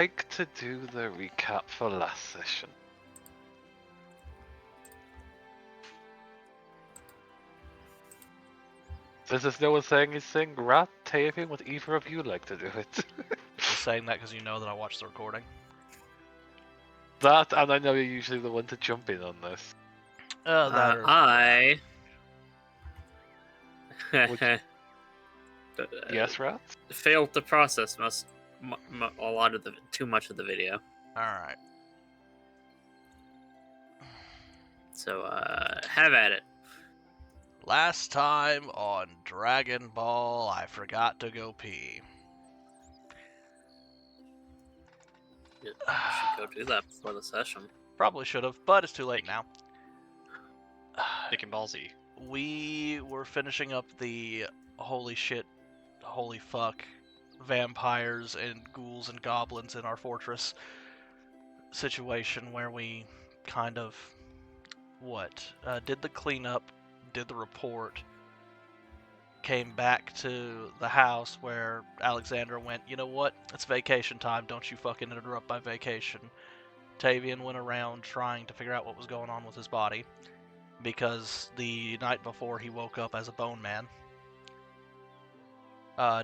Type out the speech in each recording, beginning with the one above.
like to do the recap for last session. This is no one saying his thing. Rat, Tavian, would either of you like to do it? Just saying that because you know that I watched the recording. That, and I know you're usually the one to jump in on this. I Yes, Rat? failed to process too much of the video. Alright. So have at it. Last time on Dragon Ball, I forgot to go pee. You should go do that before the session. Probably should have, but it's too late now. Dick and ballsy. We were finishing up the holy shit, holy fuck, vampires and ghouls and goblins in our fortress situation where we kind of, did the cleanup, did the report, came back to the house where Alexandra went, you know what, it's vacation time, don't you fucking interrupt my vacation. Tavian went around trying to figure out what was going on with his body, because the night before he woke up as a bone man.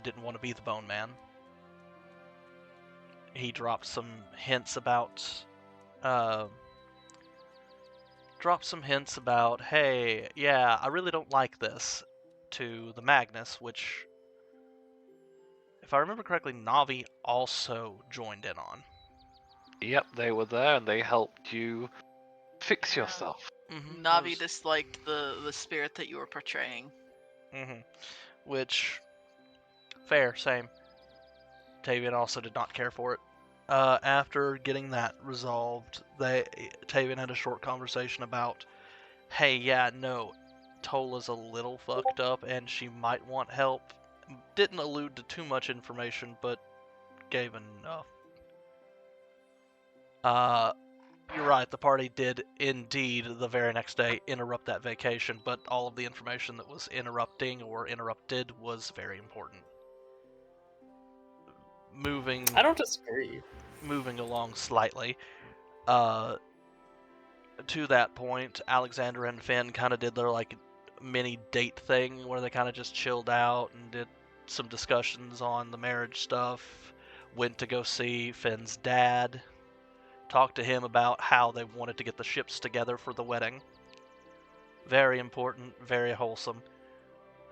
Didn't want to be the bone man. He dropped some hints about, hey, yeah, I really don't like this, to the Magnus, which, if I remember correctly, Navi also joined in on. Yep, they were there and they helped you fix yourself. Mm-hmm. Navi disliked the spirit that you were portraying. Mm-hmm. Which, fair, same. Tavian also did not care for it. After getting that resolved, Tavian had a short conversation about, hey, yeah, no, Tola's a little fucked up and she might want help. Didn't allude to too much information, but gave enough. You're right, the party did indeed the very next day interrupt that vacation, but all of the information that was interrupting or interrupted was very important. I don't disagree. Moving along slightly, to that point, Alexandra and Finn kind of did their mini date thing where they kind of just chilled out and did some discussions on the marriage stuff, went to go see Finn's dad, talked to him about how they wanted to get the ships together for the wedding. Very important, very wholesome.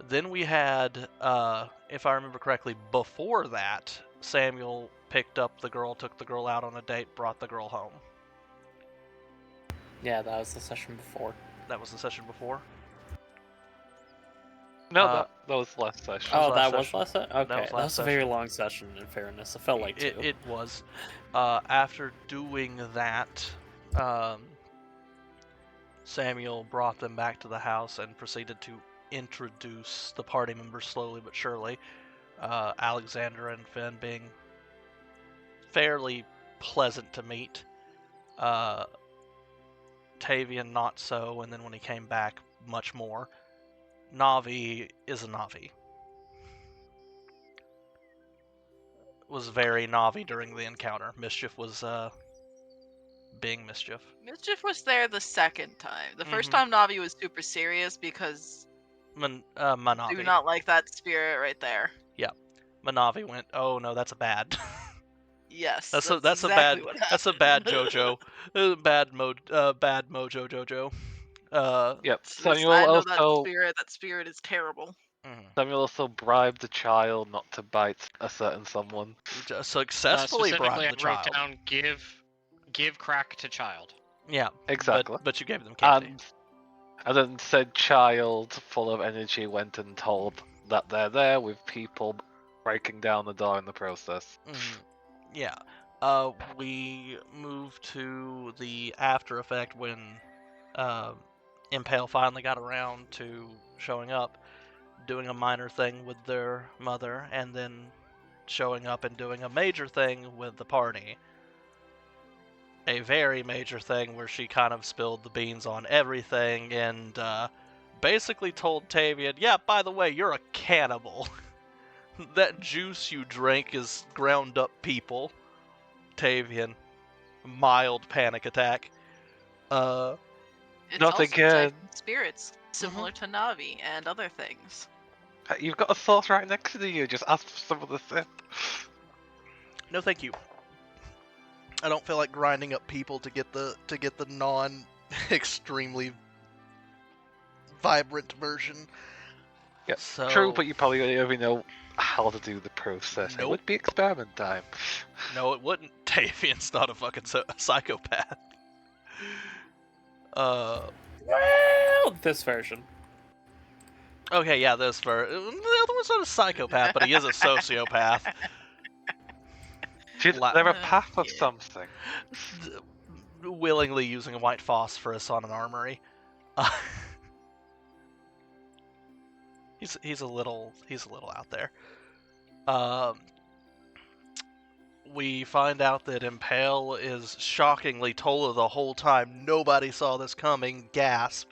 Then we had, if I remember correctly, before that, Samuel picked up the girl, took the girl out on a date, brought the girl home. Yeah, that was the session before. That was the session before? No, that was last session. Oh, that was session. last session? Okay, that was a very long session, in fairness. It felt like two. It was. After doing that, Samuel brought them back to the house and proceeded to introduce the party members slowly but surely. Alexandra and Finn being fairly pleasant to meet. Tavian not so, and then when he came back, much more. Navi is a Navi. Was very Navi during the encounter. Mischief was being Mischief. Mischief was there the second time. The first time Navi was super serious because Manavi. do not like that spirit right there. Yeah, Manavi went, oh no, that's a bad. Yes, that's exactly a bad. What that's a bad JoJo. Bad Mojo JoJo. Yep. Listen, Samuel I know also. That spirit is terrible. Samuel also bribed the child not to bite a certain someone. Just successfully bribed the child. I wrote down give crack to child. Yeah, exactly. But you gave them candy. And then said child, full of energy, went and told that they're there with people breaking down the door in the process. Yeah. We moved to the after effect when Impale finally got around to showing up, doing a minor thing with their mother, and then showing up and doing a major thing with the party. A very major thing where she kind of spilled the beans on everything and basically told Tavian, yeah, by the way, you're a cannibal. That juice you drank is ground up people. Tavian. Mild panic attack. It's Not also again. Typhon spirits, similar to Navi and other things. You've got a source right next to you. Just ask for some of the Sith. No, thank you. I don't feel like grinding up people to get the non extremely vibrant version. Yeah, So, true, but you probably don't even know how to do the process. It Nope. would be experiment time. no, it wouldn't. Tavian's not a fucking psychopath. Well, this version. Okay, yeah, the other one's not a psychopath, but he is a sociopath. They're a path of Yeah. something. Willingly using a white phosphorus on an armory. He's a little out there. We find out that Impale is shockingly Tola the whole time. Nobody saw this coming. Gasp.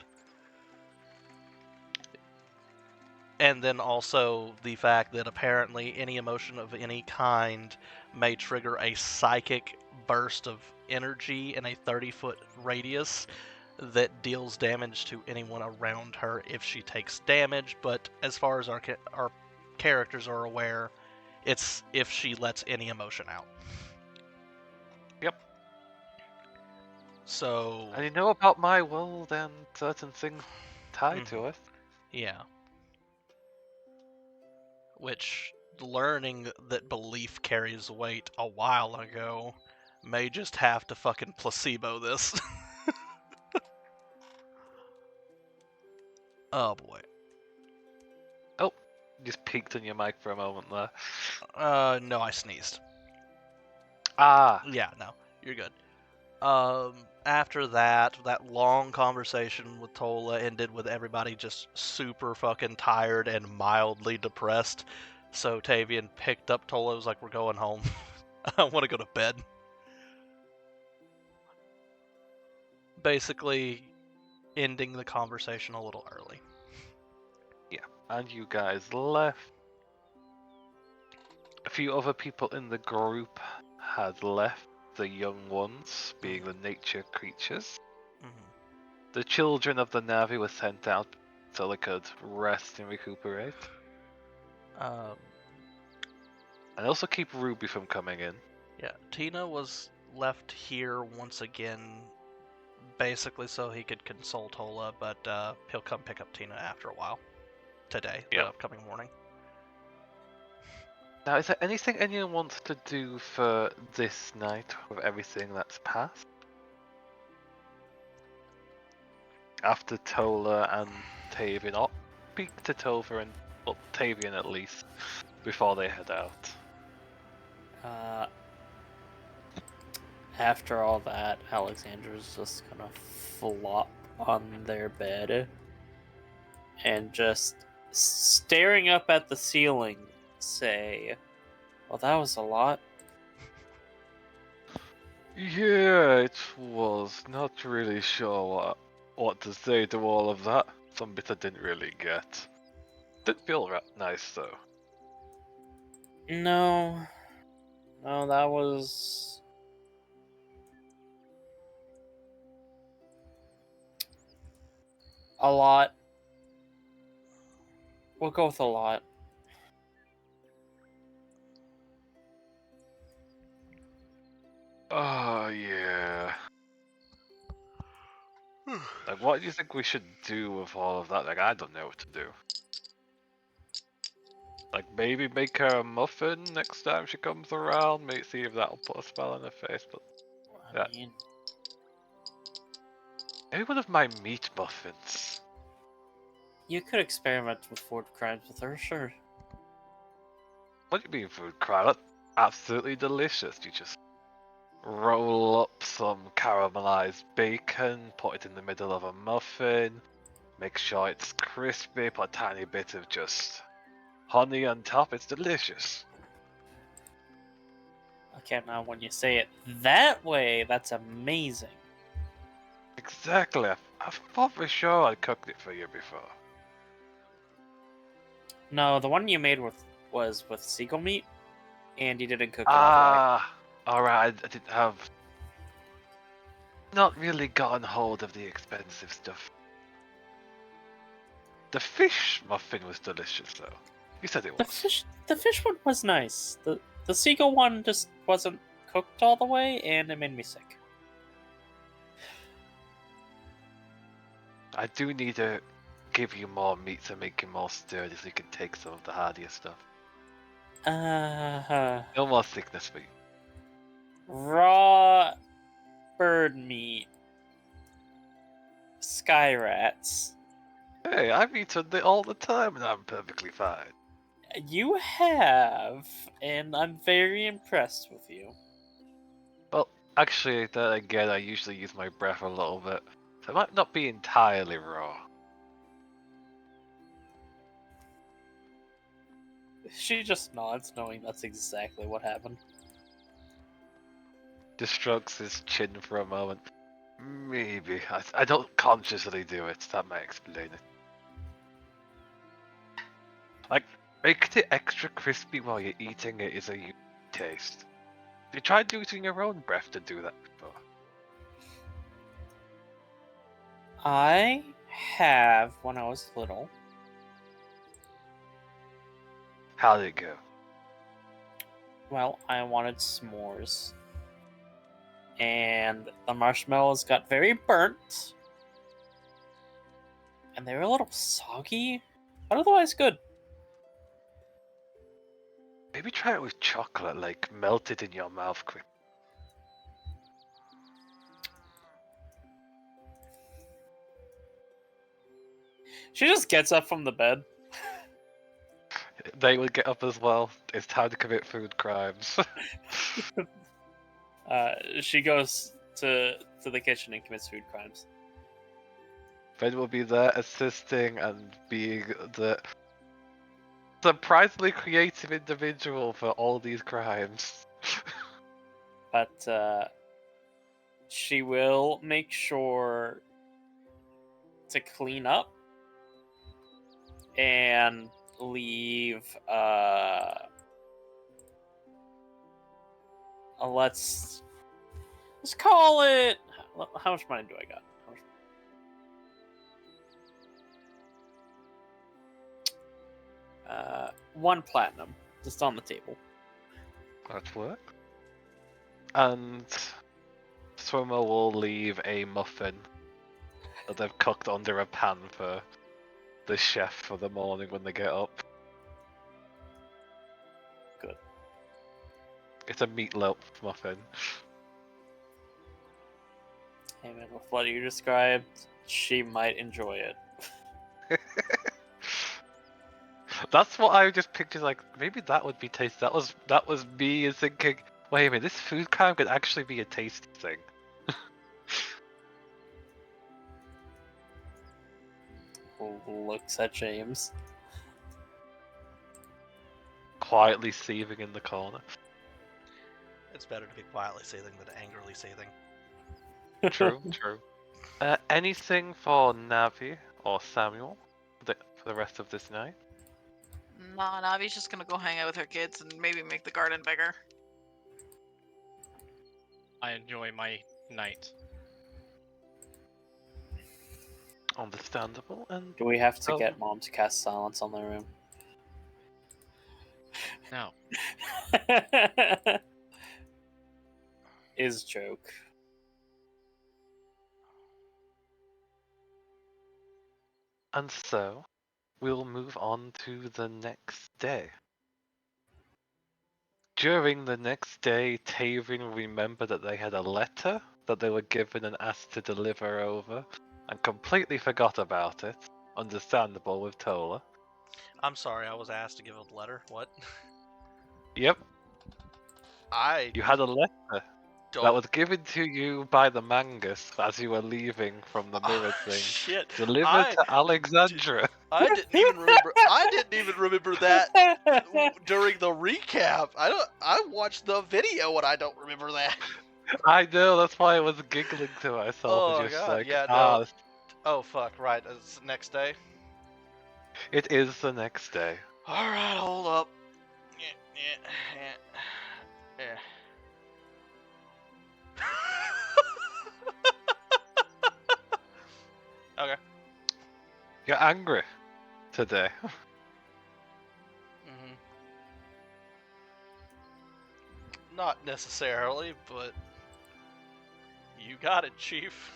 And then also the fact that apparently any emotion of any kind may trigger a psychic burst of energy in a 30-foot radius that deals damage to anyone around her if she takes damage, but as far as our characters are aware, it's if she lets any emotion out. Yep. So, And you know about my world and certain things tied to it. yeah. Which, learning that belief carries weight a while ago, may just have to fucking placebo this. Oh boy. Just peeked on your mic for a moment there. No, I sneezed. Ah, Yeah, no, you're good. After that long conversation with Tola ended with everybody just super fucking tired and mildly depressed. So Tavian picked up Tola, was like, we're going home. I want to go to bed. Basically, ending the conversation a little early. and you guys left. A few other people in the group had left, the young ones being the nature creatures. The children of the Navi were sent out so they could rest and recuperate. Um, And also keep Ruby from coming in. yeah, Tina was left here once again, basically so he could console Tola, but he'll come pick up Tina after a while. Today, the Yep. upcoming morning. Now, is there anything anyone wants to do for this night with everything that's passed? After Tola and Tavian, or speak to Tova and well, Tavian at least, before they head out. After all that, Alexander's just gonna flop on their bed and just staring up at the ceiling say, well, that was a lot. Yeah, it was. Not really sure what to say to all of that. Some bits I didn't really get. Didn't feel nice though. No, that was a lot. We'll go with a lot. Oh yeah. Like, what do you think we should do with all of that? Like, I don't know what to do. Like, maybe make her a muffin next time she comes around. Maybe see if that'll put a spell on her face. But I Yeah. mean, maybe one of my meat muffins. you could experiment with food crimes with her, sure. What do you mean food crime? That's absolutely delicious. You just roll up some caramelized bacon, put it in the middle of a muffin, make sure it's crispy, put a tiny bit of just honey on top. It's delicious. Okay, now when you say it that way, that's amazing. Exactly. I thought for sure I'd cooked it for you before. No, the one you made was with seagull meat, and you didn't cook it all the way. Ah, Alright, I didn't have. Not really gotten hold of the expensive stuff. The fish muffin was delicious, though. You said it was. The fish one was nice. The seagull one just wasn't cooked all the way, and it made me sick. I do need to give you more meat to make you more sturdy so you can take some of the hardier stuff. No more sickness for you. Raw bird meat. Sky rats. Hey, I've eaten it all the time and I'm perfectly fine. You have, and I'm very impressed with you. Well, actually, then again, I usually use my breath a little bit, so it might not be entirely raw. She just nods, knowing that's exactly what happened. Just strokes his chin for a moment. Maybe. I don't consciously do it, that might explain it. Like, making it extra crispy while you're eating it is a unique taste. You tried using your own breath to do that before? I have when I was little. How did it go? Well, I wanted s'mores. And the marshmallows got very burnt. And they were a little soggy, but otherwise good. Maybe try it with chocolate, like melted in your mouth quick. She just gets up from the bed. They would get up as well. It's time to commit food crimes. She goes to the kitchen and commits food crimes. Ben will be there assisting and being the surprisingly creative individual for all these crimes. But she will make sure to clean up and leave let's call it, how much money do I got? How much? 1 platinum just on the table. That work. And Swimmer will leave a muffin that they've cooked under a pan for the chef for the morning when they get up. Good. It's a meatloaf muffin. And with what you described, she might enjoy it. That's what I just pictured. Like maybe that would be tasty. That was me thinking. Wait a minute, this food crime could actually be a tasty thing. Looks at James. Quietly seething in the corner. It's better to be quietly seething than angrily seething. True, true. Anything for Navi or Samuel for the rest of this night? Nah, Navi's just gonna go hang out with her kids and maybe make the garden bigger. I enjoy my night. Understandable. And Do we have to Oh. get Mom to cast silence on the room? No. Is joke. and so we'll move on to the next day. During the next day, Tavian remembered that they had a letter that they were given and asked to deliver over, and completely forgot about it. Understandable with Tola. I'm sorry, I was asked to give a letter. What? Yep, I you had a letter don't. that was given to you by the Mangus as you were leaving from the mirror Ah, thing. shit. Delivered I- to Alexandra. I didn't even remember. I didn't even remember that during the recap. I watched the video and I don't remember that. I know, that's why I was giggling to myself. Oh, just God, like, yeah, no. ah, Oh fuck! Right, it's the next day. it is the next day. All right, hold up. Yeah. Okay. You're angry today. Mm-hmm. Not necessarily, but you got it, Chief.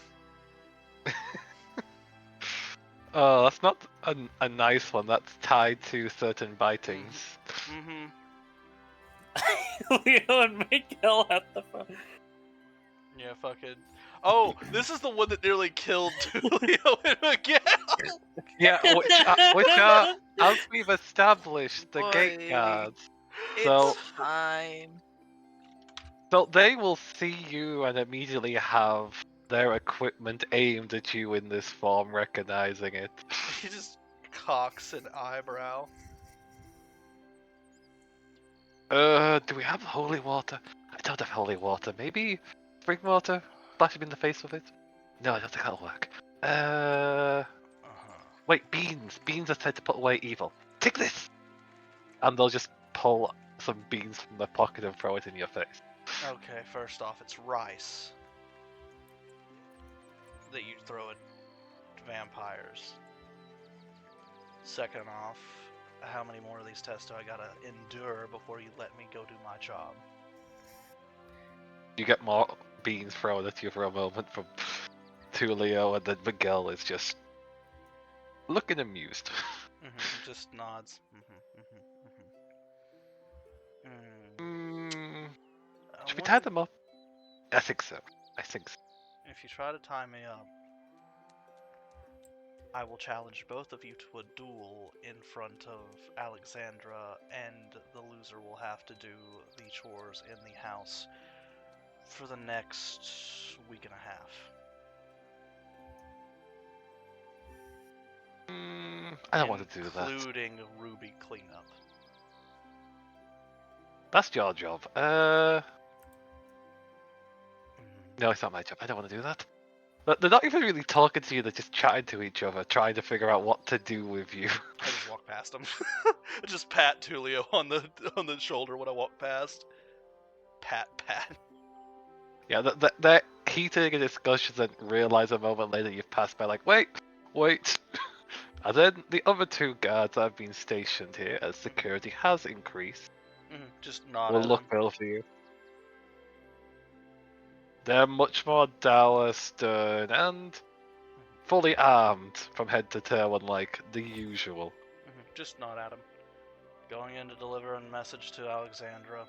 Oh, that's not a nice one. That's tied to certain bitings. Mm-hmm. Leo and Miguel at the front. Yeah, fucking. Oh, this is the one that nearly killed Tulio and Miguel. Yeah, as we've established, the gate Boy, guards. It's So, fine. so they will see you and immediately have their equipment aimed at you in this form, recognizing it. He just cocks an eyebrow. Do we have holy water? I don't have holy water. Maybe spring water? Splash him in the face with it? No, I don't think that'll work. Wait, beans. Beans are said to put away evil. Take this! And they'll just pull some beans from their pocket and throw it in your face. Okay, first off, it's rice that you throw at vampires. Second off, how many more of these tests do I gotta endure before you let me go do my job? You get more beans thrown at you for a moment from Tulio, and then Miguel is just looking amused. Just nods. Should we tie them up? I think so. If you try to tie me up, I will challenge both of you to a duel in front of Alexandra, and the loser will have to do the chores in the house for the next week and a half. I don't want to do that. Including Ruby cleanup. That's your job. No, it's not my job. I don't want to do that. But they're not even really talking to you. They're just chatting to each other, trying to figure out what to do with you. I just walk past them. I just pat Tulio on the shoulder when I walk past. Pat. Yeah, they're heating a discussion and realize a moment later you've passed by. Like, wait. And then the other two guards that have been stationed here as security has increased Just nod will at look him. over you. They're much more dour, stern, and fully armed from head to toe, unlike the usual. Just nod at him. Going in to deliver a message to Alexandra.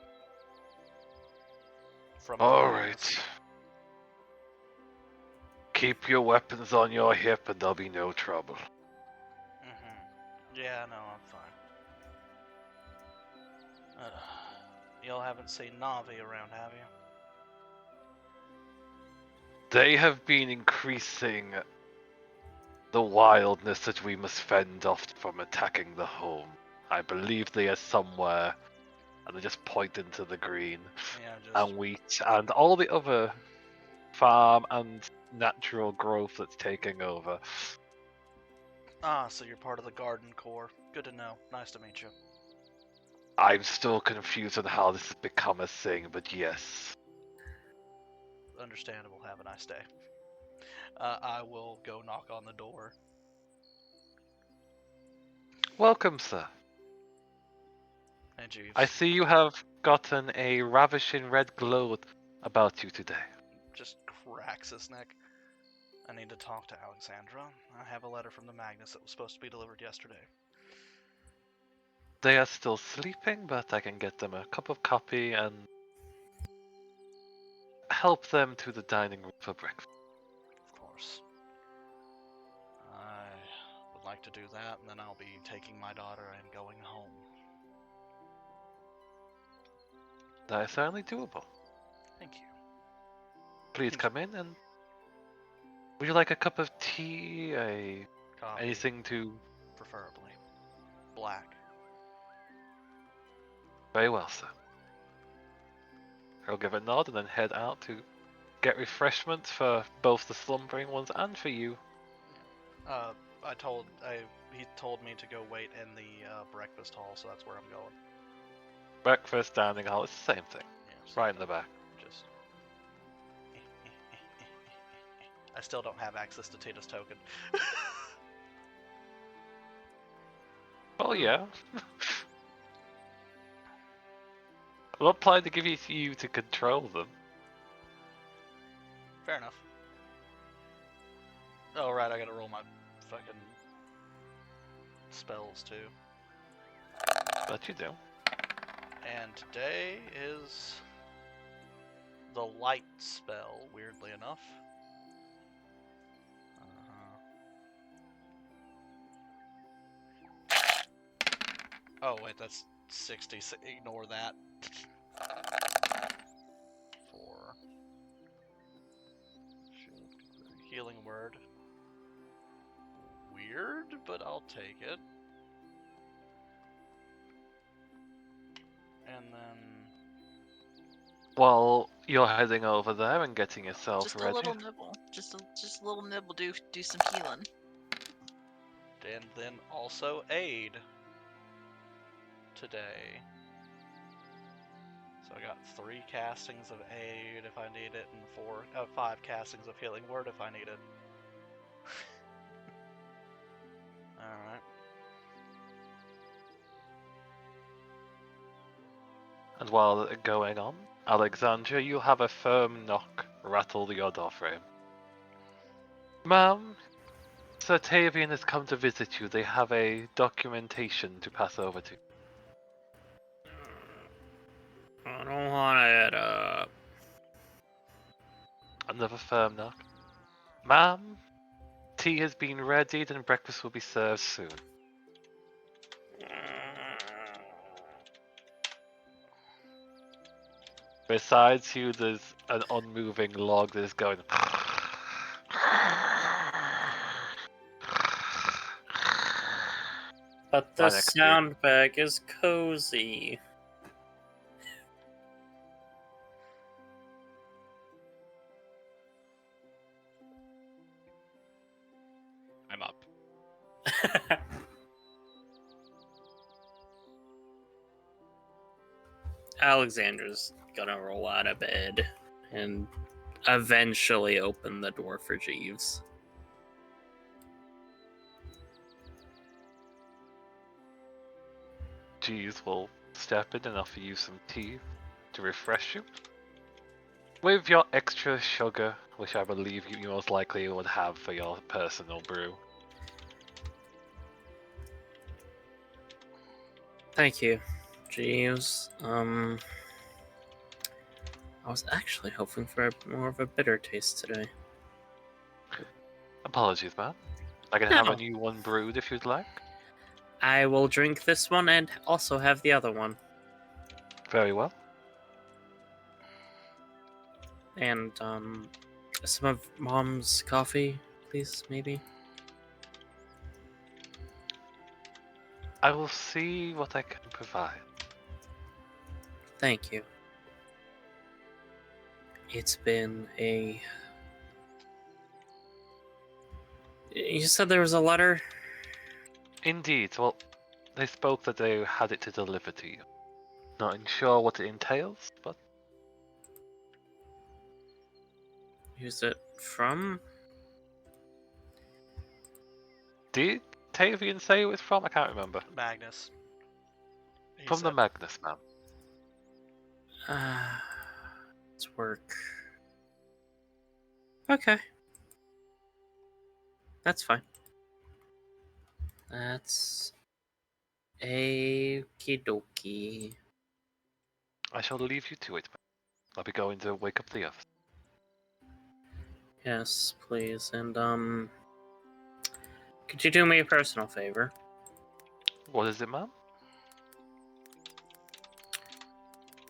From Alright. Keep your weapons on your hip and there'll be no trouble. Yeah, no, I'm fine. Y'all haven't seen Navi around, have you? They have been increasing the wildness that we must fend off from attacking the home. I believe they are somewhere, and they just point into the green, and wheat, and all the other farm and natural growth that's taking over. So you're part of the Garden Corps. Good to know. Nice to meet you. I'm still confused on how this has become a thing, but yes. Understandable. Have a nice day. I will go knock on the door. Welcome, sir. And Jeeves. I see you have gotten a ravishing red glow about you today. Just cracks his neck. I need to talk to Alexandra. I have a letter from the Magnus that was supposed to be delivered yesterday. They are still sleeping, but I can get them a cup of coffee and help them to the dining room for breakfast. Of course. I would like to do that, and then I'll be taking my daughter and going home. That is certainly doable. Thank you. Please come in, and would you like a cup of tea? Coffee, Anything to... preferably. Black. Very well, sir. I'll give a nod and then head out to get refreshments for both the slumbering ones and for you. He told me to go wait in the breakfast hall, so that's where I'm going. Breakfast, dining hall, it's the same thing. Yeah, Right in the back. Just. I still don't have access to Tina's token. Oh yeah. What plan to give you to control them? Fair enough. Oh right, I gotta roll my fucking spells too. But you do. And today is the light spell, weirdly enough. Oh wait, that's 60. Ignore that. 4. Healing word. Weird, but I'll take it. And then While you're heading over there and getting yourself Just ready. a little nibble. Just a little nibble. Do some healing. and then also aid today. So I got 3 castings of aid if I need it, and 5 castings of healing word if I need it. Alright. And while they're going on, Alexandra, you have a firm knock rattle your door frame. Ma'am, Sir Tavian has come to visit you. They have a documentation to pass over to you. I don't want it up. Another firm knock. Ma'am, tea has been readied and breakfast will be served soon. Besides you, there's an unmoving log that is going. But the Right next to you. sound bag is cozy. I'm up. Alexandra's gonna roll out of bed and eventually open the door for Jeeves. Jeeves will step in and offer you some tea to refresh you. With your extra sugar, which I believe you most likely would have for your personal brew. Thank you, Jeeves. I was actually hoping for more of a bitter taste today. Apologies, man. I can have No. a new one brewed if you'd like. I will drink this one and also have the other one. Very well. And, some of Mom's coffee, please, maybe? I will see what I can provide. Thank you. It's been a... You said there was a letter? Indeed, well, they spoke that they had it to deliver to you. Not sure what it entails, but Who's it from? did Tavian say it was from? I can't remember. Magnus. He From the said- Magnus man. It's work. Okay. That's fine. That's... Okie dokie. I shall leave you to it. I'll be going to wake up the others. Yes, please. And, could you do me a personal favor? What is it, ma'am?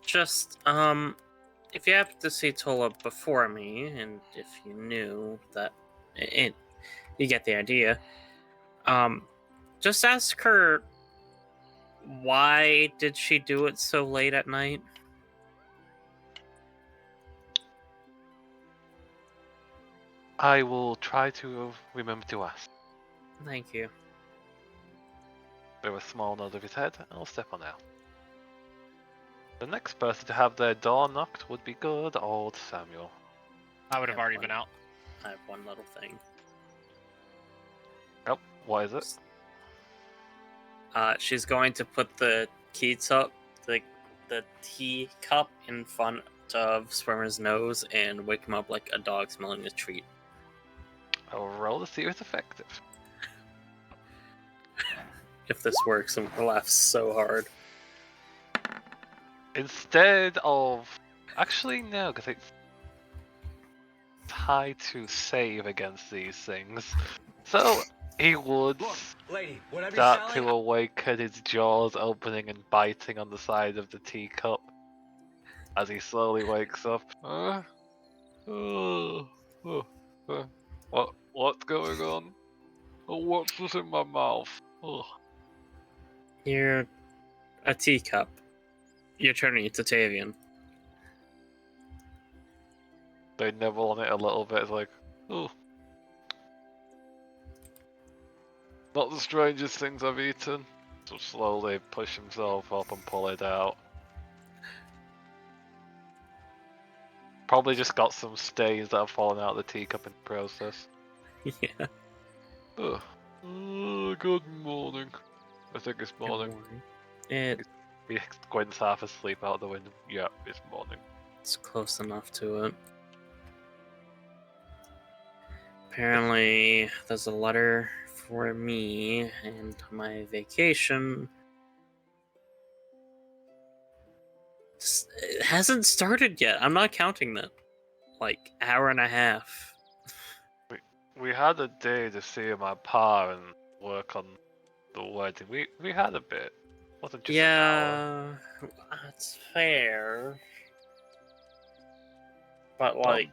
Just, if you happen to see Tola before me, and if you knew that... you get the idea. Just ask her... Why did she do it so late at night? I will try to remember to ask. Thank you. With a small nod of his head, I'll step on out. The next person to have their door knocked would be good old Samuel. I would have already been out. I have one little thing. Yep. What is it? She's going to put the teacup in front of Swimmer's nose and wake him up like a dog smelling a treat. I'll roll to see if it's effective. If this works, I'm gonna laugh so hard. Instead of... Actually, no, because it's high to save against these things. So, he would Lady, whatever start to awaken, his jaws opening and biting on the side of the teacup as he slowly wakes up. What's going on? What's this in my mouth? You're a teacup. You're turning into Tavian. They nibble on it a little bit, it's like, oh. Not the strangest things I've eaten. So slowly push himself up and pull it out. Probably just got some stains that have fallen out of the teacup in the process. Yeah. Good morning. I think it's morning. It's He squints half asleep out the window. Yeah, it's morning. close enough to it. Apparently, there's a letter for me and my vacation. It hasn't started yet. I'm not counting that. Like, hour and a half. We had a day to see my pa and work on the wedding. We had a bit. Wasn't just an hour. Yeah, that's fair. But, Well- like,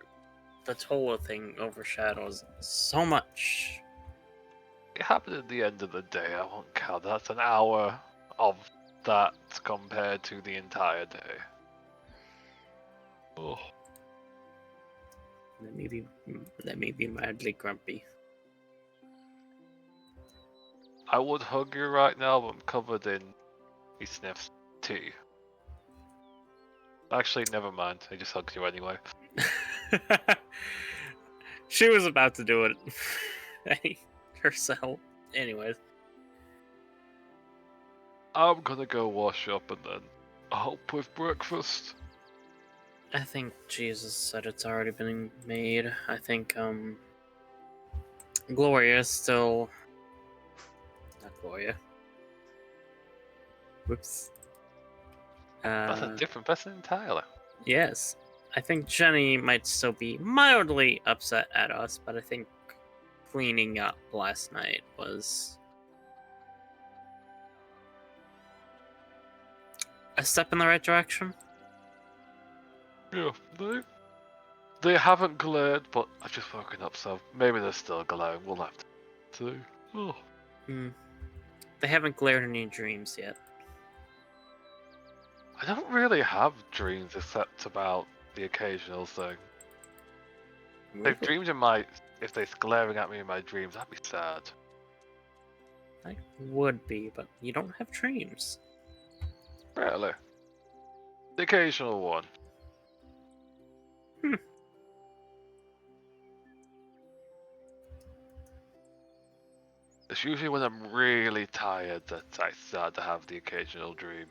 the Tola thing overshadows so much. It happened at the end of the day. I won't count. That's an hour of that compared to the entire day. Oh, That may be mildly grumpy. I would hug you right now, but I'm covered in. He sniffs tea. Actually, never mind. He just hugs you anyway. She was about to do it herself. Anyways, I'm gonna go wash up and then help with breakfast. I think Jesus said it's already been made. I think Gloria's still not Gloria. Whoops. That's a different person entirely. Yes. I think Jenny might still be mildly upset at us, but I think cleaning up last night was a step in the right direction. Yeah, they haven't glared, but I've just woken up, so maybe they're still glaring. We'll have to see. Oh. They haven't glared in your dreams yet. I don't really have dreams except about the occasional thing. They've dreamed in my. If they're glaring at me in my dreams, I'd be sad. I would be, but you don't have dreams. Really? The occasional one. It's usually when I'm really tired that I start to have the occasional dream.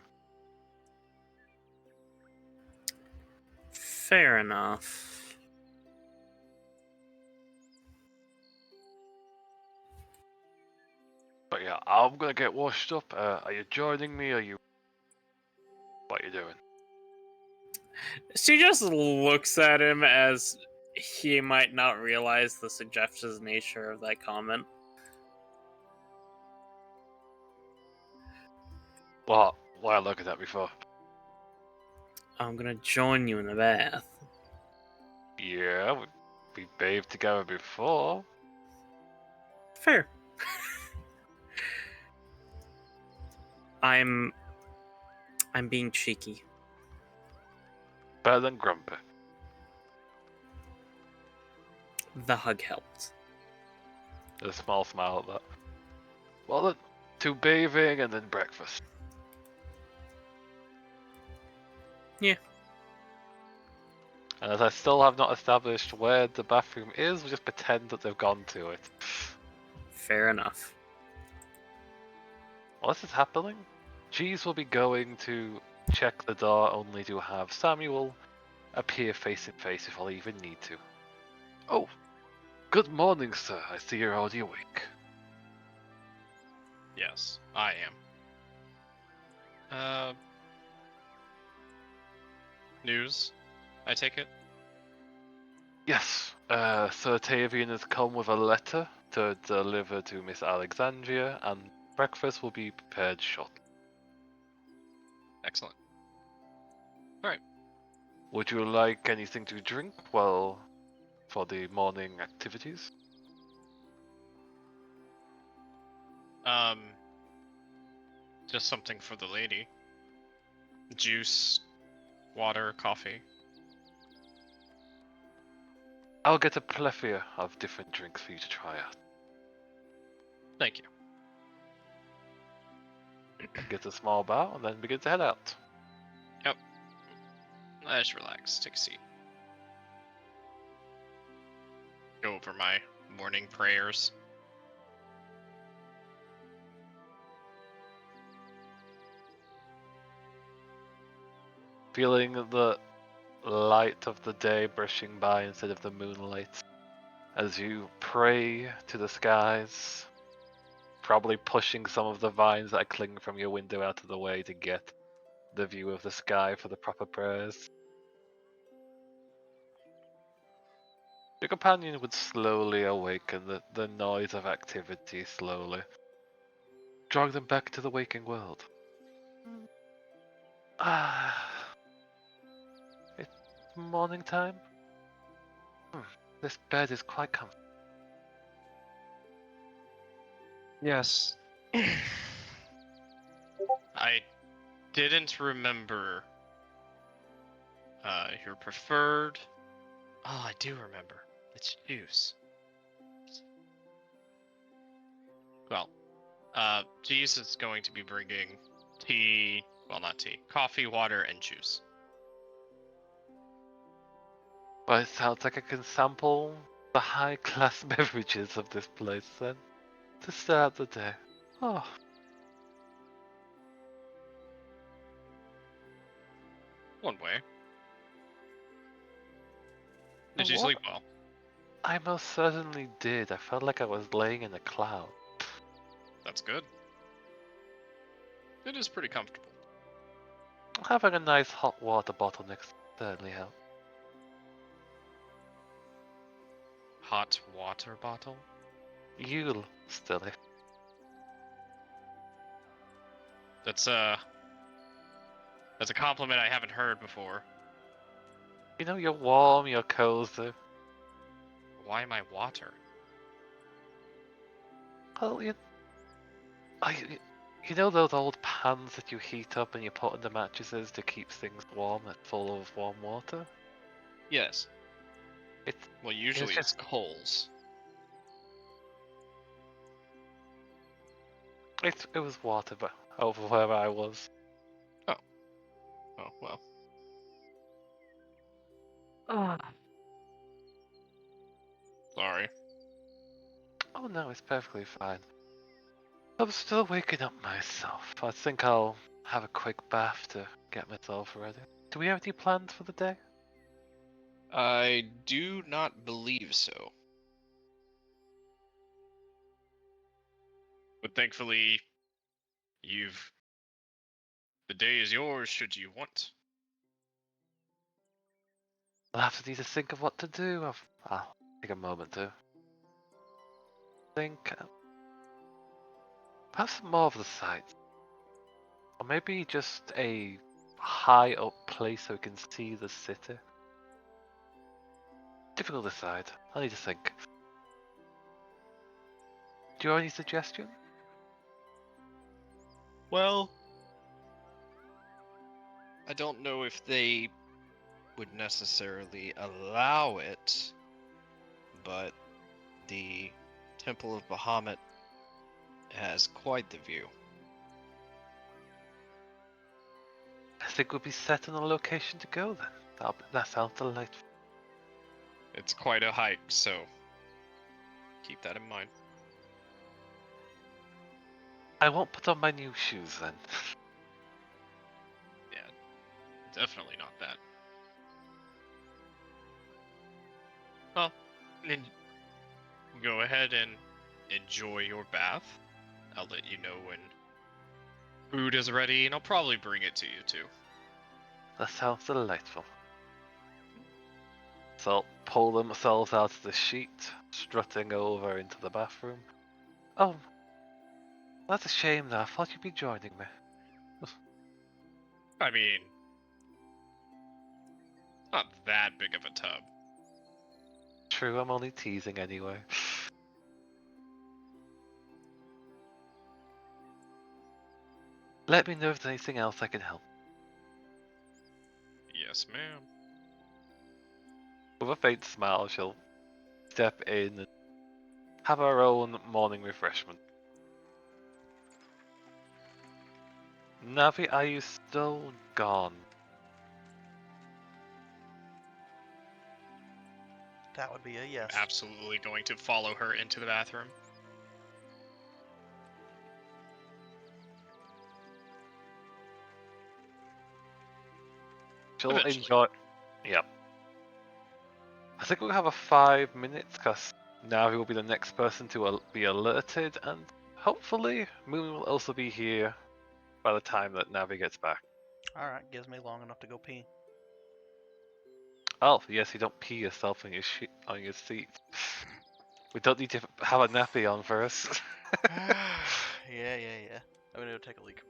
Fair enough. But yeah, I'm gonna get washed up. Are you joining me? Are you? What are you doing? She just looks at him as he might not realize the suggestive nature of that comment. What? Why are you looking at me for? I'm gonna join you in the bath. Yeah, we bathed together before. Fair. I'm being cheeky. Better than grumpy. The hug helped. A small smile at that. Well then, to bathing and then breakfast. Yeah. And as I still have not established where the bathroom is, we'll just pretend that they've gone to it. Fair enough. While this is happening, Cheese will be going to check the door only to have Samuel appear face in face if I even need to. Oh, good morning, sir. I see you're already awake. Yes, I am. News, I take it? Yes, Sir Tavian has come with a letter to deliver to Miss Alexandria, and breakfast will be prepared shortly. Excellent. Would you like anything to drink for the morning activities? Um, just something for the lady. Juice, water, coffee. I'll get a plethora of different drinks for you to try out. Thank you. Get a small bow and then begin to head out. Let's relax. Take a seat. Go over my morning prayers. Feeling the light of the day brushing by instead of the moonlight as you pray to the skies, probably pushing some of the vines that cling from your window out of the way to get the view of the sky for the proper prayers. Your companion would slowly awaken, the noise of activity slowly, drawing them back to the waking world. Ah, it's morning time. This bed is quite comfortable. Yes. I didn't remember your preferred. Oh, I do remember. It's juice. Well, Jeez is going to be bringing tea. Well, not tea. Coffee, water, and juice. Well, it sounds like I can sample the high-class beverages of this place then, to start the day. Oh, One way. Did you what? sleep well? I most certainly did. I felt like I was laying in a cloud. That's good. It is pretty comfortable. Having a nice hot water bottle next certainly helped. Hot water bottle? You'll still if That's a compliment I haven't heard before. you know you're warm, you're cozy. Why am I water? Well, you know those old pans that you heat up and you put under mattresses to keep things warm and full of warm water? Yes. It's Well, usually it's just coals. it was water, but over where I was. Oh, well. Sorry. Oh no, it's perfectly fine. I'm still waking up myself. I think I'll have a quick bath to get myself ready. Do we have any plans for the day? I do not believe so. But thankfully, the day is yours should you want. I'll have to need to think of what to do. I'll take a moment to think. Perhaps more of the sights. Or maybe just a high up place so we can see the city. Difficult to decide. I need to think. Do you have any suggestions? Well, I don't know if they would necessarily allow it, but the Temple of Bahamut has quite the view. I think we'll be set on a location to go then. That sounds delightful. It's quite a hike, so keep that in mind. I won't put on my new shoes then. Yeah, definitely not that. Well, then go ahead and enjoy your bath. I'll let you know when food is ready, and I'll probably bring it to you too. That sounds delightful. So pull themselves out of the sheet, strutting over into the bathroom. Oh, that's a shame though. I thought you'd be joining me. I mean, not that big of a tub. True, I'm only teasing anyway. Let me know if there's anything else I can help. Yes, ma'am. With a faint smile, she'll step in and have her own morning refreshment. Navi, are you still gone? That would be a yes. Absolutely going to follow her into the bathroom. She'll Eventually. enjoy. Yep. I think we'll have a 5 minutes because Navi will be the next person to be alerted, and hopefully Moon will also be here by the time that Navi gets back. All right, gives me long enough to go pee. Oh, yes, you don't pee yourself on your on your seat. We don't need to have a nappy on first. Yeah. I'm gonna go take a leak.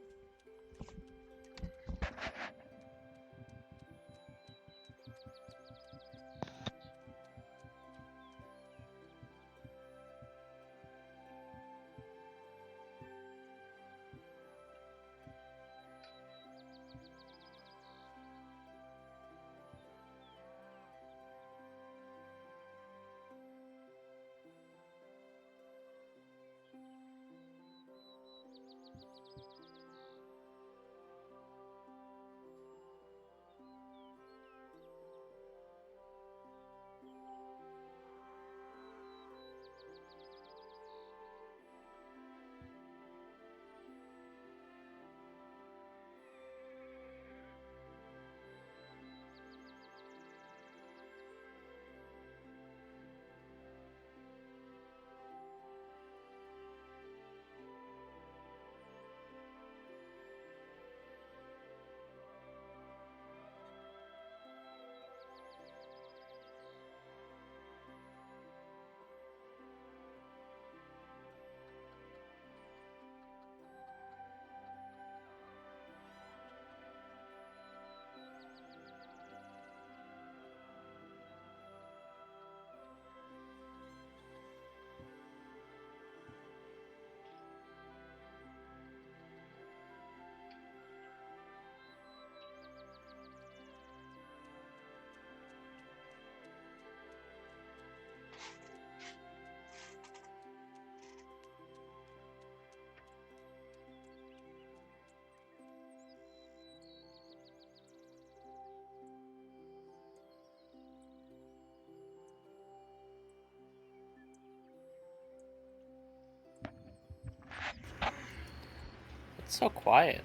It's so quiet.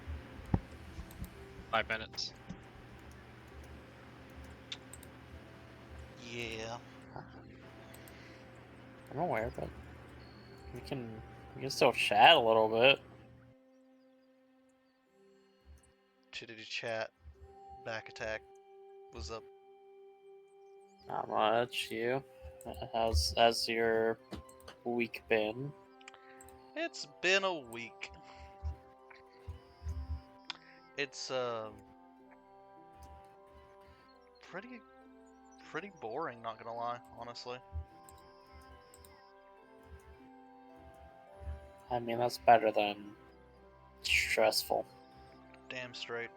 5 minutes. Yeah. I'm aware, but we can still chat a little bit. Chittity chat. Back attack. What's up? Not much. You? How's your week been? It's been a week. It's pretty boring, not gonna lie, honestly. I mean, that's better than stressful. Damn straight.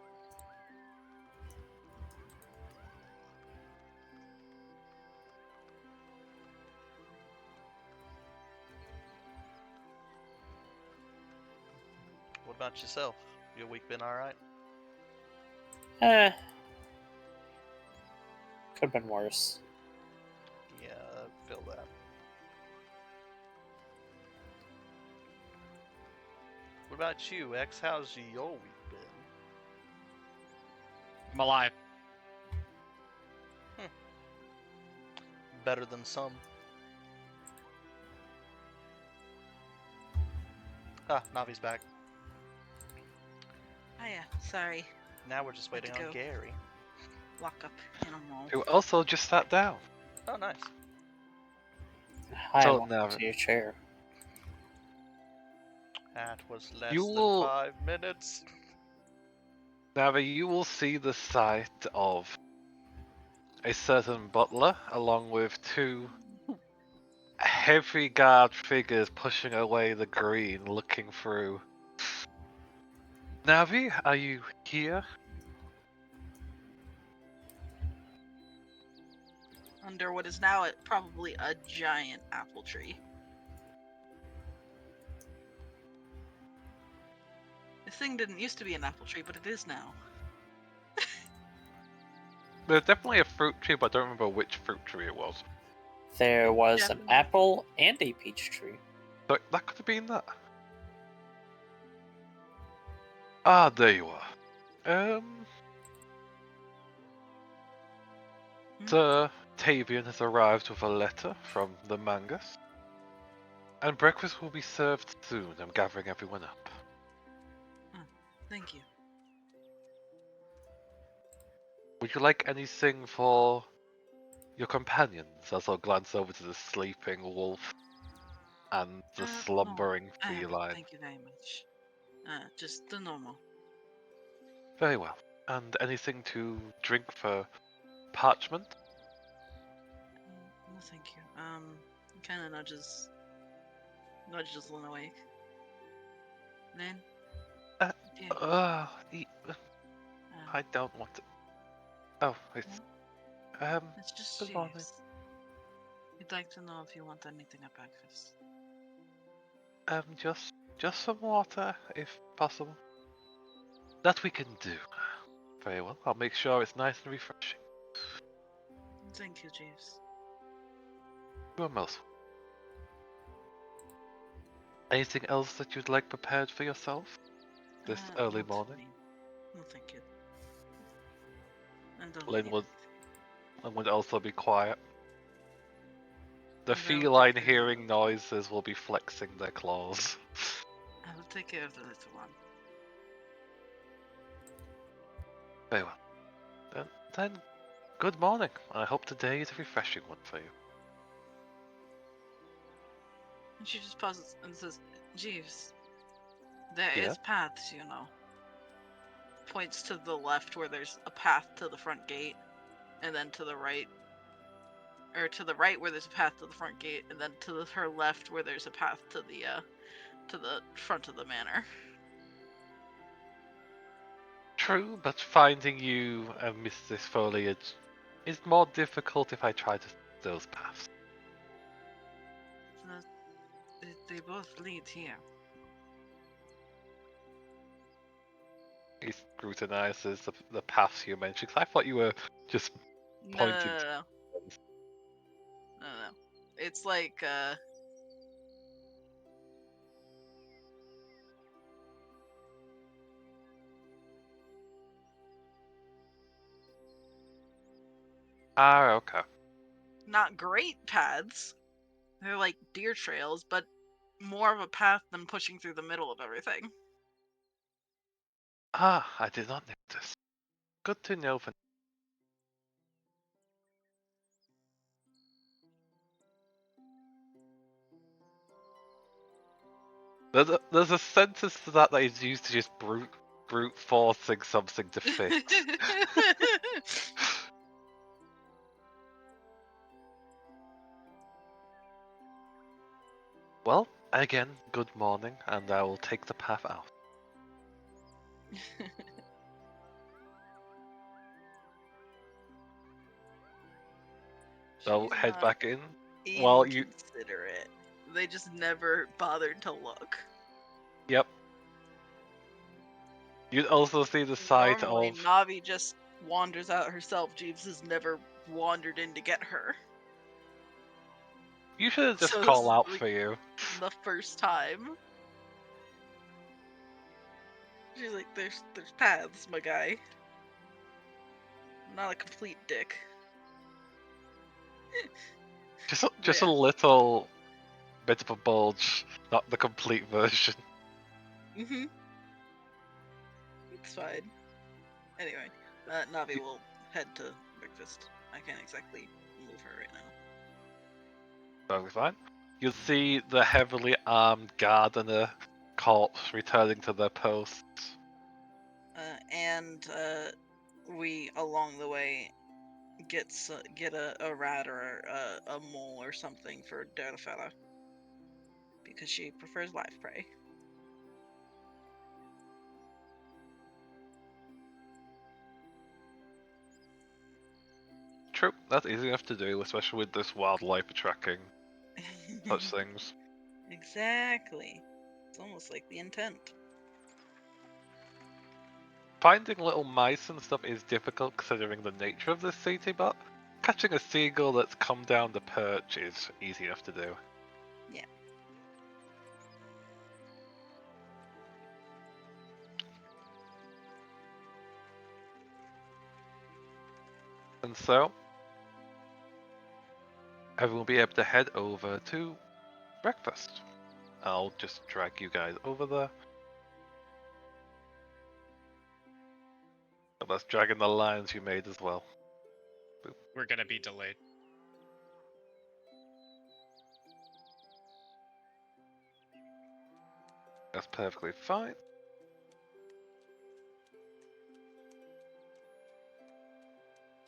What about yourself? Your week been alright? Could have been worse. What about you, X? How's your week been? I'm alive. Better than some. Ah, Navi's back. Oh yeah, sorry. Now we're just waiting to on go. Gary. Lock up animal. Who also just sat down. Oh, nice. Hi, So welcome now- to your chair. That was less You than will- 5 minutes. Now you will see the sight of a certain butler along with two heavy guard figures pushing away the green, looking through. Navi, are you here? Under what is now probably a giant apple tree. This thing didn't used to be an apple tree, but it is now. There's definitely a fruit tree, but I don't remember which fruit tree it was. There was an Definitely. apple and a peach tree. So that could have been that. Ah, there you are. Sir Tavian has arrived with a letter from the Mangus. And breakfast will be served soon. I'm gathering everyone up. Thank you. Would you like anything for your companions? As I'll glance over to the sleeping wolf and the No, slumbering I haven't, feline. thank you very much. Just the normal. Very well. And anything to drink for parchment? No, thank you. Kind of nudges Lynn awake. Lynn? Uh, Yeah. I don't want to. Oh, it's. It's just good morning. Jeeves. We'd like to know if you want anything at breakfast. Just some water, if possible. That we can do. Very well. I'll make sure it's nice and refreshing. Thank you, Jeeves. You're most. Anything else that you'd like prepared for yourself this early Not for morning? me. No, thank you. I don't Lynn need would- anything. And would also be quiet. The Well, feline take care. hearing noises will be flexing their claws. I will take care of the little one. Very well. Then, good morning. I hope today is a refreshing one for you. And she just pauses and says, Jeeves, there Yeah? is paths, you know. Points to the left where there's a path to the front gate, and then to the right. Or to the right where there's a path to the front gate, and then to her left where there's a path to the front of the manor. True, but finding you amidst this foliage is more difficult if I try to those paths. They both lead here. He scrutinizes the paths you mentioned. 'Cause I thought you were just No, pointing no, to. no, no, no. It's like Ah, okay. not great paths. They're like deer trails, but more of a path than pushing through the middle of everything. Ah, I did not notice. Good to know. There's a sentence to that is used to just brute forcing something to fix. Well, again, good morning, and I will take the path out. I'll She's head not back in. Well, you. inconsiderate. They just never bothered to look. Yep. You'd also see the sight Normally, of. Navi just wanders out herself. Jeeves has never wandered in to get her. You should have just So this call is out like for you. the first time. She's like, there's paths, my guy. I'm not a complete dick. Just a Yeah. little bit of a bulge, not the complete version. Mm-hmm. It's fine. Anyway, Navi will head to breakfast. I can't exactly move her right now. Totally fine. You see the heavily armed gardener corpse returning to their posts. And we along the way get a rat or a mole or something for Derefella because she prefers live prey. True, that's easy enough to do, especially with this wildlife tracking such things. Exactly. It's almost like the intent. Finding little mice and stuff is difficult considering the nature of this city, but catching a seagull that's come down the perch is easy enough to do. Yeah. And so, everyone will be able to head over to breakfast. I'll just drag you guys over there. And let's drag in the lines you made as well. We're gonna be delayed. That's perfectly fine.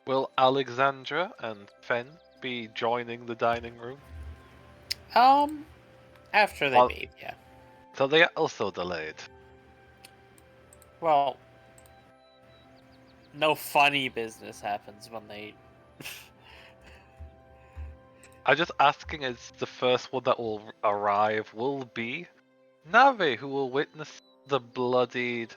Will Alexandra and Fen be joining the dining room? After they Well- leave, yeah. So they are also delayed. Well, no funny business happens when they. I'm just asking as the first one that will arrive will be Navi, who will witness the bloodied.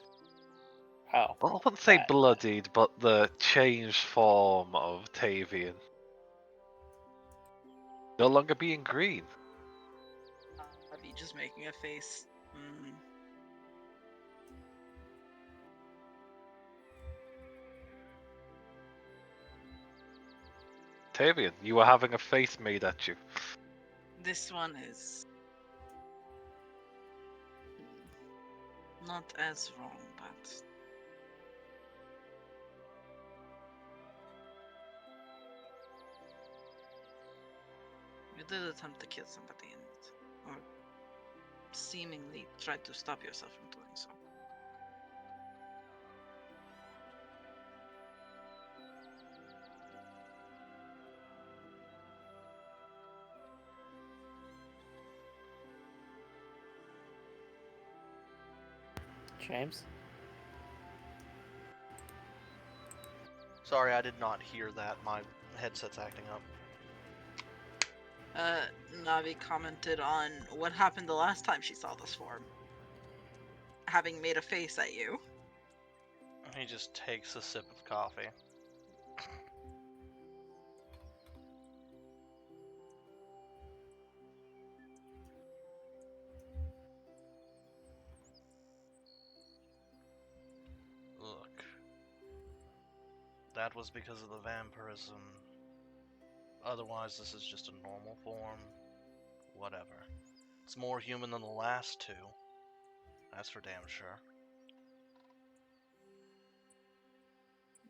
Oh. Well, I wouldn't say that- bloodied, but the changed form of Tavian. No longer being green. I'd be just making a face. Tavian, you were having a face made at you. This one is not as wrong, but you did attempt to kill somebody or seemingly tried to stop yourself from doing so. James? Sorry, I did not hear that. My headset's acting up. Navi commented on what happened the last time she saw this form. Having made a face at you. He just takes a sip of coffee. Look. That was because of the vampirism. Otherwise, this is just a normal form. Whatever. It's more human than the last two. That's for damn sure.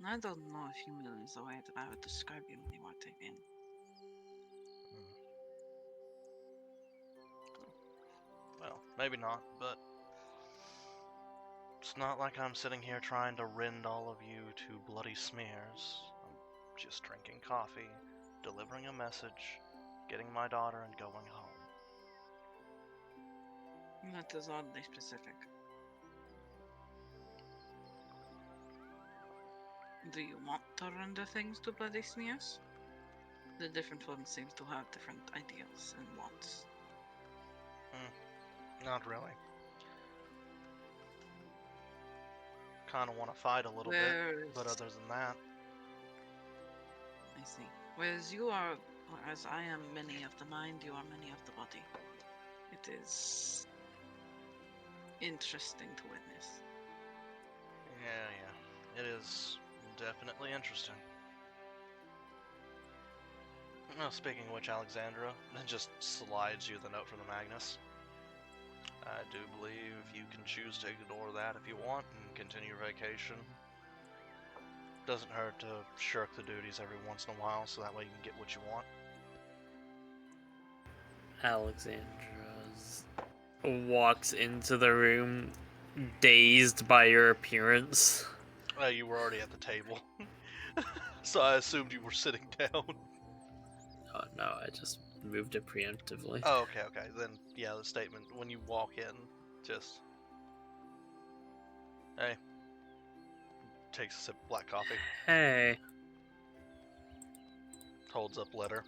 I don't know if human is the way that I would describe you anymore, Tavian. Well, maybe not, but it's not like I'm sitting here trying to rend all of you to bloody smears. I'm just drinking coffee, delivering a message, getting my daughter, and going home. That is oddly specific. Do you want to render things to bloody smears? The different ones seem to have different ideals and wants. Not really. Kinda wanna fight a little bit, Whereas, but other than that, I see. Whereas you are, or as I am many of the mind, you are many of the body. It is interesting to witness. Yeah. It is definitely interesting. No, speaking of which, Alexandra, it just slides you the note from the Magnus. I do believe you can choose to ignore that if you want and continue your vacation. Doesn't hurt to shirk the duties every once in a while, so that way you can get what you want. Alexandra walks into the room, dazed by your appearance. You were already at the table, so I assumed you were sitting down. Oh no, I just moved it preemptively. Oh, okay. Then, yeah, the statement, when you walk in, just... Hey. Takes a sip of black coffee. Hey. Holds up letter.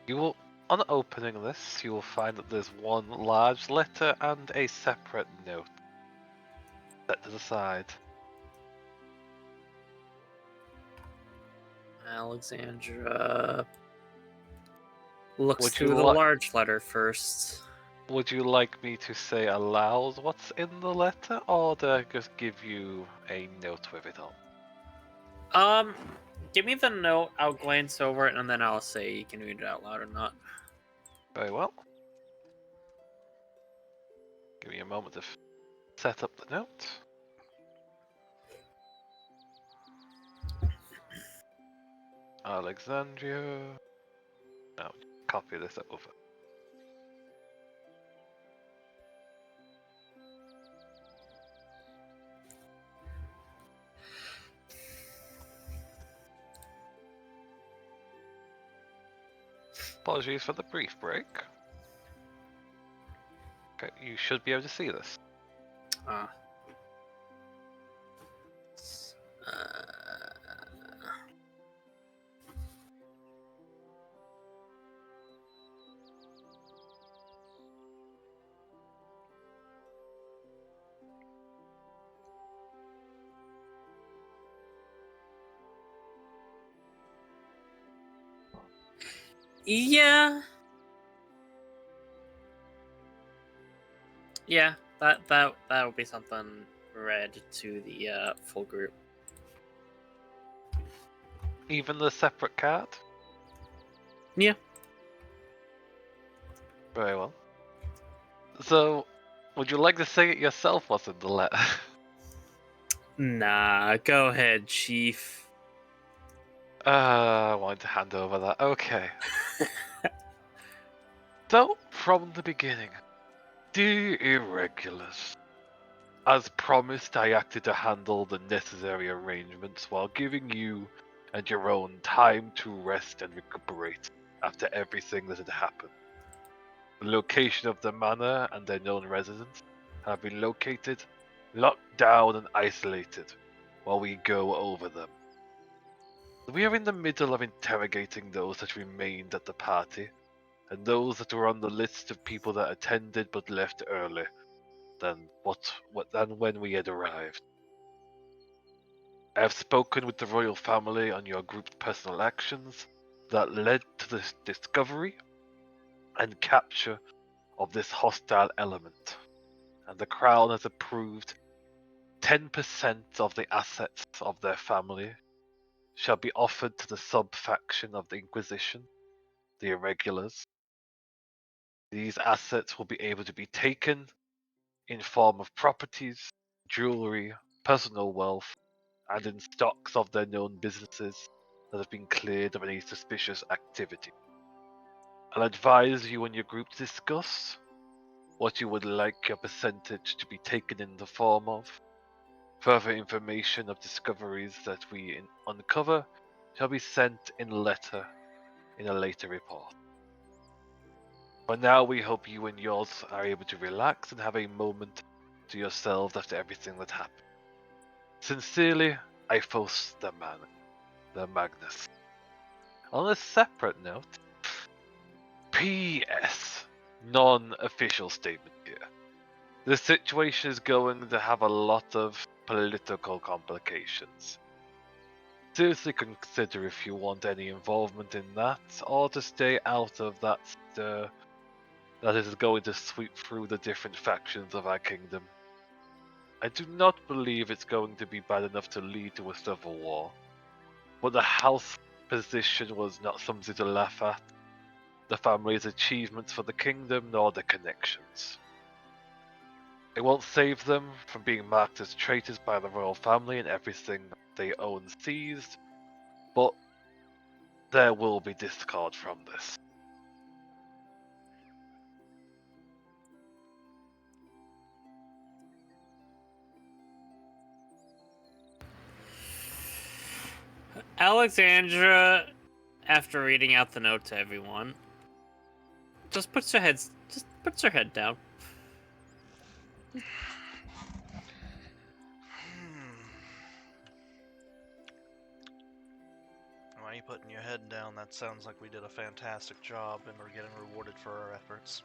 You will, on opening this, you will find that there's one large letter and a separate note set to the side. Alexandra looks Would through you the like- large letter first. Would you like me to say aloud what's in the letter, or do I just give you a note with it on? Give me the note, I'll glance over it, and then I'll say you can read it out loud or not. Very well. Give me a moment to set up the note. Alexandria. Now, copy this over. Apologies for the brief break. Okay, you should be able to see this. Ah. Yeah. Yeah, that would be something read to the full group. Even the separate card? Yeah. Very well. So, would you like to say it yourself what's in the letter? Nah, go ahead, Chief. I wanted to hand over that. Okay. So, from the beginning, dear Irregulars, as promised, I acted to handle the necessary arrangements while giving you and your own time to rest and recuperate after everything that had happened. The location of the manor and their known residents have been located, locked down, and isolated while we go over them. We are in the middle of interrogating those that remained at the party, and those that were on the list of people that attended but left early than when we had arrived. I have spoken with the royal family on your group's personal actions that led to the discovery and capture of this hostile element, and the Crown has approved 10% of the assets of their family shall be offered to the sub-faction of the Inquisition, the Irregulars. These assets will be able to be taken in form of properties, jewelry, personal wealth, and in stocks of their known businesses that have been cleared of any suspicious activity. I'll advise you and your group to discuss what you would like your percentage to be taken in the form of. Further information of discoveries that we uncover shall be sent in letter in a later report. For now, we hope you and yours are able to relax and have a moment to yourselves after everything that happened. Sincerely, Iphos the Magnus. On a separate note, P.S. Non-official statement here. The situation is going to have a lot of political complications. Seriously consider if you want any involvement in that, or to stay out of that stir that is going to sweep through the different factions of our kingdom. I do not believe it's going to be bad enough to lead to a civil war, but the house position was not something to laugh at. The family's achievements for the kingdom nor the connections. It won't save them from being marked as traitors by the royal family and everything they own seized, but there will be discord from this. Alexandra, after reading out the note to everyone, just puts her head down. Why are you putting your head down? That sounds like we did a fantastic job and we're getting rewarded for our efforts.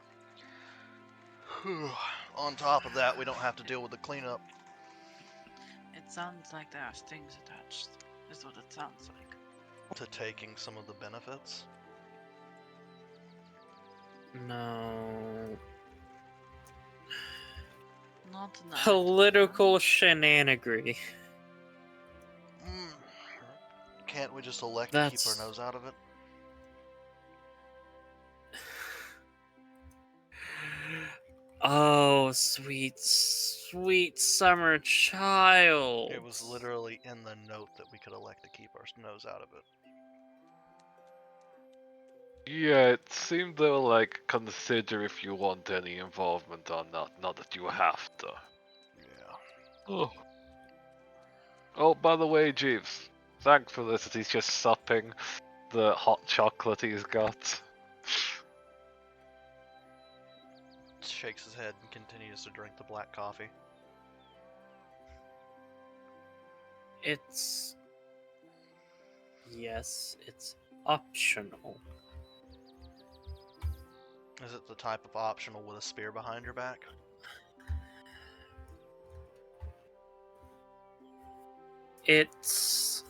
On top of that, we don't have to deal with the cleanup. It sounds like there are strings attached, is what it sounds like. To taking some of the benefits. No. Not enough. Political shenanigans. Can't we just elect to keep That's- our nose out of it? Oh, sweet, sweet summer child. It was literally in the note that we could elect to keep our nose out of it. Yeah, it seemed they were like, consider if you want any involvement or not that you have to. Yeah. Oh. Oh, by the way, Jeeves, thanks for this as he's just supping the hot chocolate he's got. Shakes his head and continues to drink the black coffee. It's... Yes, it's optional. Is it the type of optional with a spear behind your back? It's...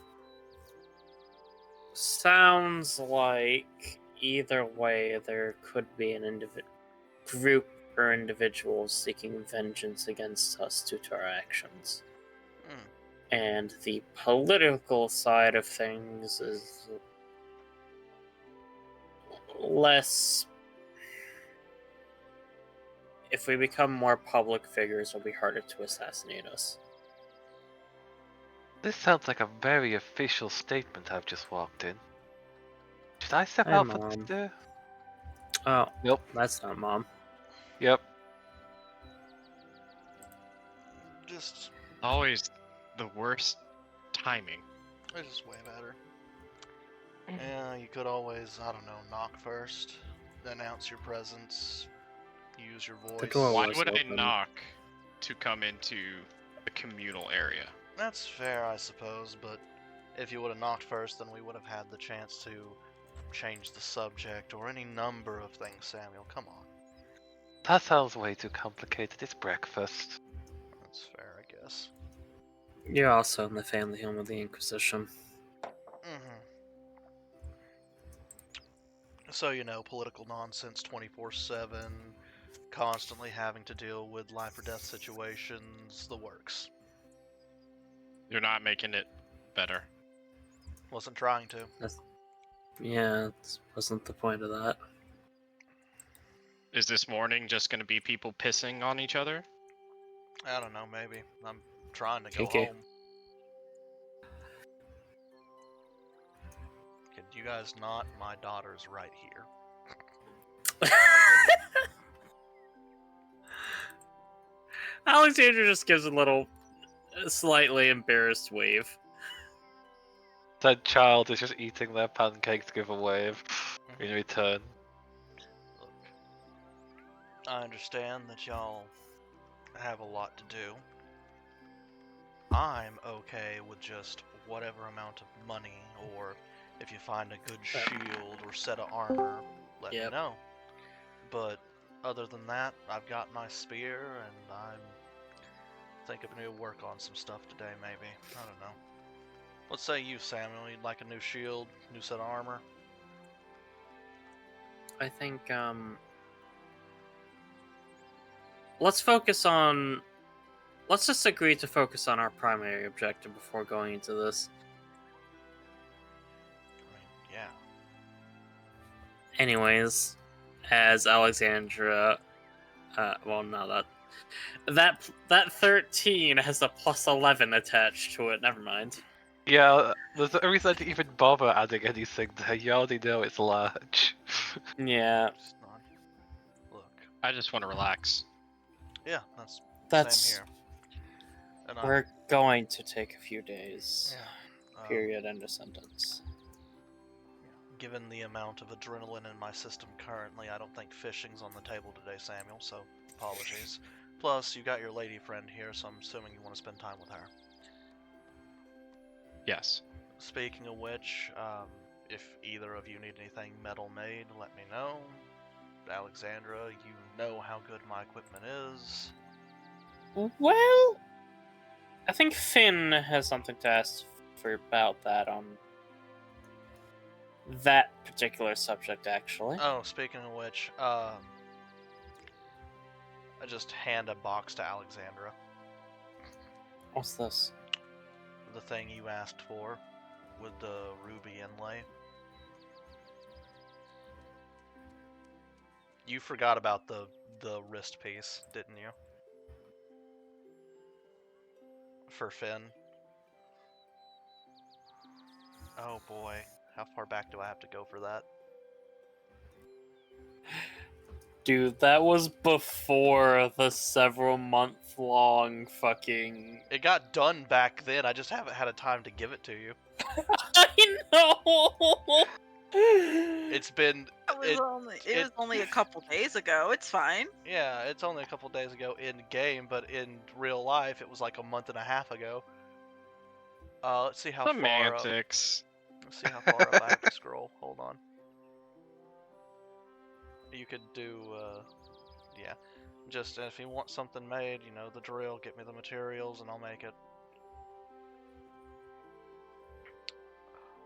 Sounds like either way there could be an group or individuals seeking vengeance against us due to our actions. And the political side of things is less... If we become more public figures, it'll be harder to assassinate us. This sounds like a very official statement I've just walked in. Should I step Hi, out for Mom. this too? Oh, Nope. that's not Mom. Yep. Just, Always the worst timing. it's just way better. Yeah, you could always, I don't know, knock first, announce your presence, use your voice. The door Why was would I open. knock to come into the communal area? That's fair, I suppose, but if you would have knocked first, then we would have had the chance to change the subject or any number of things, Samuel. Come on. That sounds way too complicated. It's breakfast. That's fair, I guess. You're also in the family home of the Inquisition. So, you know, political nonsense 24/7, constantly having to deal with life or death situations, the works. You're not making it better. Wasn't trying to. Yeah, that wasn't the point of that. Is this morning just going to be people pissing on each other? I don't know, maybe. I'm trying to go Kinky. home. Could you guys not? My daughter's right here. Alexandra just gives a little, slightly embarrassed wave. That child is just eating their pancake to give a wave in return. Look, I understand that y'all have a lot to do. I'm okay with just whatever amount of money, or if you find a good shield or set of armor, let me Yep. know. But other than that, I've got my spear, and I'm thinking of new work on some stuff today, maybe. I don't know. What say you, Samuel? You'd like a new shield, new set of armor? I think let's focus on. Let's just agree to focus on our primary objective before going into this. I mean, yeah. Anyways, as Alexandra, well, no, that 13 has a plus 11 attached to it. Never mind. Yeah, there's no reason to even bother adding anything there. You already know it's large. Yeah, Just nod. Look. I just want to relax. Yeah, that's that's. same here. And We're going to take a few days. yeah, Period. End of sentence. given the amount of adrenaline in my system currently, I don't think fishing's on the table today, Samuel, so apologies. Plus, you got your lady friend here, so I'm assuming you want to spend time with her. Yes. Speaking of which, if either of you need anything metal made, let me know. Alexandra, you know how good my equipment is. Well, I think Finn has something to ask for about that on that particular subject, actually. Oh, speaking of which, I just hand a box to Alexandra. What's this? The thing you asked for with the ruby inlay. You forgot about the wrist piece, didn't you? For Finn. Oh boy, how far back do I have to go for that? Dude, that was before the several month long fucking. It got done back then, I just haven't had a time to give it to you. I know! It's been, It was only a couple days ago. It's fine. yeah, it's only a couple days ago in game, but in real life it was like a month and a half ago. Let's see how far up. Semantics. Let's see how far up I have to scroll. Hold on. You could do, yeah. Just if you want something made, you know the drill. Get me the materials, and I'll make it.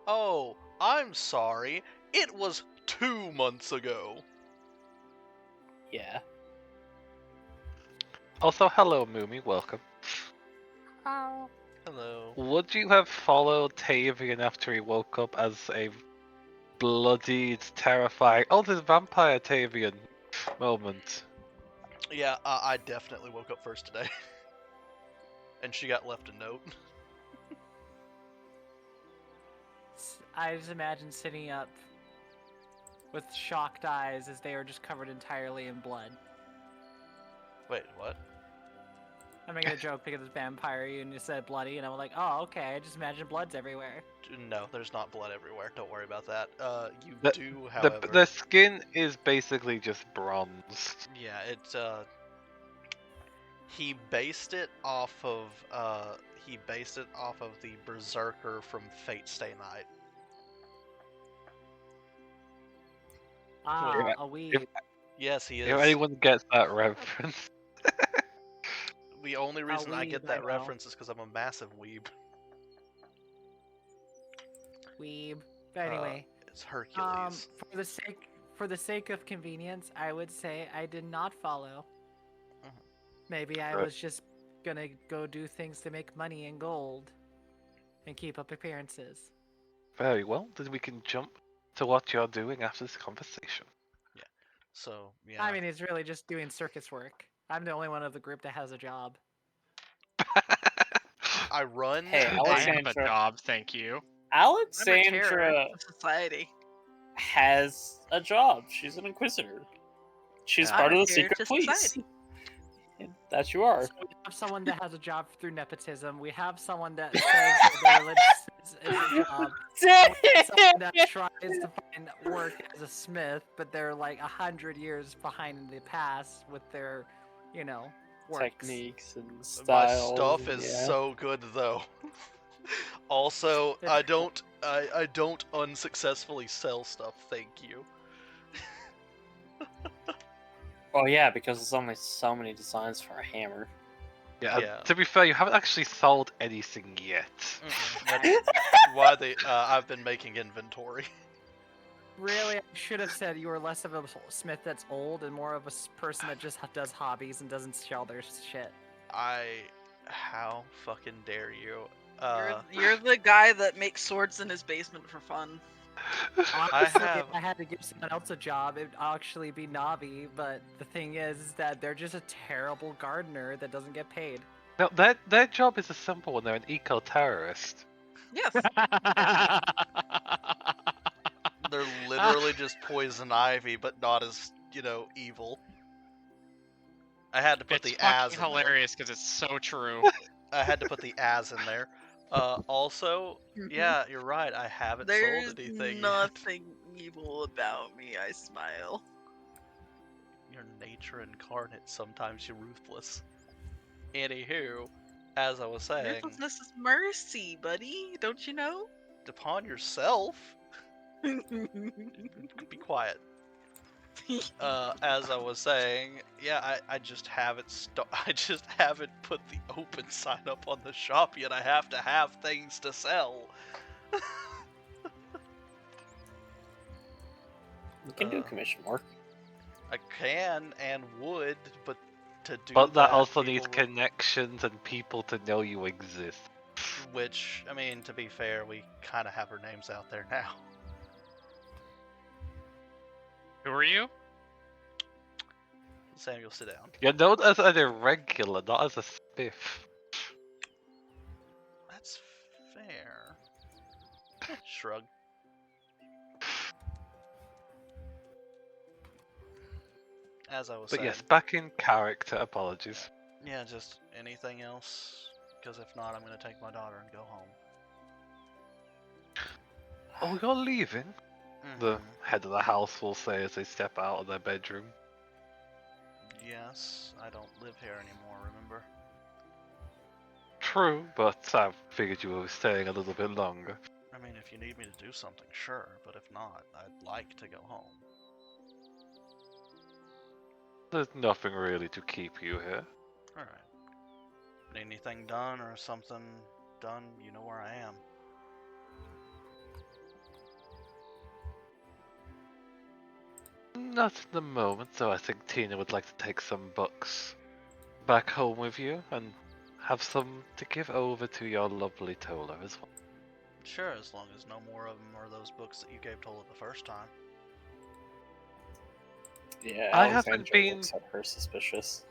Oh, I'm sorry. It was 2 months ago. Yeah. Also, hello, Moomy, welcome. Hello. Would you have followed Tavian after he woke up as a bloodied, terrifying, oh, there's vampire Tavian moment? Yeah, I definitely woke up first today. And she got left a note. I just imagine sitting up with shocked eyes as they are just covered entirely in blood. Wait, what? I'm making a joke because it's vampire and you said bloody, and I'm like, oh, okay, I just imagine blood's everywhere. No, there's not blood everywhere. Don't worry about that. You The- do, however. The skin is basically just bronze. Yeah, it's he based it off of the Berserker from Fate Stay Night. Ah, a weeb. Yes, he is. If anyone gets that reference. The only reason I weeb, get I that know. reference is because I'm a massive weeb. Weeb. But anyway, It's Hercules. for the sake of convenience, I would say I did not follow. Mhm. Maybe I Right. was just gonna go do things to make money and gold, and keep up appearances. Very well, then we can jump to what you're doing after this conversation. So yeah. I mean, he's really just doing circus work. I'm the only one of the group that has a job. I run. Hey, a- I have a Alexandra. job, thank you. I'm a terror Alexandra to society. has a job. She's an inquisitor. She's Yeah. part I'm of a the terror secret to police. society. And that you are. So we have someone that has a job through nepotism. We have someone that says that their religious is a job. We have someone that tries to find work as a smith, but they're like 100 years behind in the past with their, works. Techniques and My styles. stuff is yeah. so good though. Also, I don't unsuccessfully sell stuff. Thank you. Well, yeah, because there's only so many designs for a hammer. Yeah, Yeah. to be fair, you haven't actually sold anything yet. That's why I've been making inventory. Really, I should have said you were less of a smith that's old and more of a person that just does hobbies and doesn't sell their shit. How fucking dare you? You're the guy that makes swords in his basement for fun. Honestly, have- if I had to give someone else a job, it'd actually be Navi, but the thing is that they're just a terrible gardener that doesn't get paid. No, their job is a simple one. They're an eco-terrorist. Yes. They're literally just poison ivy, but not as, evil. I had to put It's the as fucking in there. hilarious because it's so true. I had to put the as in there. Also, yeah, you're right. I haven't There's sold anything yet. nothing evil about me. I smile. You're nature incarnate. Sometimes you're ruthless. Anywho, as I was saying, Ruthlessness is mercy, buddy. Don't you know? upon yourself. Be quiet. As I was saying, yeah, I just haven't I just haven't put the open sign up on the shop yet. I have to have things to sell. You can do commission work. I can and would, but to do But that also people needs would- connections and people to know you exist. Which, I mean, to be fair, we kind of have our names out there now. Who are you? Samuel, sit down. You're known as an irregular, not as a spiff. That's fair. Shrug. As I was But saying. yes, back in character. Apologies. Yeah, just anything else? Because if not, I'm going to take my daughter and go home. Oh, you're leaving? The Mhm. head of the house will say as they step out of their bedroom. Yes, I don't live here anymore, remember? True, but I figured you were staying a little bit longer. I mean, if you need me to do something, sure, but if not, I'd like to go home. There's nothing really to keep you here. Alright. Need anything done or something done, you know where I am. Not at the moment, though I think Tina would like to take some books back home with you and have some to give over to your lovely Tola as well. Sure, as long as no more of them are those books that you gave Tola the first time. Yeah, I haven't Alexandra been- looks at her suspicious.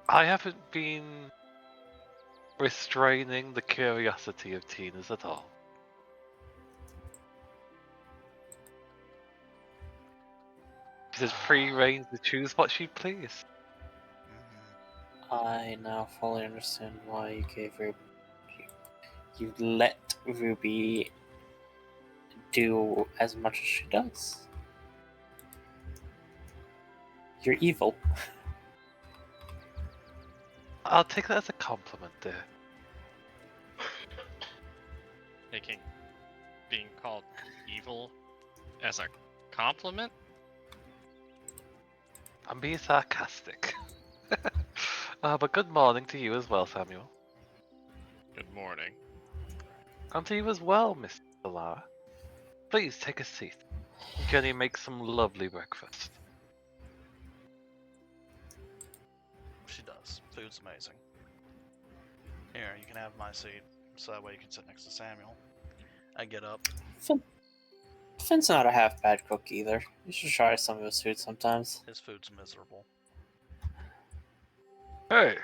I haven't been restraining the curiosity of Tina's at all. She has free reign to choose what she please. I now fully understand why you gave Ruby. You let Ruby do as much as she does. You're evil. I'll take that as a compliment, dear. Taking being called evil as a compliment? I'm being sarcastic. But good morning to you as well, Samuel. Good morning. And to you as well, Miss Lara. Please take a seat. Jenny makes some lovely breakfast. She does. Food's amazing. Here, you can have my seat, so that way you can sit next to Samuel. I get up. Finn's not a half bad cook either. You should try some of his food sometimes. His food's miserable. Hey,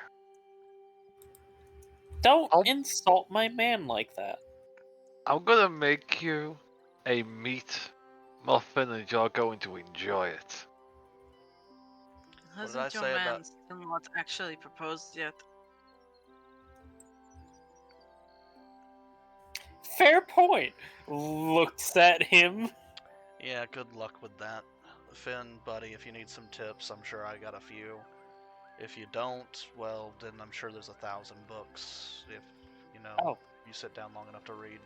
Don't I'll- insult my man like that. I'm gonna make you a meat muffin and you're going to enjoy it. What did I Hasn't your say man about- still not actually proposed yet? Fair point. Looks at him. Yeah, good luck with that. Finn, buddy, if you need some tips, I'm sure I got a few. If you don't, well, then I'm sure there's 1,000 books. If, Oh. you sit down long enough to read.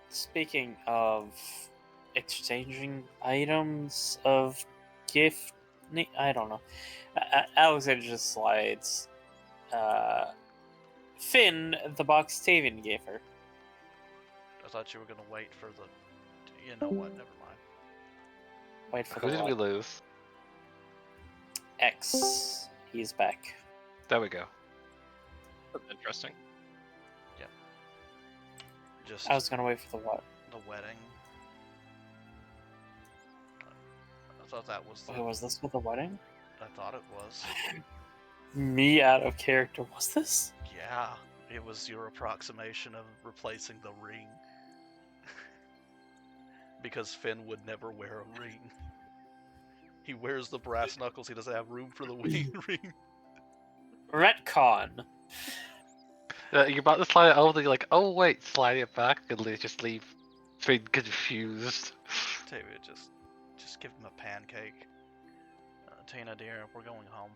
Speaking of exchanging items of gift, I don't know. Alexander just slides Finn the box Tavian gave her. I thought you were gonna wait for the You know what? Never mind. Wait for Who the did we what? lose? X. He's back. There we go. That's interesting. Just I was gonna wait for the what? the wedding. I thought that was the. Wait, was this with the wedding? I thought it was. Me out of character. Was this? Yeah, it was your approximation of replacing the ring. Because Finn would never wear a ring. He wears the brass knuckles, he doesn't have room for the ring. Retcon. You're about to slide it over, you're like, oh wait, slide it back, and just leave Finn confused. David, just give him a pancake. Tina, dear, we're going home.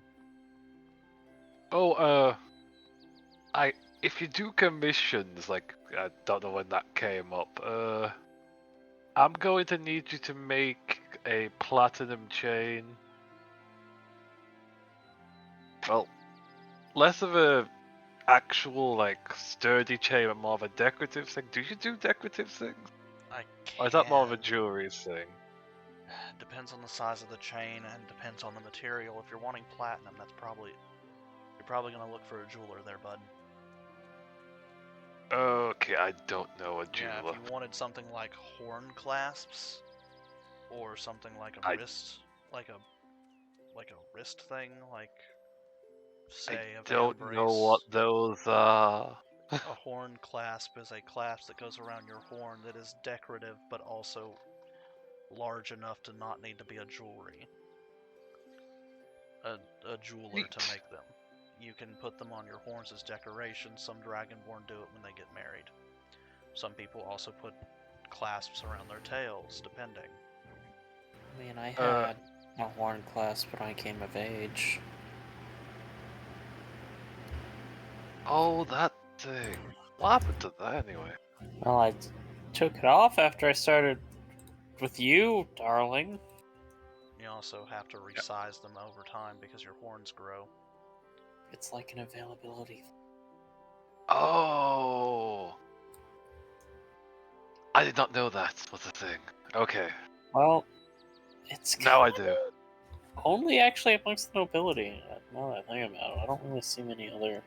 Oh, if you do commissions, like, I don't know when that came up, I'm going to need you to make a platinum chain. Well, less of a actual, like, sturdy chain, but more of a decorative thing. Do you do decorative things? I Or is that more of a can. jewelry thing? Depends on the size of the chain and depends on the material. If you're wanting platinum, you're probably gonna look for a jeweler there, bud. Okay, I don't know a Yeah, jeweler. if you wanted something like horn clasps, or something like a I- wrist, like a wrist thing, like say I a don't van know brace. what those are. A horn clasp is a clasp that goes around your horn that is decorative, but also large enough to not need to be a jewelry. A jeweler to Neat. make them. You can put them on your horns as decoration. Some Dragonborn do it when they get married. Some people also put clasps around their tails, depending. I mean, I had a horn clasp when I came of age. Oh, that thing. What happened to that anyway? Well, I took it off after I started with you, darling. You also have to resize them over time because your horns grow. It's like an availability. Oh, I did not know that was a thing. Okay, Well, it's now I do. only actually amongst the nobility. Now that I think about it, I don't really see many other.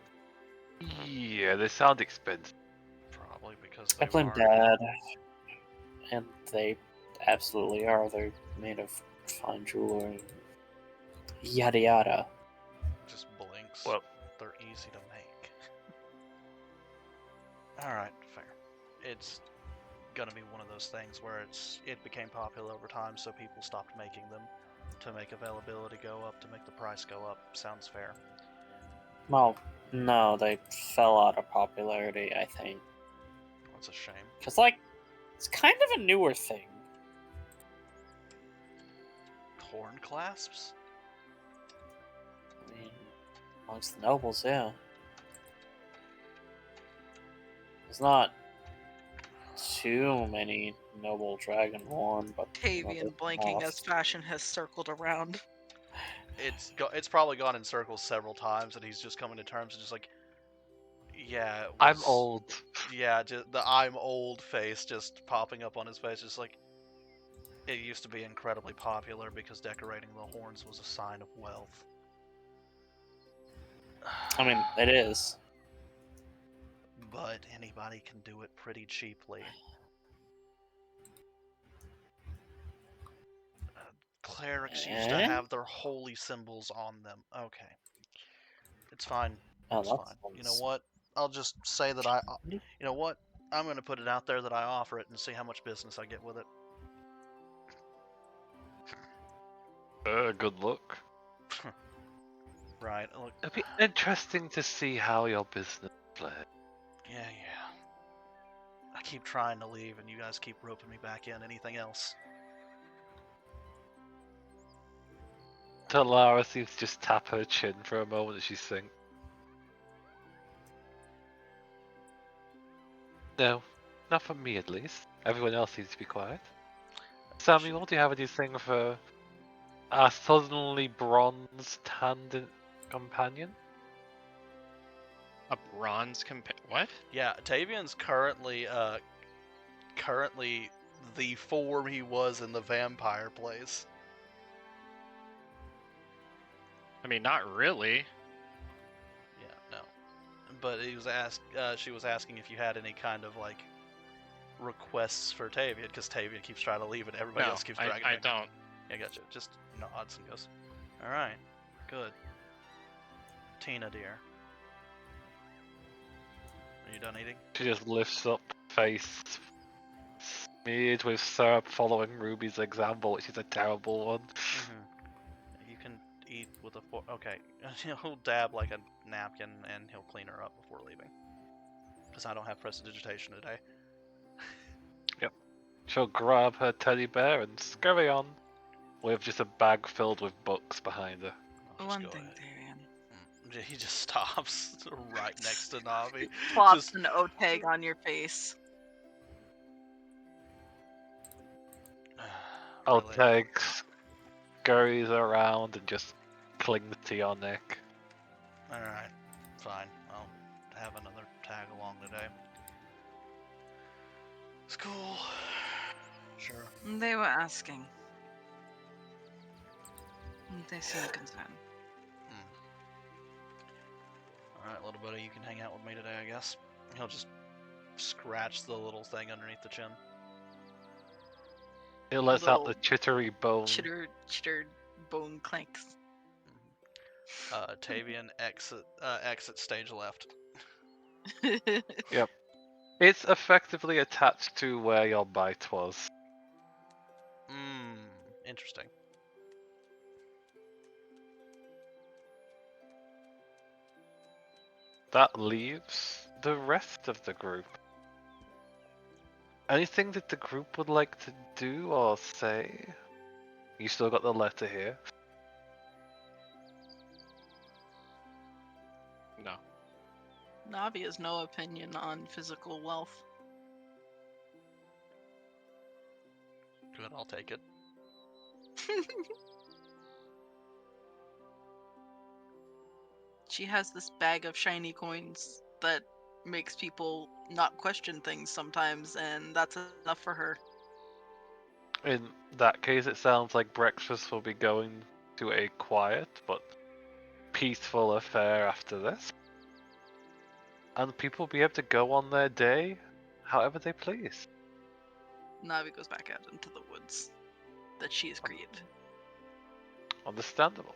Yeah, they sound expensive. Probably because I they blame are. Dad, and they absolutely are. They're made of fine jewelry. Yada yada. Just blinks. Well, They're easy to make. Alright, fair. It's gonna be one of those things where it became popular over time, so people stopped making them to make availability go up, to make the price go up. Sounds fair. Well, no, they fell out of popularity, I think. That's a shame. Because, like, it's kind of a newer thing. Horn clasps? I mean, amongst the nobles, yeah. There's not too many noble dragonborn, but Tavian blinking as fashion has circled around. It's probably gone in circles several times, and he's just coming to terms and just like, yeah. I'm old. Yeah, just the I'm old face just popping up on his face, just like it used to be incredibly popular because decorating the horns was a sign of wealth. I mean, it is. But anybody can do it pretty cheaply. Clerics used to Eh? have their holy symbols on them. Okay. It's fine. Oh, It's that's fine. You know what? I'll just say that you know what? I'm going to put it out there that I offer it and see how much business I get with it. Good luck. Right. Look, It'll be interesting to see how your business plays. yeah. I keep trying to leave and you guys keep roping me back in. Anything else? Talara seems to just tap her chin for a moment as she thinks. No, not from me at least. Everyone else seems to be quiet. Samuel, do you have anything for our suddenly bronzed tandem companion? A bronze what? Yeah, Tavian's currently the form he was in the vampire place. I mean, not really. Yeah, no. But she was asking if you had any kind of like requests for Tavian, because Tavian keeps trying to leave and everybody No, else keeps dragging I him. don't. Yeah, gotcha. Just nods and goes, alright, good. Tina, dear. Are you done eating? She just lifts up, face smeared with syrup, following Ruby's example, which is a terrible one. You can eat with a fork. Okay, he'll dab like a napkin and he'll clean her up before leaving. Because I don't have prestidigitation today. She'll grab her teddy bear and scurry on, with just a bag filled with books behind her. I'll just One go thing, ahead. Tyrion. He just stops right next to Navi. Plops Just- an O-tag on your face. I'll Really? take scurries around and just clings to your neck. Alright, fine. I'll have another tag along today. It's cool. Sure. They were asking. They seem concerned. Alright, little buddy, you can hang out with me today, I guess. He'll just scratch the little thing underneath the chin. It lets out the Little chittery bone. Chitter bone clanks. Tavian exit stage left. It's effectively attached to where your bite was. Interesting. That leaves the rest of the group. Anything that the group would like to do or say? You still got the letter here. No. Navi has no opinion on physical wealth. Good, I'll take it. She has this bag of shiny coins that makes people not question things sometimes, and that's enough for her. In that case, it sounds like breakfast will be going to a quiet but peaceful affair after this. And people will be able to go on their day however they please. Navi goes back out into the woods that she has created. Understandable.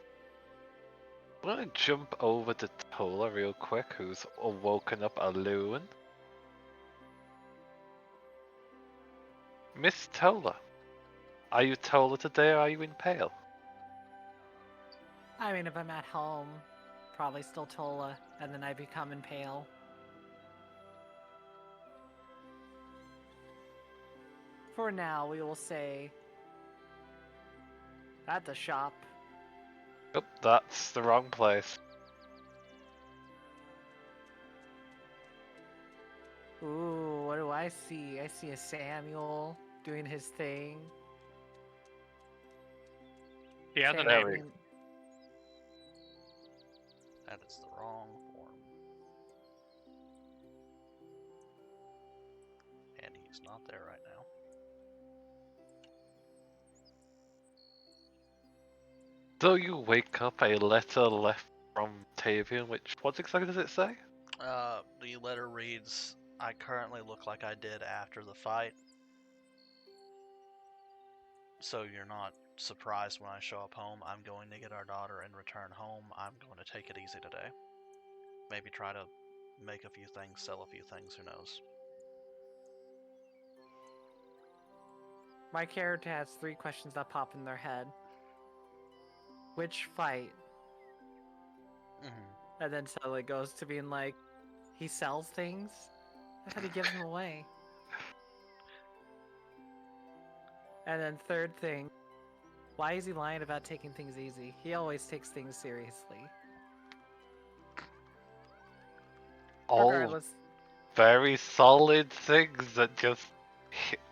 I'm gonna jump over to Tola real quick, who's woken up alone. Miss Tola, are you Tola today or are you in Pale? I mean, if I'm at home, probably still Tola, and then I become Impale. For now, we will say at the shop. Nope, that's the wrong place. Ooh, what do I see? I see a Samuel doing his thing. Yeah, the Samuel name. Very. being- That is the wrong form. And he's not there right now. So you wake up, a letter left from Tavian, which, what exactly does it say? The letter reads, I currently look like I did after the fight. So you're not surprised when I show up home. I'm going to get our daughter and return home. I'm going to take it easy today. Maybe try to make a few things, sell a few things, who knows. My character has 3 questions that pop in their head. Which fight? And then so it goes to being like, he sells things? I thought he gives them away. And then third thing, why is he lying about taking things easy? He always takes things seriously. All Regardless, very solid things that just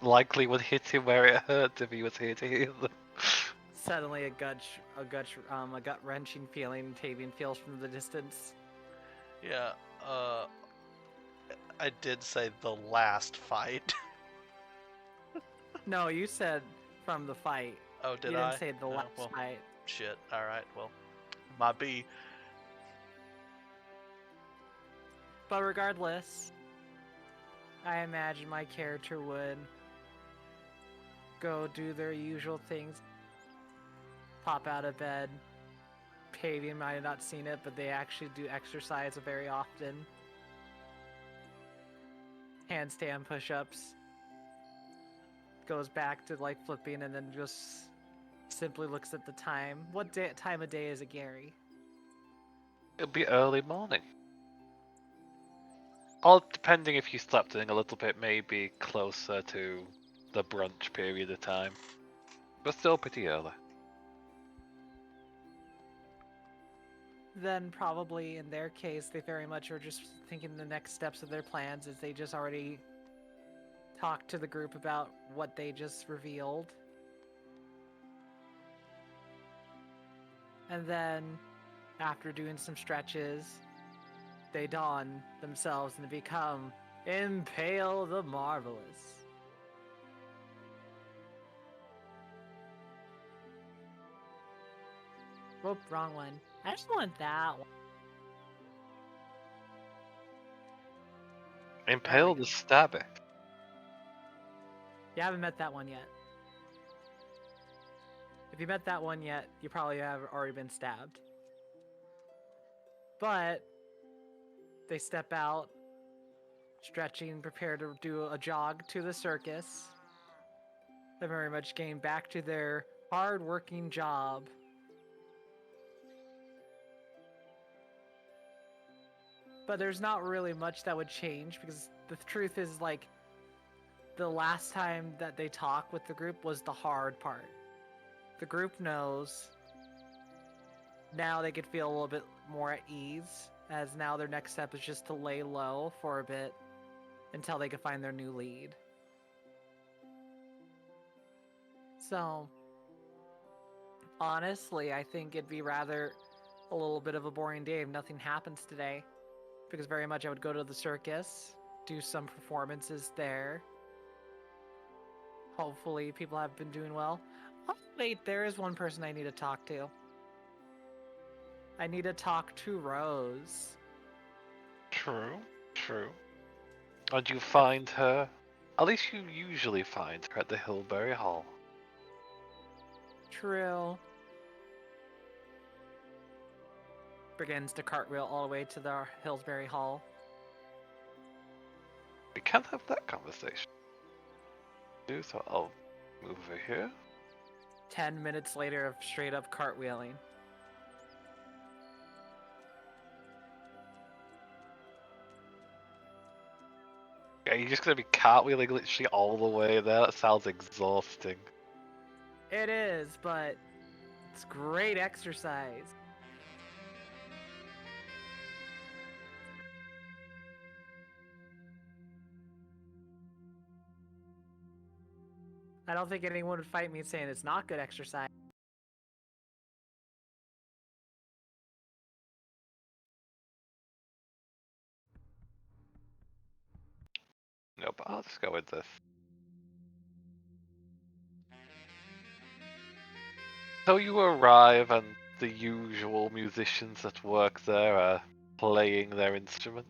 likely would hit him where it hurt if he was here to hear them. suddenly a gut wrenching feeling Tavian feels from the distance. Yeah, I did say the last fight. No, you said from the fight. Oh, did you I? didn't say the Oh, last well, fight. shit. All right. Well, might be. But regardless, I imagine my character would go do their usual things, pop out of bed. Pavian might have not seen it, but they actually do exercise very often. Handstand push-ups. Goes back to like flipping and then just simply looks at the time. What time of day is it, Gary? It'll be early morning. Or depending if you slept in a little bit, maybe closer to the brunch period of time. But still pretty early. Then probably in their case, they very much are just thinking the next steps of their plans as they just already talked to the group about what they just revealed. And then, after doing some stretches, they don themselves and become Impale the Marvelous. Whoop, wrong one. I just want that one. Impale the Stabbit. You haven't met that one yet. If you met that one yet, you probably have already been stabbed. But they step out, stretching, prepare to do a jog to the circus. They're very much getting back to their hard-working job. But there's not really much that would change because the truth is, like, the last time that they talked with the group was the hard part. The group knows. Now they could feel a little bit more at ease, as now their next step is just to lay low for a bit until they can find their new lead. So, honestly, I think it'd be rather a little bit of a boring day if nothing happens today. Because very much I would go to the circus, do some performances there. Hopefully people have been doing well. Oh, wait, there is one person I need to talk to. I need to talk to Rose. True, true. And you find her, at least you usually find her at the Hillberry Hall. True. Begins to cartwheel all the way to the Hillsbury Hall. We can have that conversation. So I'll move over here. 10 minutes later of straight up cartwheeling. Yeah, you're just gonna be cartwheeling literally all the way there? That sounds exhausting. It is, but it's great exercise. I don't think anyone would fight me saying it's not good exercise. No, but I'll just go with this. So you arrive and the usual musicians that work there are playing their instrument.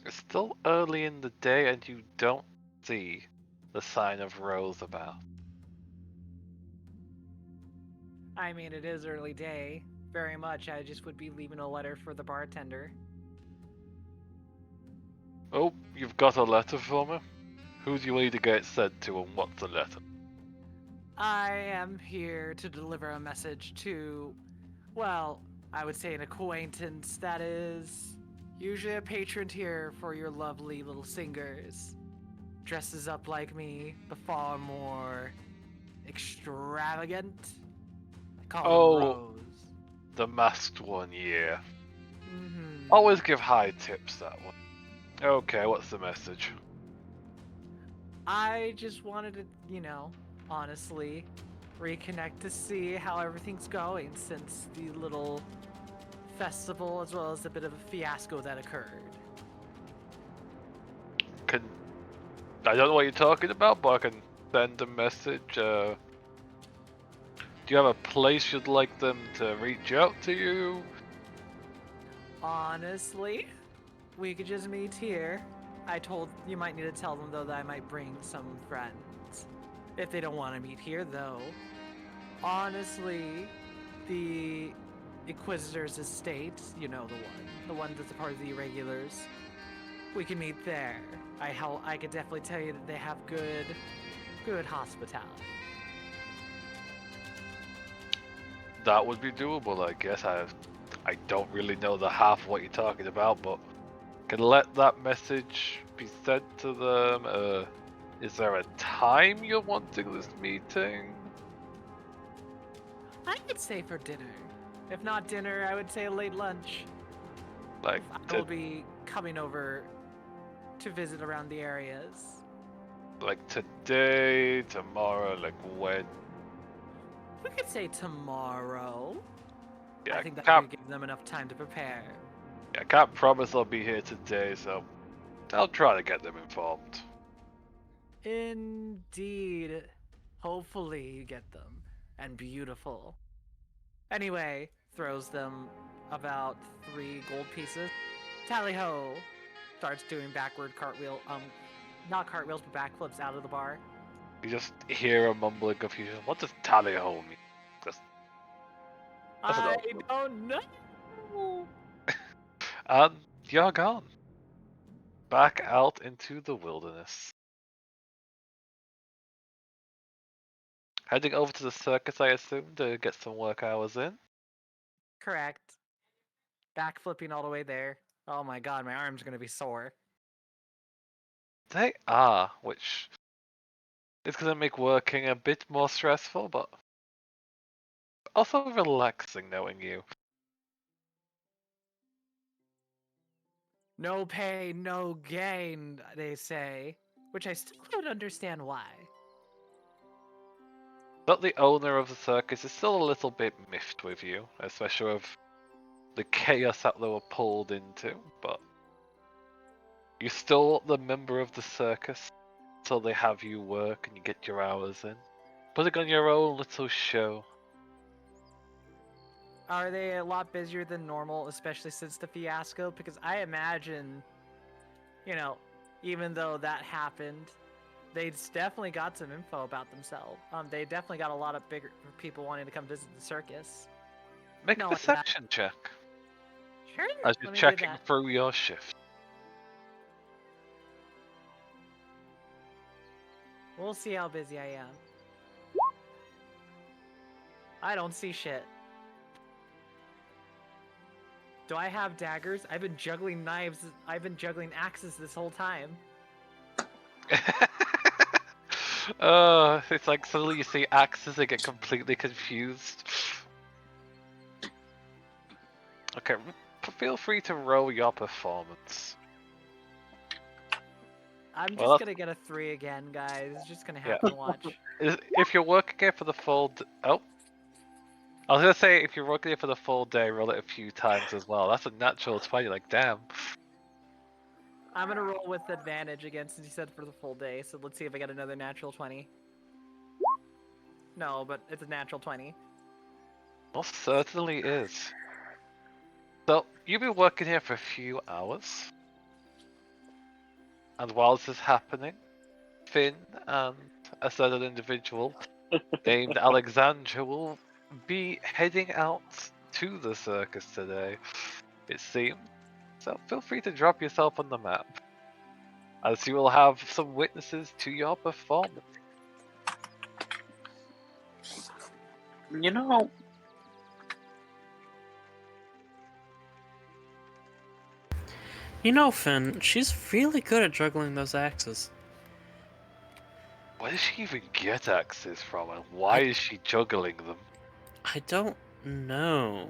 It's still early in the day and you don't see the sign of Rose about. I mean, it is early day. Very much. I just would be leaving a letter for the bartender. Oh, you've got a letter for me? Who do you need to get it sent to and what's the letter? I am here to deliver a message to, well, I would say an acquaintance that is usually a patron here for your lovely little singers. Dresses up like me, but far more extravagant. I call Oh. him Rose. The masked one, yeah. Mm-hmm. Always give high tips, that one. Okay, what's the message? I just wanted to, honestly, reconnect to see how everything's going since the little festival as well as a bit of a fiasco that occurred. I don't know what you're talking about, but I can send a message. Do you have a place you'd like them to reach out to you? Honestly, we could just meet here. You might need to tell them though that I might bring some friends. If they don't want to meet here though. Honestly, the Inquisitor's estate, you know the one that's a part of the Irregulars. We can meet there. I could definitely tell you that they have good hospitality. That would be doable, I guess. I don't really know the half of what you're talking about, but can let that message be sent to them. Is there a time you're wanting this meeting? I would say for dinner. If not dinner, I would say a late lunch. Like, I will be coming over to visit around the areas. like today, tomorrow, like when? We could say tomorrow. Yeah, I think that can't, would give them enough time to prepare. yeah, I can't promise I'll be here today, so I'll try to get them informed. Indeed. Hopefully you get them. And beautiful. Anyway, throws them about 3 gold pieces. Tally ho! Starts doing backward not cartwheels, but backflips out of the bar. You just hear a mumbling confusion. What does tally ho mean? That's an I odd don't know. And you're gone. Back out into the wilderness. Heading over to the circus, I assume, to get some work hours in. Correct. Backflipping all the way there. Oh my god, my arm's gonna be sore. They are, which is going to make working a bit more stressful, but also relaxing knowing you. No pain, no gain, they say. Which I still don't understand why. But the owner of the circus is still a little bit miffed with you, especially with the chaos that they were pulled into, but you're still the member of the circus, so they have you work and you get your hours in. Putting on your own little show. Are they a lot busier than normal, especially since the fiasco? Because I imagine, even though that happened, they definitely got some info about themselves. They definitely got a lot of bigger people wanting to come visit the circus. Make a Knowing that- perception check Sure. as let you're me do checking that. through your shift. We'll see how busy I am. I don't see shit. Do I have daggers? I've been juggling knives. I've been juggling axes this whole time. It's like suddenly you see axes and get completely confused. Okay, feel free to roll your performance. I'm just Well, gonna get a 3 again, guys. It's just gonna happen to watch. If you're working here for the full I was gonna say if you're working here for the full day, roll it a few times as well. That's a natural 20, like damn. I'm gonna roll with advantage again since you said for the full day, so let's see if I get another natural 20. No, but it's a natural 20. Well, certainly is. So, you've been working here for a few hours. And while this is happening, Finn and a certain individual named Alexandra will be heading out to the circus today, it seems. So feel free to drop yourself on the map, as you will have some witnesses to your performance. Finn, she's really good at juggling those axes. Where does she even get axes from, and why is she juggling them? I don't know.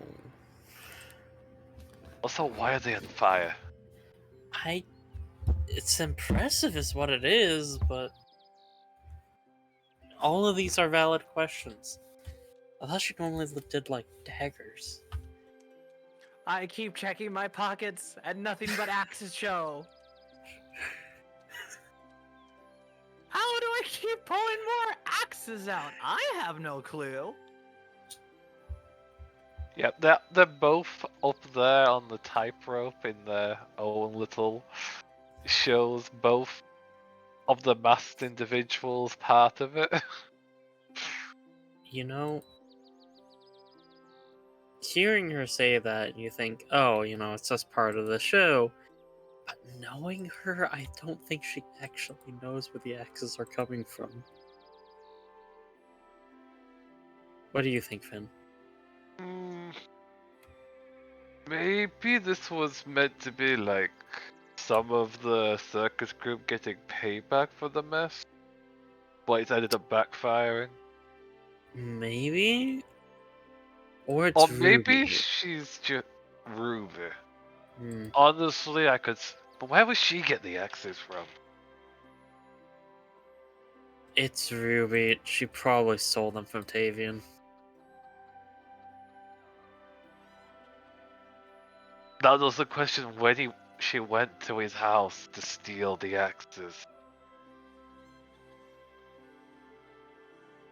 Also, why are they on fire? It's impressive is what it is, but all of these are valid questions. I thought she normally did like daggers. I keep checking my pockets and nothing but axes show. How do I keep pulling more axes out? I have no clue. Yep, they're both up there on the tightrope in their own little shows, both of the masked individuals part of it. You know, hearing her say that, you think, oh, it's just part of the show. But knowing her, I don't think she actually knows where the axes are coming from. What do you think, Finn? Maybe this was meant to be like some of the circus group getting payback for the mess, but it's ended up backfiring. Maybe? Or it's Or maybe Ruby. she's just Ruby. Hmm. Honestly, I could. But where would she get the axes from? It's Ruby. She probably stole them from Tavian. That was the question when she went to his house to steal the axes.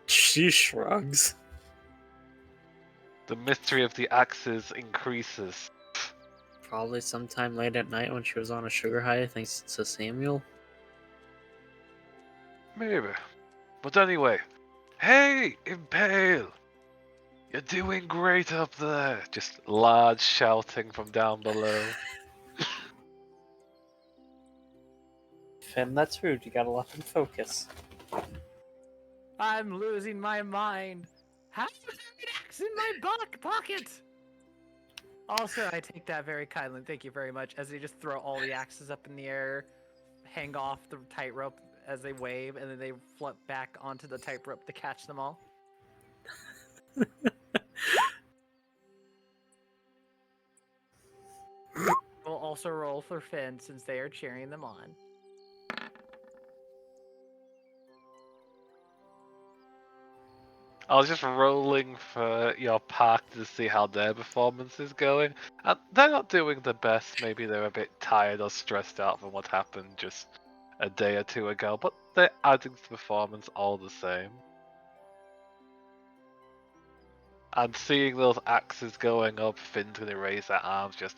She shrugs. The mystery of the axes increases. Probably sometime late at night when she was on a sugar high, thanks to Samuel. Maybe. But anyway, hey, Impale! You're doing great up there! Just large shouting from down below. Finn, that's rude. You gotta let him focus. I'm losing my mind. How is there an axe in my pocket? Also, I take that very kindly. Thank you very much. As they just throw all the axes up in the air, hang off the tightrope as they wave, and then they flip back onto the tightrope to catch them all. We'll also roll for Finn since they are cheering them on. I was just rolling for your pack to see how their performance is going. And they're not doing the best. Maybe they're a bit tired or stressed out from what happened just a day or two ago, but they're adding to the performance all the same. And seeing those axes going up, Finn's gonna raise their arms, just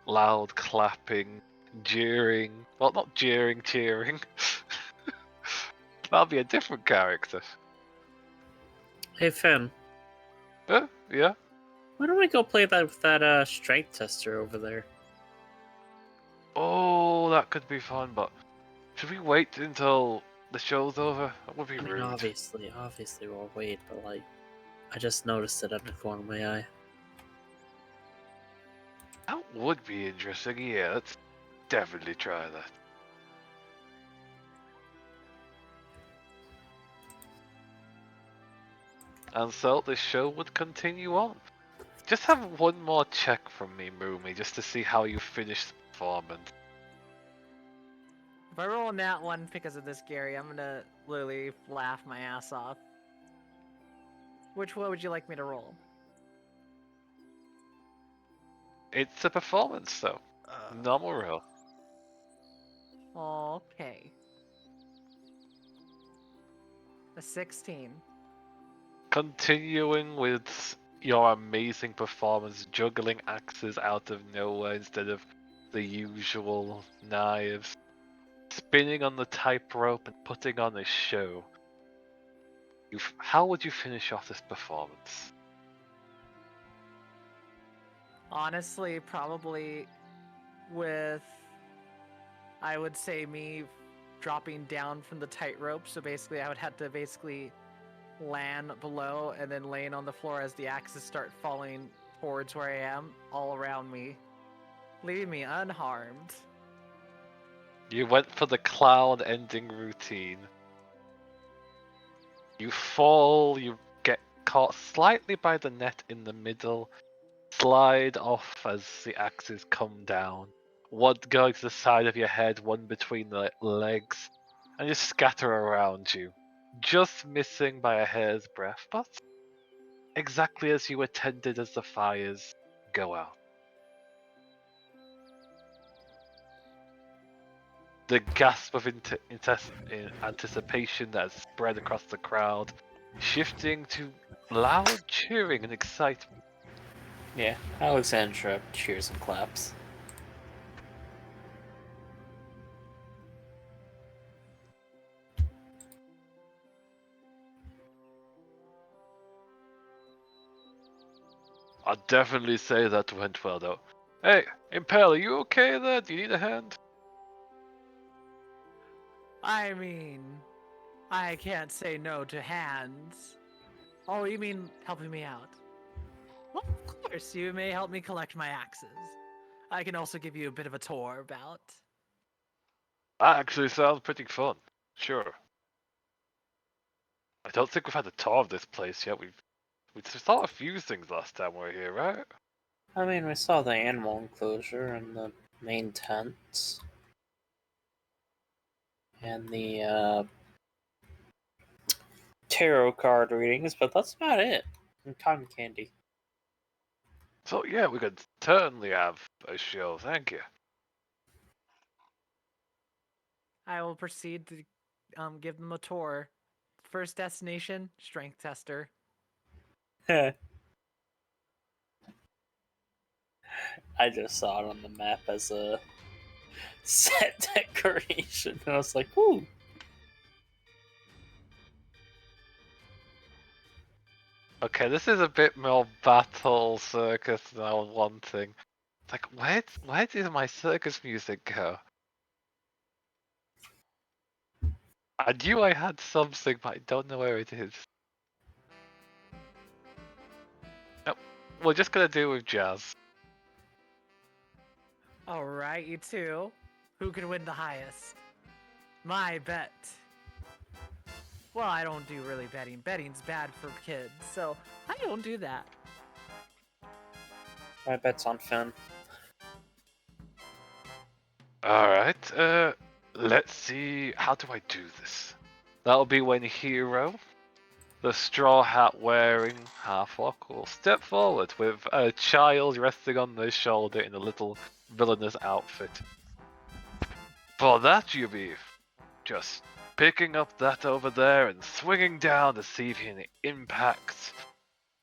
loud clapping, jeering. Well, not jeering, cheering. That'll be a different character. Hey, Finn. Yeah? Why don't we go play that with that strength tester over there? Oh, that could be fun, but should we wait until the show's over? That would be I mean, rude. obviously we'll wait, but like, I just noticed it at the corner of my eye. That would be interesting, yeah, let's definitely try that. And so the show would continue on. Just have one more check from me, Moomy, just to see how you finish the performance. If I roll a nat one because of this, Gary, I'm gonna literally laugh my ass off. Which one would you like me to roll? It's a performance, though. Normal roll. Okay. A 16. Continuing with your amazing performance, juggling axes out of nowhere instead of the usual knives, spinning on the tightrope and putting on a show. How would you finish off this performance? Honestly, probably with, I would say, me dropping down from the tightrope. So basically, I would have to land below and then laying on the floor as the axes start falling towards where I am, all around me, leaving me unharmed. You went for the clown ending routine. You fall, you get caught slightly by the net in the middle, slide off as the axes come down. One going to the side of your head, one between the legs, and just scatter around you. Just missing by a hair's breadth, but exactly as you attended as the fires go out. The gasp of anticipation that has spread across the crowd, shifting to loud cheering and excitement. Yeah, Alexandra cheers and claps. I'd definitely say that went well, though. Hey, Impale, are you okay there? Do you need a hand? I mean, I can't say no to hands. Oh, you mean helping me out? Well, of course, you may help me collect my axes. I can also give you a bit of a tour about. That actually sounds pretty fun. Sure. I don't think we've had a tour of this place yet. We saw a few things last time we were here, right? I mean, we saw the animal enclosure and the main tent. And the tarot card readings, but that's about it. And cotton candy. So yeah, we could certainly have a show. Thank you. I will proceed to give them a tour. First destination, strength tester. I just saw it on the map as a set decoration, and I was like, ooh. Okay, this is a bit more battle circus than I was wanting. It's like, where did my circus music go? I knew I had something, but I don't know where it is. Nope. We're just gonna do it with jazz. Alright, you two. Who can win the highest? My bet. Well, I don't do really betting. Betting's bad for kids, so I don't do that. My bet's on Finn. Alright, let's see, how do I do this? That'll be when Hero, the straw hat wearing half-orc, will step forward with a child resting on their shoulder in a little villainous outfit. For that, you be just picking up that over there and swinging down to see if you can impact.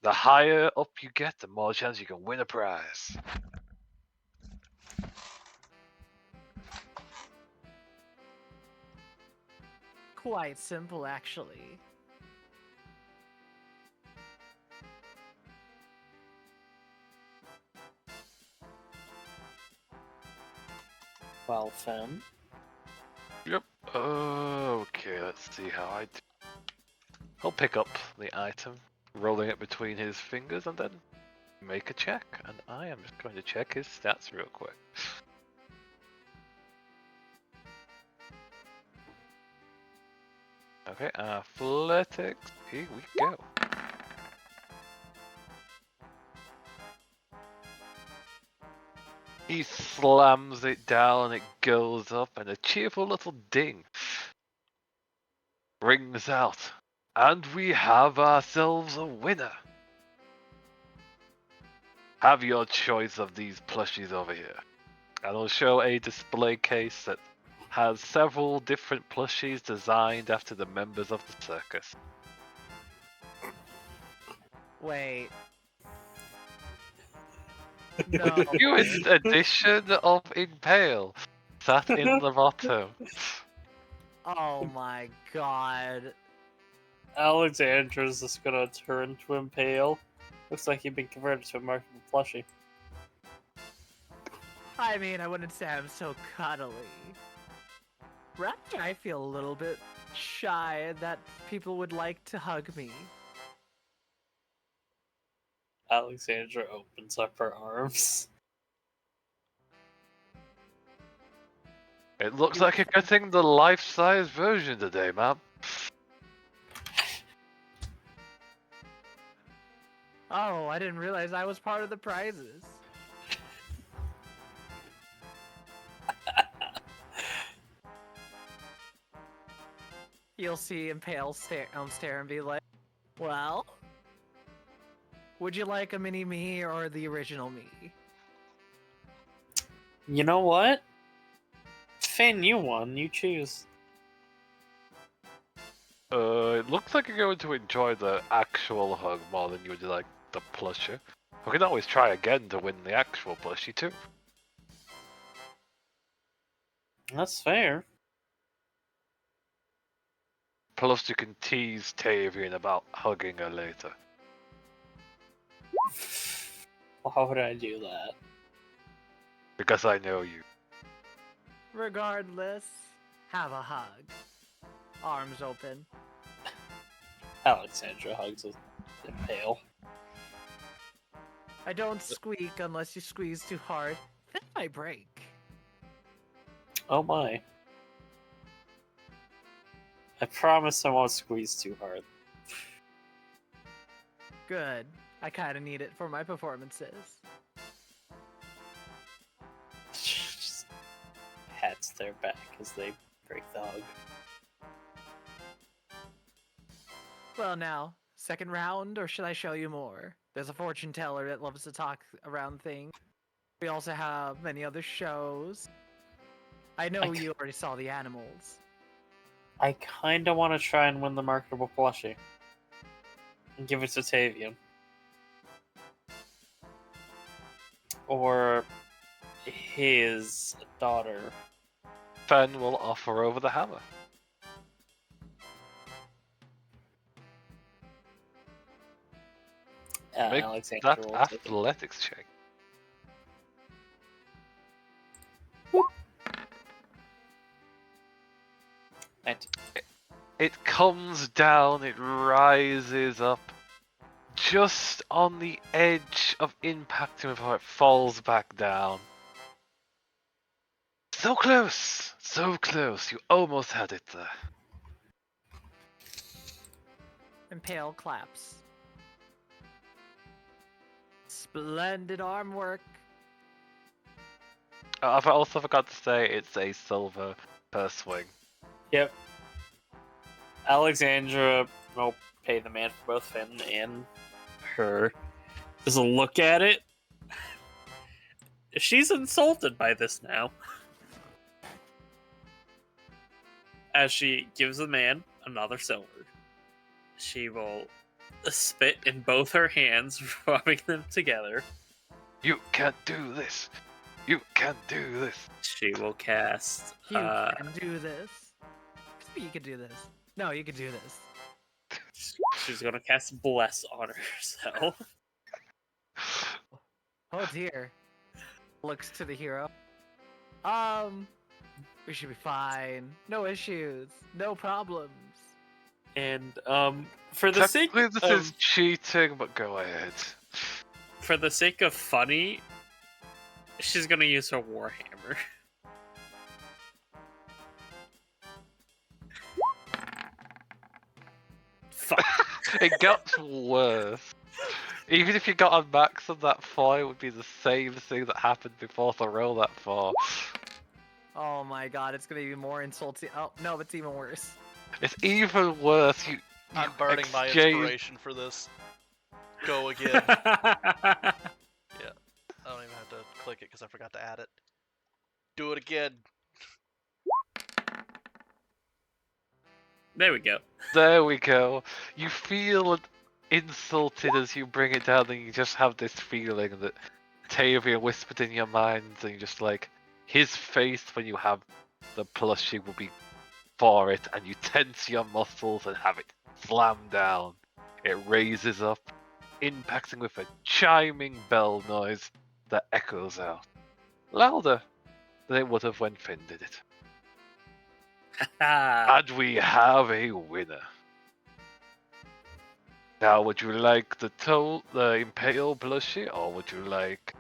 The higher up you get, the more chance you can win a prize. Quite simple, actually. Well, Finn. Yep. Okay, let's see how I do. He'll pick up the item, rolling it between his fingers, and then make a check. And I am just going to check his stats real quick. Okay, athletics. Here we go. He slams it down, it goes up, and a cheerful little ding rings out. And we have ourselves a winner. Have your choice of these plushies over here. And I'll show a display case that has several different plushies designed after the members of the circus. Wait. No. Newest edition of Impale, sat in the bottom. Oh my god. Alexandra's just gonna turn to Impale. Looks like you've been converted to a marketable plushie. I mean, I wouldn't say I'm so cuddly. Rather, I feel a little bit shy that people would like to hug me. Alexandra opens up her arms. It looks like you're getting the life-size version today, man. Oh, I didn't realize I was part of the prizes. You'll see Impale stare and be like, well, Would you like a mini me or the original me? You know what? Finn, you won. You choose. It looks like you're going to enjoy the actual hug more than you would like the plushie. We can always try again to win the actual plushie too. That's fair. Plus, you can tease Tavian about hugging her later. Why would I do that? Because I know you. Regardless, have a hug. Arms open. Alexandra hugs with Impale. I don't squeak unless you squeeze too hard. Then I break. Oh my. I promise I won't squeeze too hard. Good. I kinda need it for my performances. Just pats their back as they break the hug. Well now, second round, or should I show you more? There's a fortune teller that loves to talk around things. We also have many other shows. I know you already saw the animals. I kinda want to try and win the marketable plushie. And give it to Tavian. Or his daughter. Fen will offer over the hammer. Make Alexandra that will take it. athletics check. It comes down, it rises up, just on the edge of impacting before it falls back down. So close! So close, you almost had it there. Impale claps. Splendid arm work. I've also forgot to say it's a silver per swing. Yep. Alexandra will pay the man for both Finn and her. Just look at it. She's insulted by this now. As she gives the man another silver, she will spit in both her hands, rubbing them together. You can't do this. You can't do this. She will cast. You can do this. You can do this. No, you can do this. She's gonna cast Bless on herself. Oh dear. Looks to the hero. We should be fine. No issues. No problems. And for the sake Technically, this of is cheating, but go ahead. for the sake of funny, she's gonna use her Warhammer. Fuck. It gets worse. Even if you got a max on that 4, it would be the same thing that happened before to roll that 4. Oh my god, it's gonna be more insulting. Oh, no, it's even worse. It's even worse. You I'm burning my exchange- inspiration for this. Go again. I don't even have to click it because I forgot to add it. Do it again. There we go. There we go. You feel insulted as you bring it down, and you just have this feeling that Tavia whispered in your mind, and you're just like, his face when you have the plushie will be for it, and you tense your muscles and have it slam down. It raises up, impacting with a chiming bell noise that echoes out, louder than it would have when Finn did it. And we have a winner. Now, would you like the Impale plushie, or would you like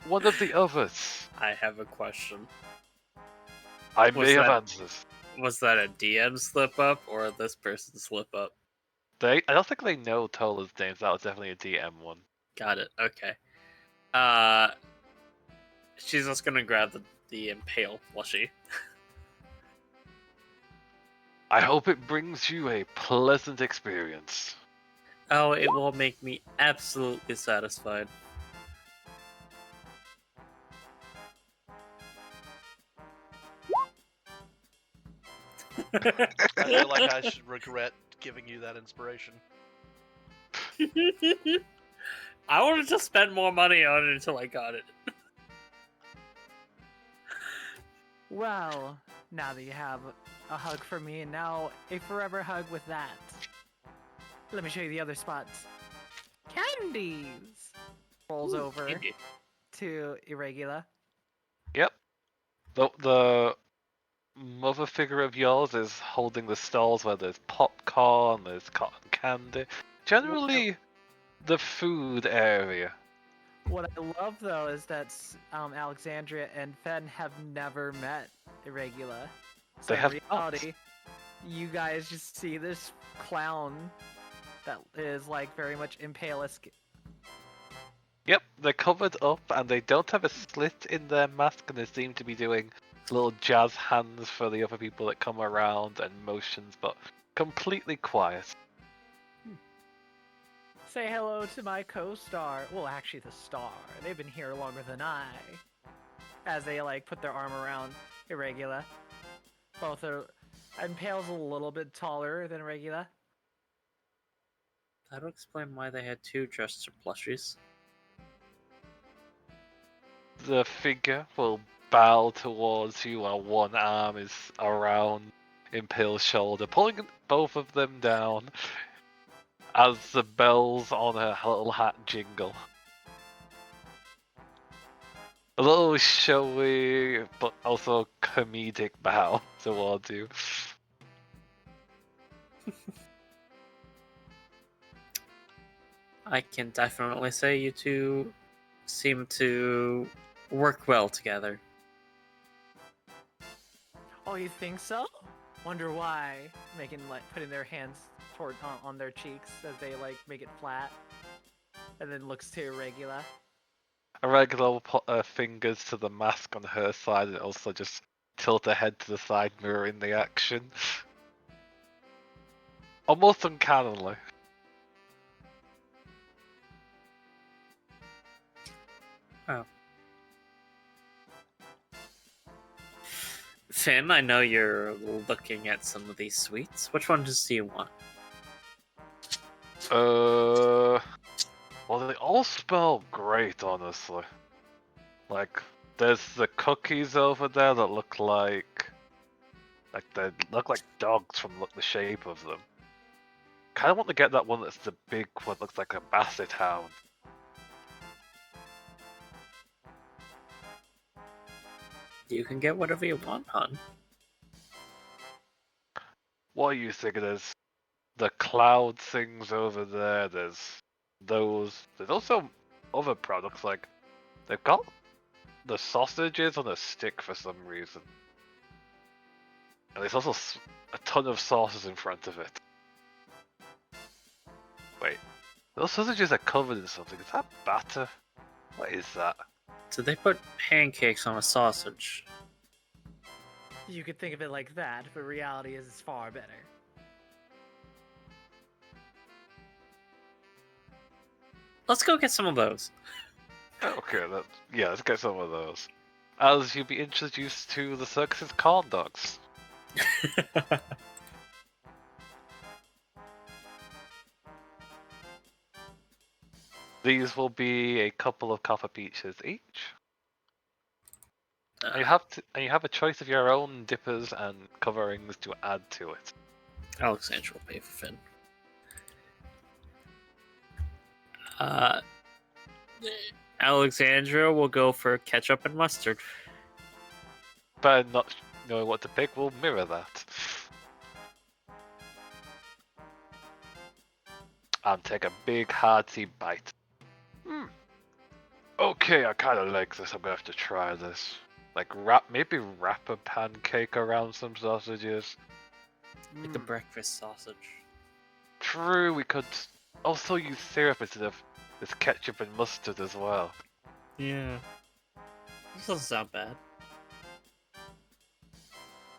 one of the others? I have a question. I Was may have that- answers. Was that a DM slip up or this person's slip up? I don't think they know Tola's names. That was definitely a DM one. Got it. Okay. She's just gonna grab the Impale plushie. I hope it brings you a pleasant experience. Oh, it will make me absolutely satisfied. I feel like I should regret giving you that inspiration. I wanted to spend more money on it until I got it. Well, now that you have a hug for me, and now a forever hug with that. Let me show you the other spots. Candies! Rolls over to Irregula. Yep. The mother figure of yours is holding the stalls where there's popcorn, there's cotton candy. Generally, the food area. What I love though is that Alexandria and Fen have never met Irregula. So They in have reality, you guys just see this clown that is like very much Impalisk. Yep, they're covered up and they don't have a slit in their mask, and they seem to be doing little jazz hands for the other people that come around and motions, but completely quiet. Say hello to my co-star. Well, actually, the star. They've been here longer than I. As they like put their arm around Irregula. Both are. Impale's a little bit taller than Irregula. That'll explain why they had two Jester plushies. The figure will bow towards you while one arm is around Impale's shoulder, pulling both of them down as the bells on her little hat jingle. A little showy, but also comedic bow towards you. I can definitely say you two seem to work well together. Oh, you think so? Wonder why? Putting their hands on their cheeks as they like make it flat, and then looks to Irregula. Irregula will put her fingers to the mask on her side and also just tilt her head to the side, mirroring the action. Almost uncannily. Oh. Finn, I know you're looking at some of these sweets. Which one do you want? Well, they all smell great, honestly. Like, there's the cookies over there that look like they look like dogs from the shape of them. Kind of want to get that one that's the big one, looks like a basset hound. You can get whatever you want, hon. What are you thinking? There's the cloud things over there. There's those. There's also other products like they've got the sausages on a stick for some reason, and there's also a ton of sauces in front of it. Wait, those sausages are covered in something. Is that batter? What is that? Did they put pancakes on a sausage? You could think of it like that, but reality is far better. Let's go get some of those. Okay, yeah, let's get some of those. As you'll be introduced to the circus's corn dogs. These will be a couple of copper peaches each. And you have a choice of your own dippers and coverings to add to it. Alexandra will pay for Finn. Alexandra will go for ketchup and mustard. But not knowing what to pick will mirror that. And take a big hearty bite. Okay, I kind of like this. I'm gonna have to try this. Like maybe wrap a pancake around some sausages. Like a breakfast sausage. True, we could also use syrup instead of this ketchup and mustard as well. Yeah. This doesn't sound bad.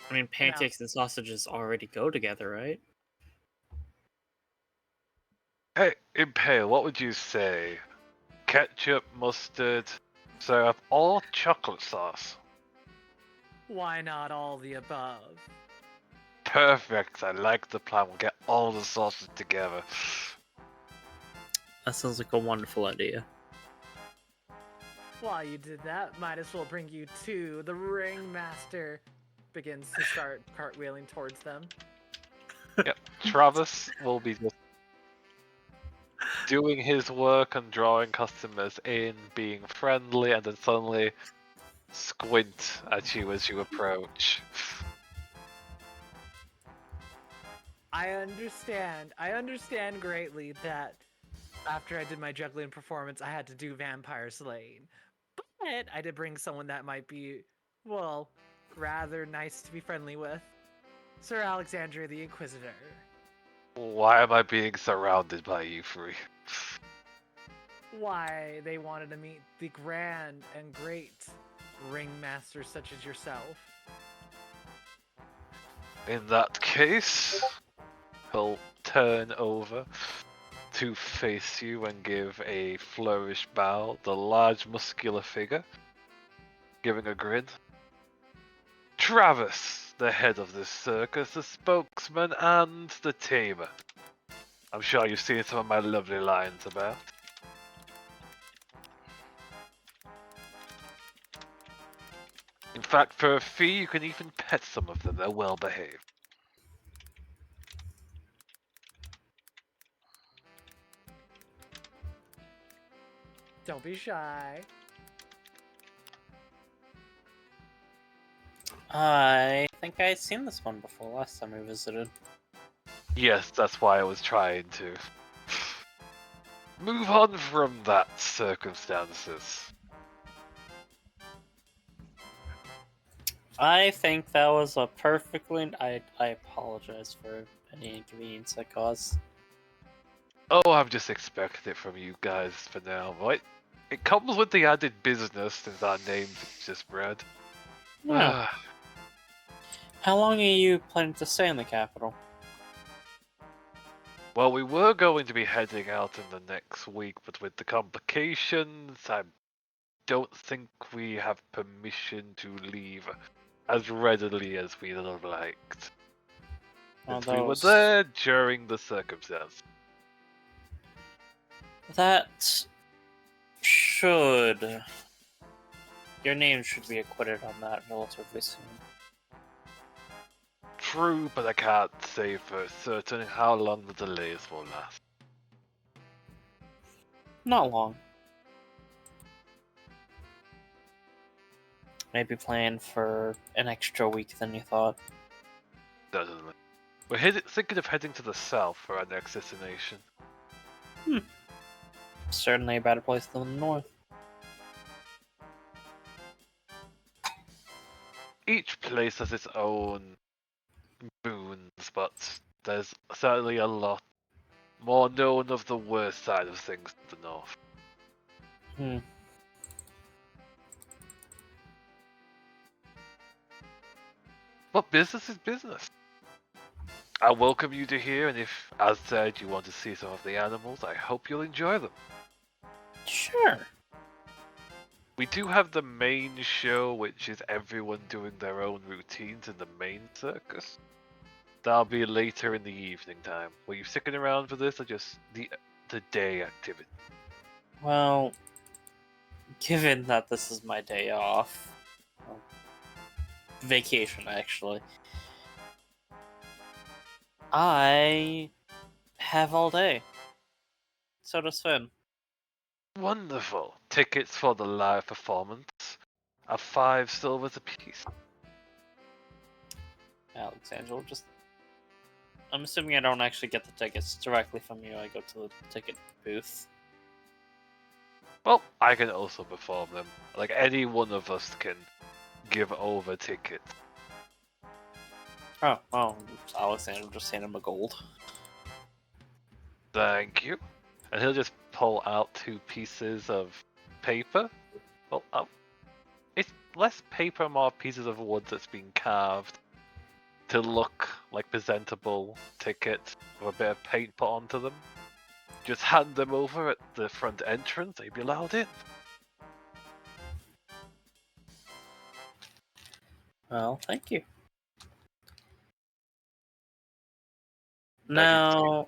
I mean, pancakes and sausages already go together, right? Hey, Impale, what would you say? Ketchup, mustard, syrup, or chocolate sauce? Why not all the above? Perfect. I like the plan. We'll get all the sauces together. That sounds like a wonderful idea. While you did that, might as well bring you to the ringmaster. Begins to start cartwheeling towards them. Yep. Travis will be just doing his work and drawing customers in, being friendly, and then suddenly squint at you as you approach. I understand greatly that after I did my juggling performance, I had to do vampire slaying. But I did bring someone that might be, well, rather nice to be friendly with. Sir Alexander the Inquisitor. Why am I being surrounded by you three? Why, they wanted to meet the grand and great ringmasters such as yourself. In that case, he'll turn over to face you and give a flourish bow, the large muscular figure, giving a grin. Travis, the head of this circus, the spokesman, and the tamer. I'm sure you've seen some of my lovely lines about. In fact, for a fee, you can even pet some of them. They're well behaved. Don't be shy. I think I'd seen this one before last time we visited. Yes, that's why I was trying to move on from that circumstances. I think that was a perfectly. I apologize for any inconvenience I caused. Oh, I've just expected it from you guys for now, right? It comes with the added business since our names just spread. Yeah. How long are you planning to stay in the capital? Well, we were going to be heading out in the next week, but with the complications, I don't think we have permission to leave as readily as we'd have liked. Since we were there during the circumstance. That should. Your name should be acquitted on that relatively soon. True, but I can't say for certain how long the delays will last. Not long. Maybe plan for an extra week than you thought. Certainly. We're thinking of heading to the south for our next destination. Certainly a better place than the north. Each place has its own boons, but there's certainly a lot more known of the worst side of things to the north. But business is business. I welcome you to here, and if, as said, you want to see some of the animals, I hope you'll enjoy them. Sure. We do have the main show, which is everyone doing their own routines in the main circus. That'll be later in the evening time. Were you sticking around for this, or just the day activity? Well, given that this is my day off, well, vacation actually, I have all day. So does Finn. Wonderful. Tickets for the live performance are 5 silvers apiece. Alexandra, I'm assuming I don't actually get the tickets directly from you. I go to the ticket booth. Well, I can also perform them. Like, any one of us can give over tickets. Oh, well, Alexandra just hand him a gold. Thank you. And he'll just pull out 2 pieces of paper. Well, it's less paper, more pieces of wood that's been carved to look like presentable tickets with a bit of paint put onto them. just hand them over at the front entrance. They'd be allowed in. Well, thank you. As you Now,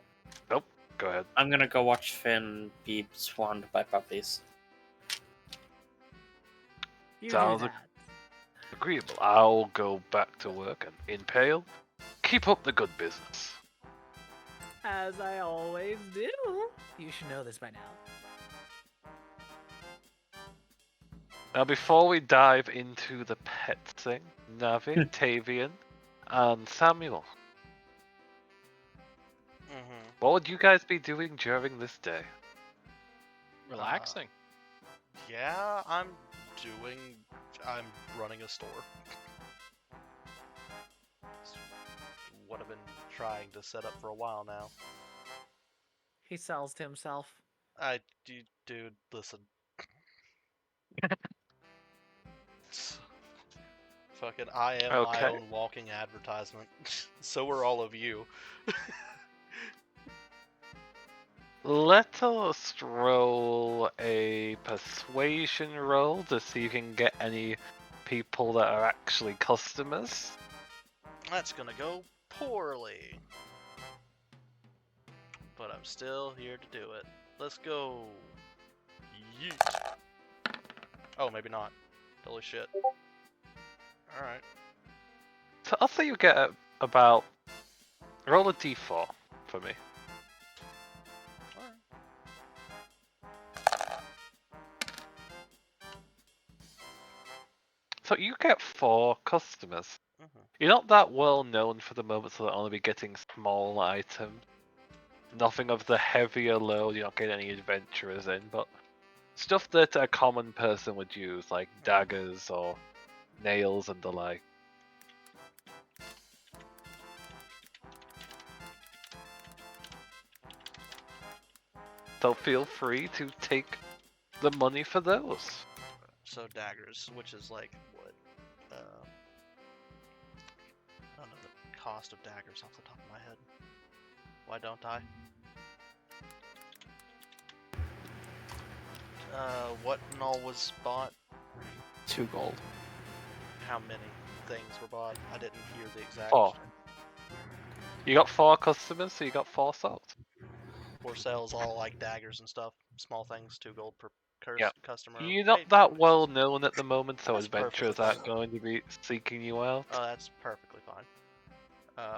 Go ahead. I'm gonna go watch Finn be swarmed by puppies. You Sounds do that. agreeable. I'll go back to work and impale. Keep up the good business. As I always do. You should know this by now. Now, before we dive into the pet thing, Navi, Tavian, and Samuel, what would you guys be doing during this day? Relaxing. Yeah, I'm running a store. It's what I've been trying to set up for a while now. He sells to himself. Dude, listen. Fucking, I am my Okay. own walking advertisement. So are all of you. Let us roll a persuasion roll to see if you can get any people that are actually customers. That's gonna go poorly. But I'm still here to do it. Let's go. Yeet. Oh, maybe not. Holy shit. Alright. So I'll say you get about... Roll a d4 for me. So you get 4 customers. You're not that well known for the moment, so they'll only be getting small items. Nothing of the heavier load, you're not getting any adventurers in, but stuff that a common person would use, like daggers or nails and the like. So feel free to take the money for those. So daggers, which is like what? I don't know the cost of daggers off the top of my head. Why don't I? What and all was bought? 2 gold. How many things were bought? I didn't hear the exact. 4. You got 4 customers, so you got 4 sales. 4 sales, all like daggers and stuff. Small things, 2 gold per Yeah. customer. You're not Hey, that well known at the moment, so That's adventurers perfectly aren't fine. going to be seeking you out. Oh, that's perfectly fine.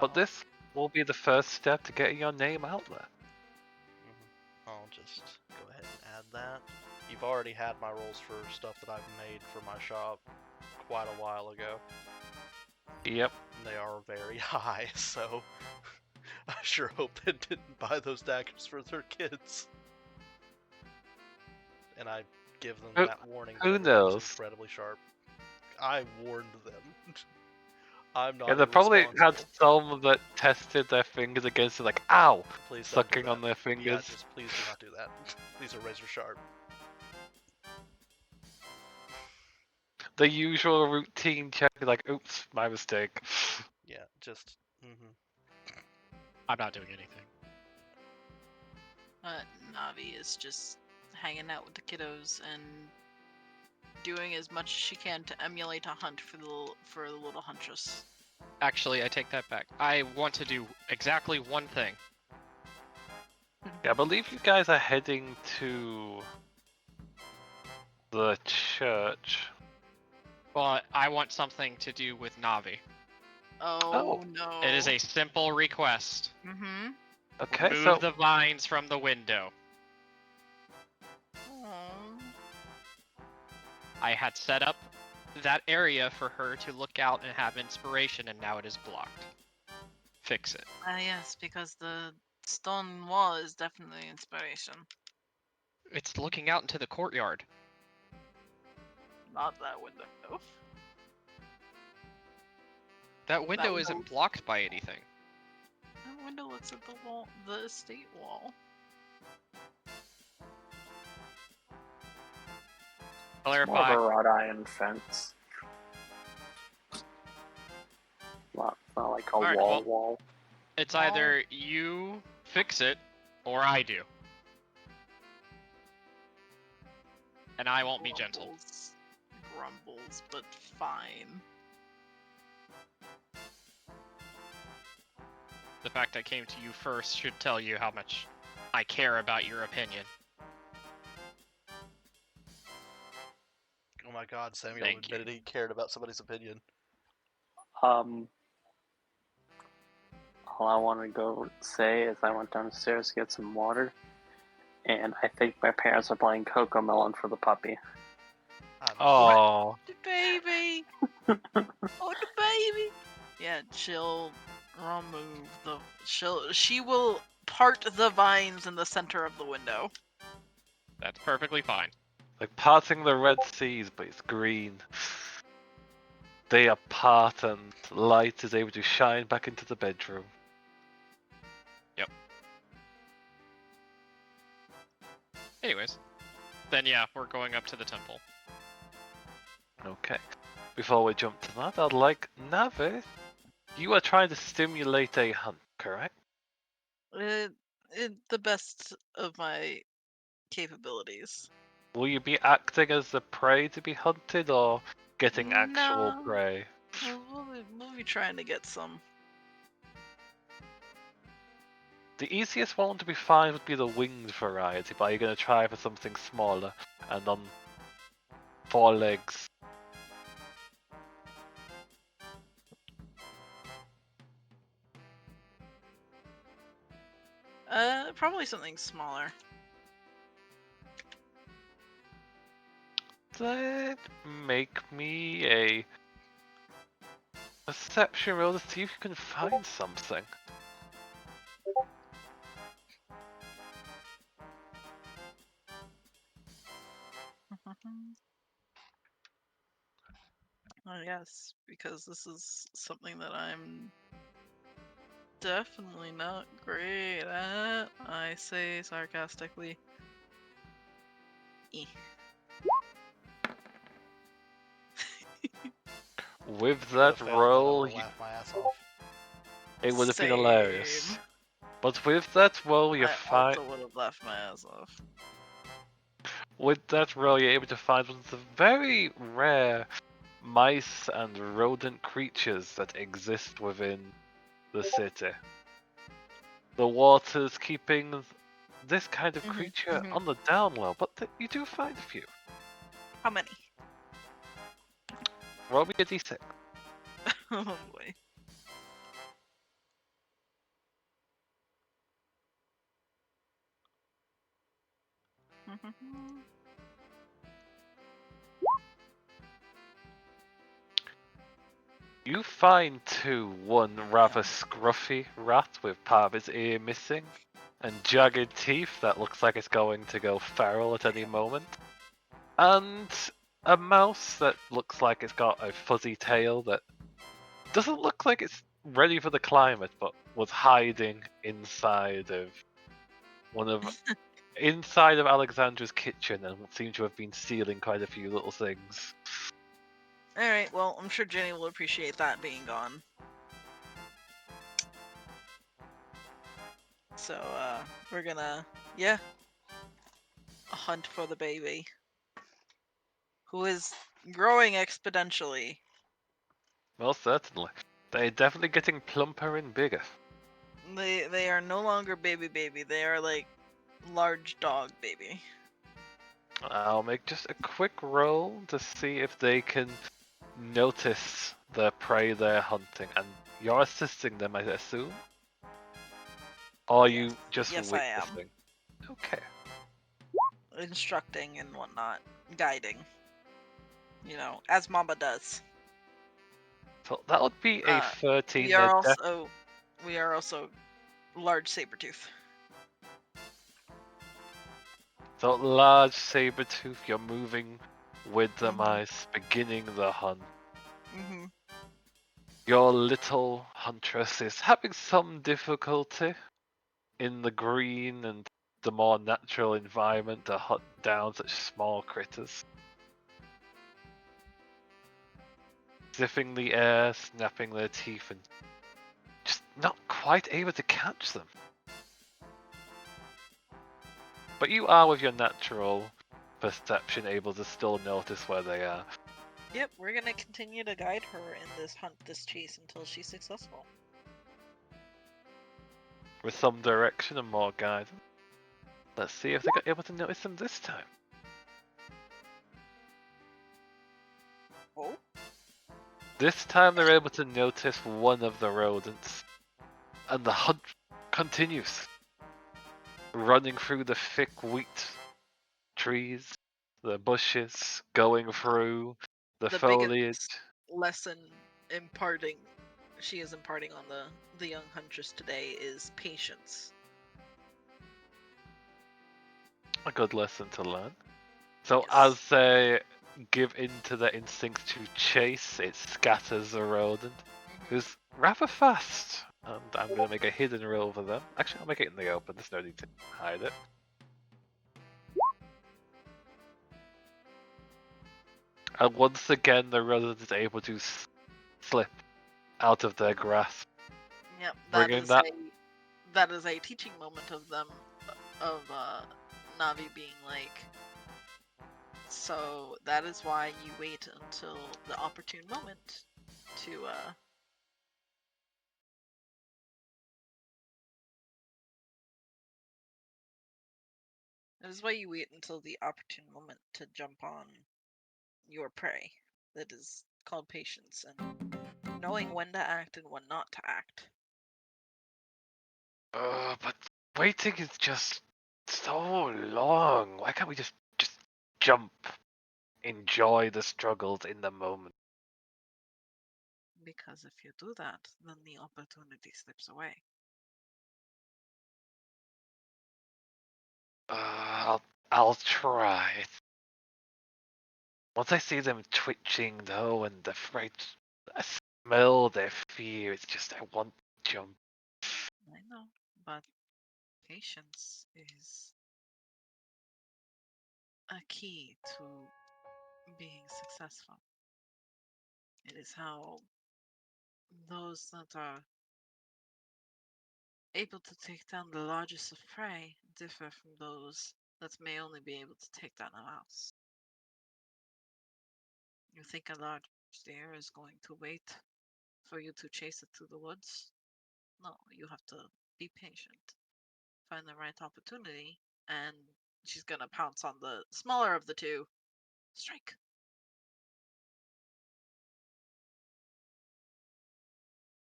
But this will be the first step to getting your name out there. I'll just go ahead and add that. You've already had my rolls for stuff that I've made for my shop quite a while ago. Yep. And they are very high, so I sure hope they didn't buy those daggers for their kids. And I give them Who- that warning that who everything's knows? incredibly sharp. I warned them. I'm not Yeah, they probably had irresponsible. some that tested their fingers against it, like, ow! Please don't do Sucking on that. their Yeah, fingers. just please do not do that. These are razor sharp. The usual routine check, like, oops, my mistake. Yeah, just. I'm not doing anything. Navi is just hanging out with the kiddos and doing as much as she can to emulate a hunt for the little huntress. Actually, I take that back. I want to do exactly one thing. Yeah, I believe you guys are heading to the church. Well, I want something to do with Navi. Oh no. It is a simple request. Mm-hmm. Okay, Remove so the vines from the window. I had set up that area for her to look out and have inspiration, and now it is blocked. Fix it. Yes, because the stone wall is definitely inspiration. It's looking out into the courtyard. Not that window. That window window- isn't blocked by anything. That window looks at the wall, the estate wall. More of Clarify. a wrought iron fence. Not like a Alright, wall well- wall. It's Well- either you fix it or I do. and I won't be gentle. Grumbles, but fine. The fact I came to you first should tell you how much I care about your opinion. Oh my God, Samuel Thank admitted he cared about somebody's opinion. All I want to go say is I went downstairs to get some water, and I think my parents are playing Coco Melon for the puppy. Oh, The baby! Oh, the baby! Yeah, she'll remove the... She will part the vines in the center of the window. That's perfectly fine. like parting the Red Seas, but it's green. They are part, and light is able to shine back into the bedroom. Anyways, then yeah, we're going up to the temple. Okay. Before we jump to that, I'd like Navi. You are trying to stimulate a hunt, correct? The best of my capabilities. Will you be acting as the prey to be hunted, or getting actual No. prey? We'll be trying to get some. The easiest one to be found would be the winged variety, but are you going to try for something smaller and on 4 legs? Probably something smaller. That make me a perception roll to see if you can find something. Oh, yes, because this is something that I'm definitely not great at, I say sarcastically. Eh. With that roll, laugh my ass off. it would have been hilarious. Same. But with that roll, you I find also would have laughed my ass off. with that roll, you're able to find one of the very rare mice and rodent creatures that exist within the city. The water's keeping this kind of creature on the down low, but you do find a few. How many? Roll me a d6. Oh boy. You find two, one rather scruffy rat with part of its ear missing, and jagged teeth that looks like it's going to go feral at any moment, and a mouse that looks like it's got a fuzzy tail that doesn't look like it's ready for the climate, but was hiding inside of inside of Alexandra's kitchen and seemed to have been stealing quite a few little things. Alright, well, I'm sure Jenny will appreciate that being gone. So, we're gonna, hunt for the baby. Who is growing exponentially. Well, certainly. They're definitely getting plumper and bigger. They are no longer baby, they are like large dog baby. I'll make just a quick roll to see if they can notice the prey they're hunting, and you're assisting them, I assume? Or are you just Yes, I am. witnessing? Okay. Instructing and whatnot. Guiding. You know, as Mama does. So that would be a 13. We are also large saber-tooth. So large saber-tooth, you're moving with the mice, beginning the hunt. Your little huntress is having some difficulty in the green and the more natural environment to hunt down such small critters. Sniffing the air, snapping their teeth, and just not quite able to catch them. But you are with your natural perception, able to still notice where they are. Yep, we're gonna continue to guide her in this hunt, this chase, until she's successful. With some direction and more guidance. Let's see if they got able to notice them this time. Oh? This time they're able to notice one of the rodents. And the hunt continues. Running through the thick wheat trees, the bushes, going through the foliage. biggest lesson she is imparting on the young huntress today is patience. A good lesson to learn. So Yes. as they give in to their instinct to chase, it scatters the rodent, who's rather fast. And I'm going to make a hidden roll for them. Actually, I'll make it in the open. There's no need to hide it. And once again, the rodent is able to slip out of their grasp. Yep, Bringing that- that is a teaching moment of them, of Navi being like, so that is why you wait until the opportune moment to that is why you wait until the opportune moment to jump on your prey. That is called patience and knowing when to act and when not to act. But waiting is just so long. Why can't we just jump, enjoy the struggles in the moment? Because if you do that, then the opportunity slips away. I'll try. Once I see them twitching though, and I smell their fear. It's just I want to jump. I know, but patience is a key to being successful. It is how those that are able to take down the largest of prey differ from those that may only be able to take down a mouse. You think a large deer is going to wait for you to chase it through the woods? No, you have to be patient, find the right opportunity, and she's gonna pounce on the smaller of the two. Strike.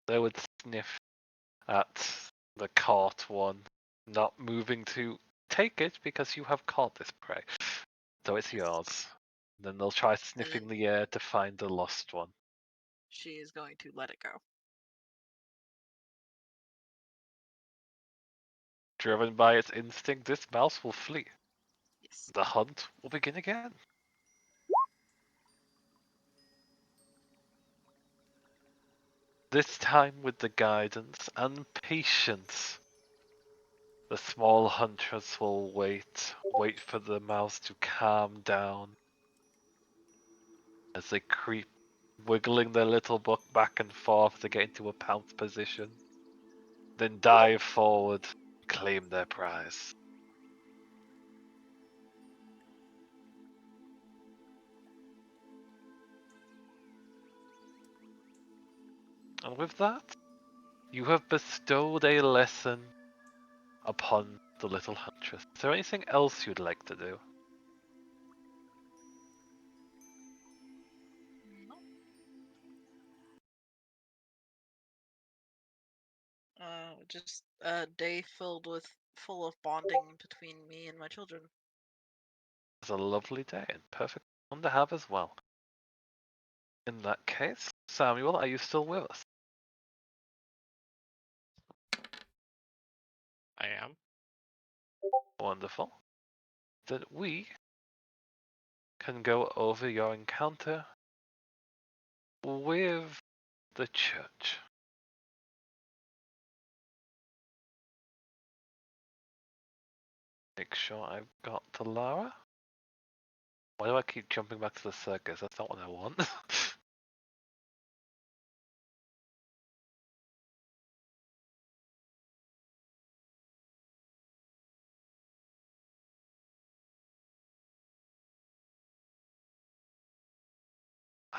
They would sniff at the caught one, not moving to take it because you have caught this prey. So it's yours. Then they'll try sniffing the air to find the lost one. She is going to let it go. Driven by its instinct, this mouse will flee. Yes. The hunt will begin again. This time with the guidance and patience. The small huntress will wait for the mouse to calm down as they creep, wiggling their little butt back and forth to get into a pounce position. Then dive forward, claim their prize. And with that, you have bestowed a lesson upon the little huntress. Is there anything else you'd like to do? No. Just a day full of bonding between me and my children. It's a lovely day and perfect one to have as well. In that case, Samuel, are you still with us? I am. Wonderful. Then we can go over your encounter with the church. Make sure I've got Talara. Why do I keep jumping back to the circus? That's not what I want.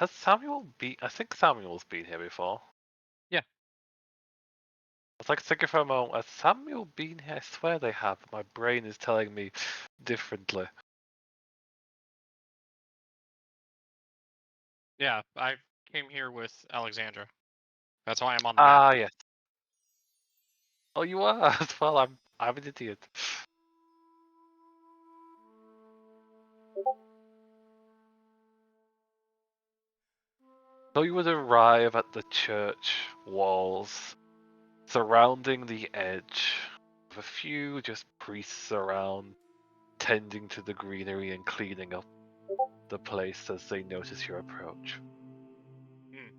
Has Samuel been? I think Samuel's been here before. Yeah. I was like thinking for a moment, has Samuel been here? I swear they have, but my brain is telling me differently. Yeah, I came here with Alexandra. That's why I'm on the map. Ah, yes. Oh, you are as well. I'm an idiot. So you would arrive at the church walls, surrounding the edge, with a few just priests around, tending to the greenery and cleaning up the place as they notice your approach. Hmm.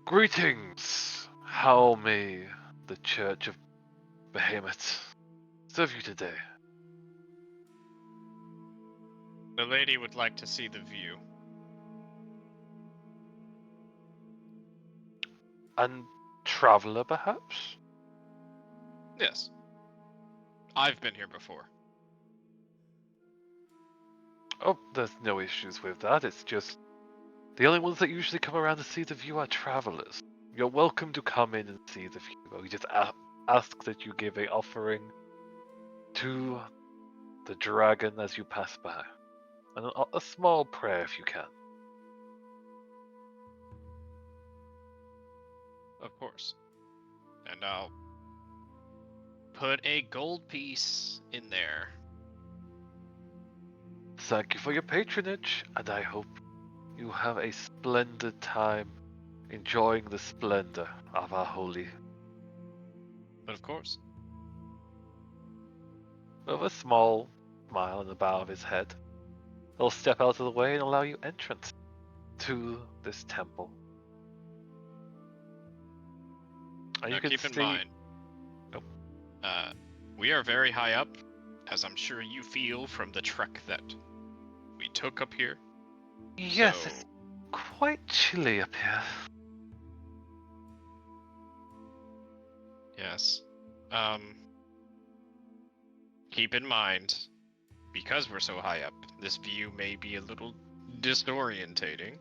Greetings! How may the Church of Behemoth serve you today? The lady would like to see the view. And traveler, perhaps? Yes. I've been here before. Oh, there's no issues with that. It's just the only ones that usually come around to see the view are travelers. You're welcome to come in and see the view. We just ask that you give a offering to the dragon as you pass by. And a small prayer if you can. Of course. And I'll put a gold piece in there. Thank you for your patronage, and I hope you have a splendid time enjoying the splendor of our holy. But of course. With a small smile in the bow of his head, he'll step out of the way and allow you entrance to this temple. And Now you can keep in see. mind, Oh. we are very high up, as I'm sure you feel from the trek that we took up here. Yes, So- it's quite chilly up here. Yes. Keep in mind, because we're so high up, this view may be a little disorientating.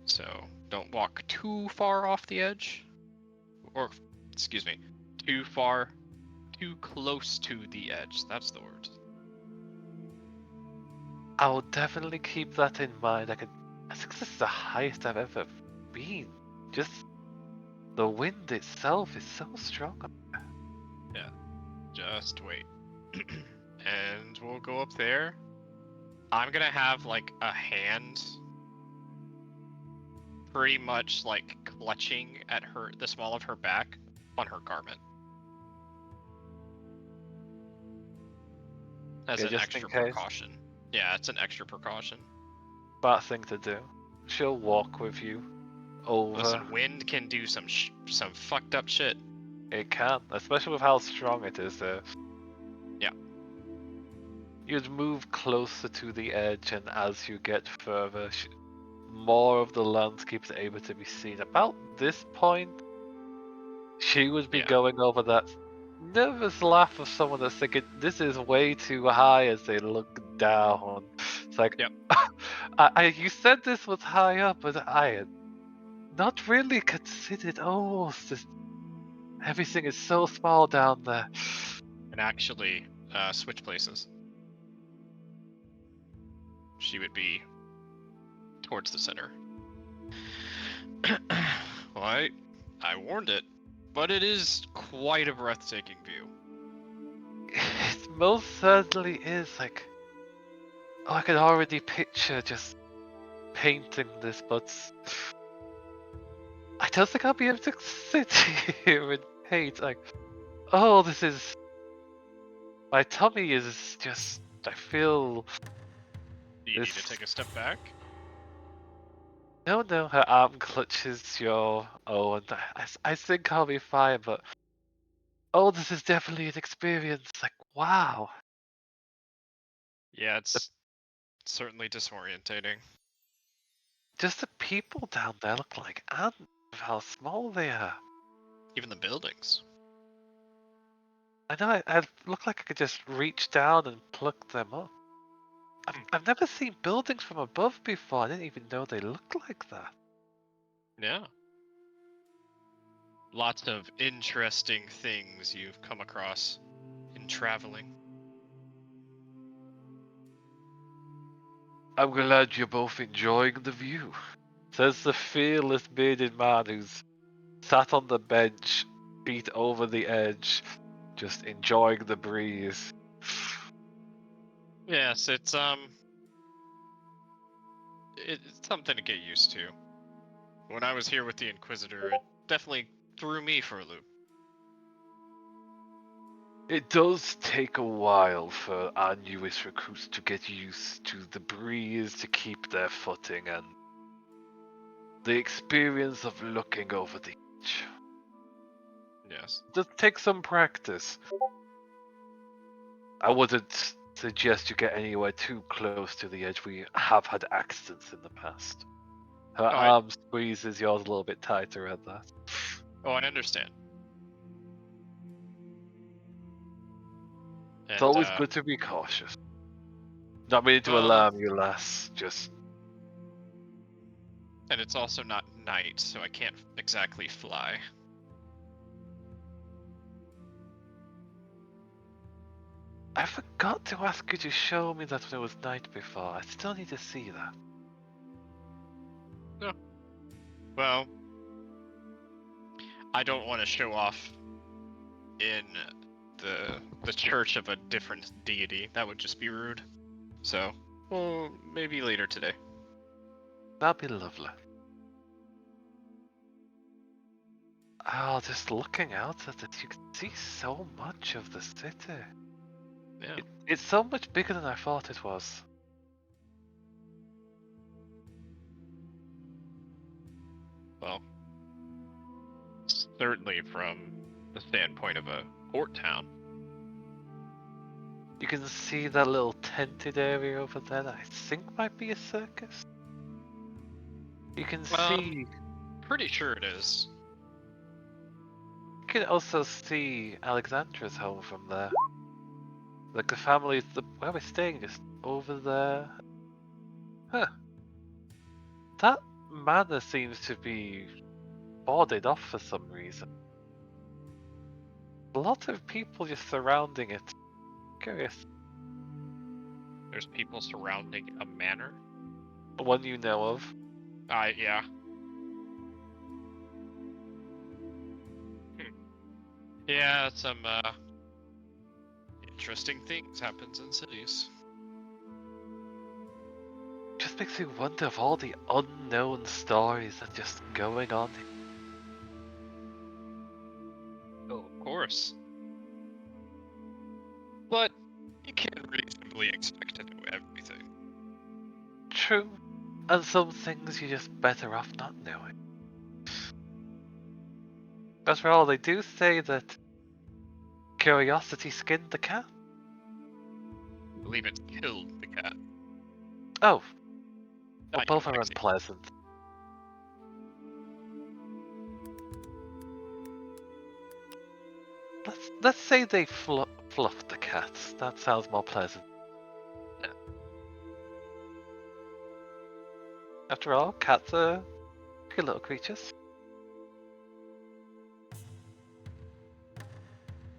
So don't walk too far off the edge. Or, excuse me, too close to the edge. That's the word. I will definitely keep that in mind. I think this is the highest I've ever been. Just the wind itself is so strong. Just wait. And we'll go up there. I'm gonna have like a hand pretty much like clutching at the small of her back on her garment. As Yeah, an just extra in case. precaution. Yeah, it's an extra precaution. Bad thing to do. She'll walk with you over. Listen, wind can do some fucked up shit. It can, especially with how strong it is. Yeah. You'd move closer to the edge, and as you get further, more of the landscape is able to be seen. About this point, she would be Yeah. going over that nervous laugh of someone that's thinking, this is way too high as they look down. It's like, Yep. you said this was high up, but I had not really considered, everything is so small down there. And actually, switch places. She would be towards the center. Well, I warned it, but it is quite a breathtaking view. It most certainly is. Like, I can already picture just painting this, but I don't think I'll be able to sit here and paint. Like, this is. My tummy is just. I feel. Do you need This- to take a step back? No, her arm clutches your. Oh, and I think I'll be fine, but. Oh, this is definitely an experience. Like, wow. Yeah, it's certainly disorientating. Just the people down there look like ants, how small they are. Even the buildings. I know, I look like I could just reach down and pluck them up. I've never seen buildings from above before. I didn't even know they looked like that. Yeah. Lots of interesting things you've come across in traveling. I'm glad you're both enjoying the view, says the fearless bearded man who's sat on the bench, feet over the edge, just enjoying the breeze. Yes, it's something to get used to. When I was here with the Inquisitor, it definitely threw me for a loop. It does take a while for our newest recruits to get used to the breeze, to keep their footing, and the experience of looking over the edge. Yes. It does take some practice. I wouldn't suggest you get anywhere too close to the edge. We have had accidents in the past. Her arm squeezes yours a little bit tighter at that. Oh, I understand. It's And, always good to be cautious. Not meaning to alarm you, lass. Just and it's also not night, so I can't exactly fly. I forgot to ask you to show me that when it was night before. I still need to see that. Well, I don't want to show off in the church of a different deity. That would just be rude. So, well, maybe later today. That'd be lovely. Oh, just looking out at it, you can see so much of the city. Yeah. It's so much bigger than I thought it was. Well, certainly from the standpoint of a port town. You can see that little tented area over there that I think might be a circus. You can see. Pretty sure it is. You can also see Alexandra's home from there. Like the family, where we're staying, just over there. Huh. That manor seems to be boarded off for some reason. A lot of people just surrounding it. Curious. There's people surrounding a manor. One you know of. Yeah. Yeah, some interesting things happens in cities. Just makes me wonder of all the unknown stories that are just going on. Oh, of course. But you can't reasonably expect to know everything. True. And some things you're just better off not knowing. After all, they do say that curiosity skinned the cat. I believe it killed the cat. Oh. Well, Not both you, are Lexi. unpleasant. Let's say they fluffed the cats. That sounds more pleasant. Yeah. After all, cats are good little creatures.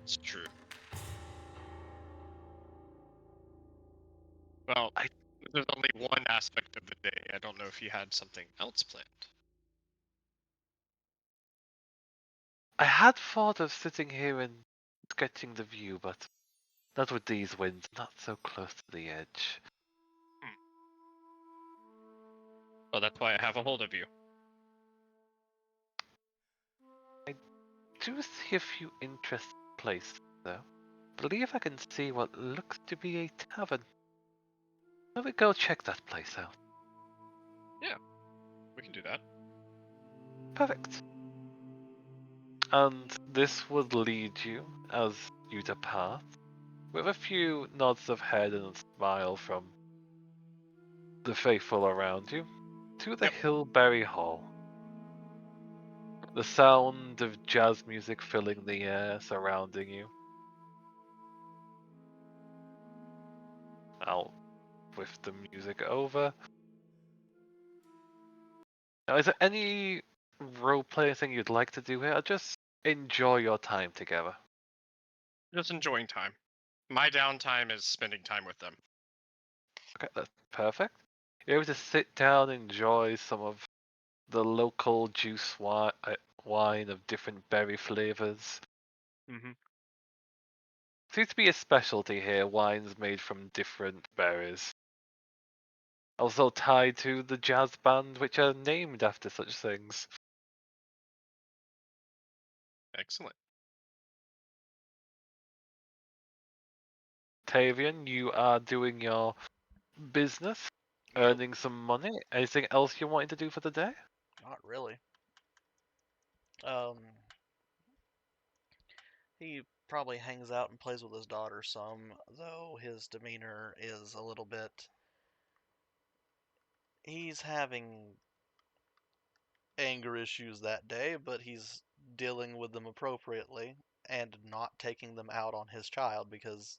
It's true. Well, there's only one aspect of the day. I don't know if you had something else planned. I had thought of sitting here and sketching the view, but not with these winds, not so close to the edge. Well, that's why I have a hold of you. I do see a few interesting places, though. Believe I can see what looks to be a tavern. Let me go check that place out. Yeah, we can do that. Perfect. And this would lead you, as you depart, with a few nods of head and a smile from the faithful around you, to the Hillberry Hall. The sound of jazz music filling the air surrounding you. Now, with the music over. Now, is there any role-playing thing you'd like to do here, or just enjoy your time together? Just enjoying time. My downtime is spending time with them. Okay, that's perfect. You're able to sit down and enjoy some of the local juice wine of different berry flavors. Mm-hmm. Seems to be a specialty here, wines made from different berries. Also tied to the jazz band, which are named after such things. Excellent. Tavian, you are doing your business, earning some money. Anything else you're wanting to do for the day? Not really. He probably hangs out and plays with his daughter some, though his demeanor is a little bit. He's having anger issues that day, but he's dealing with them appropriately and not taking them out on his child because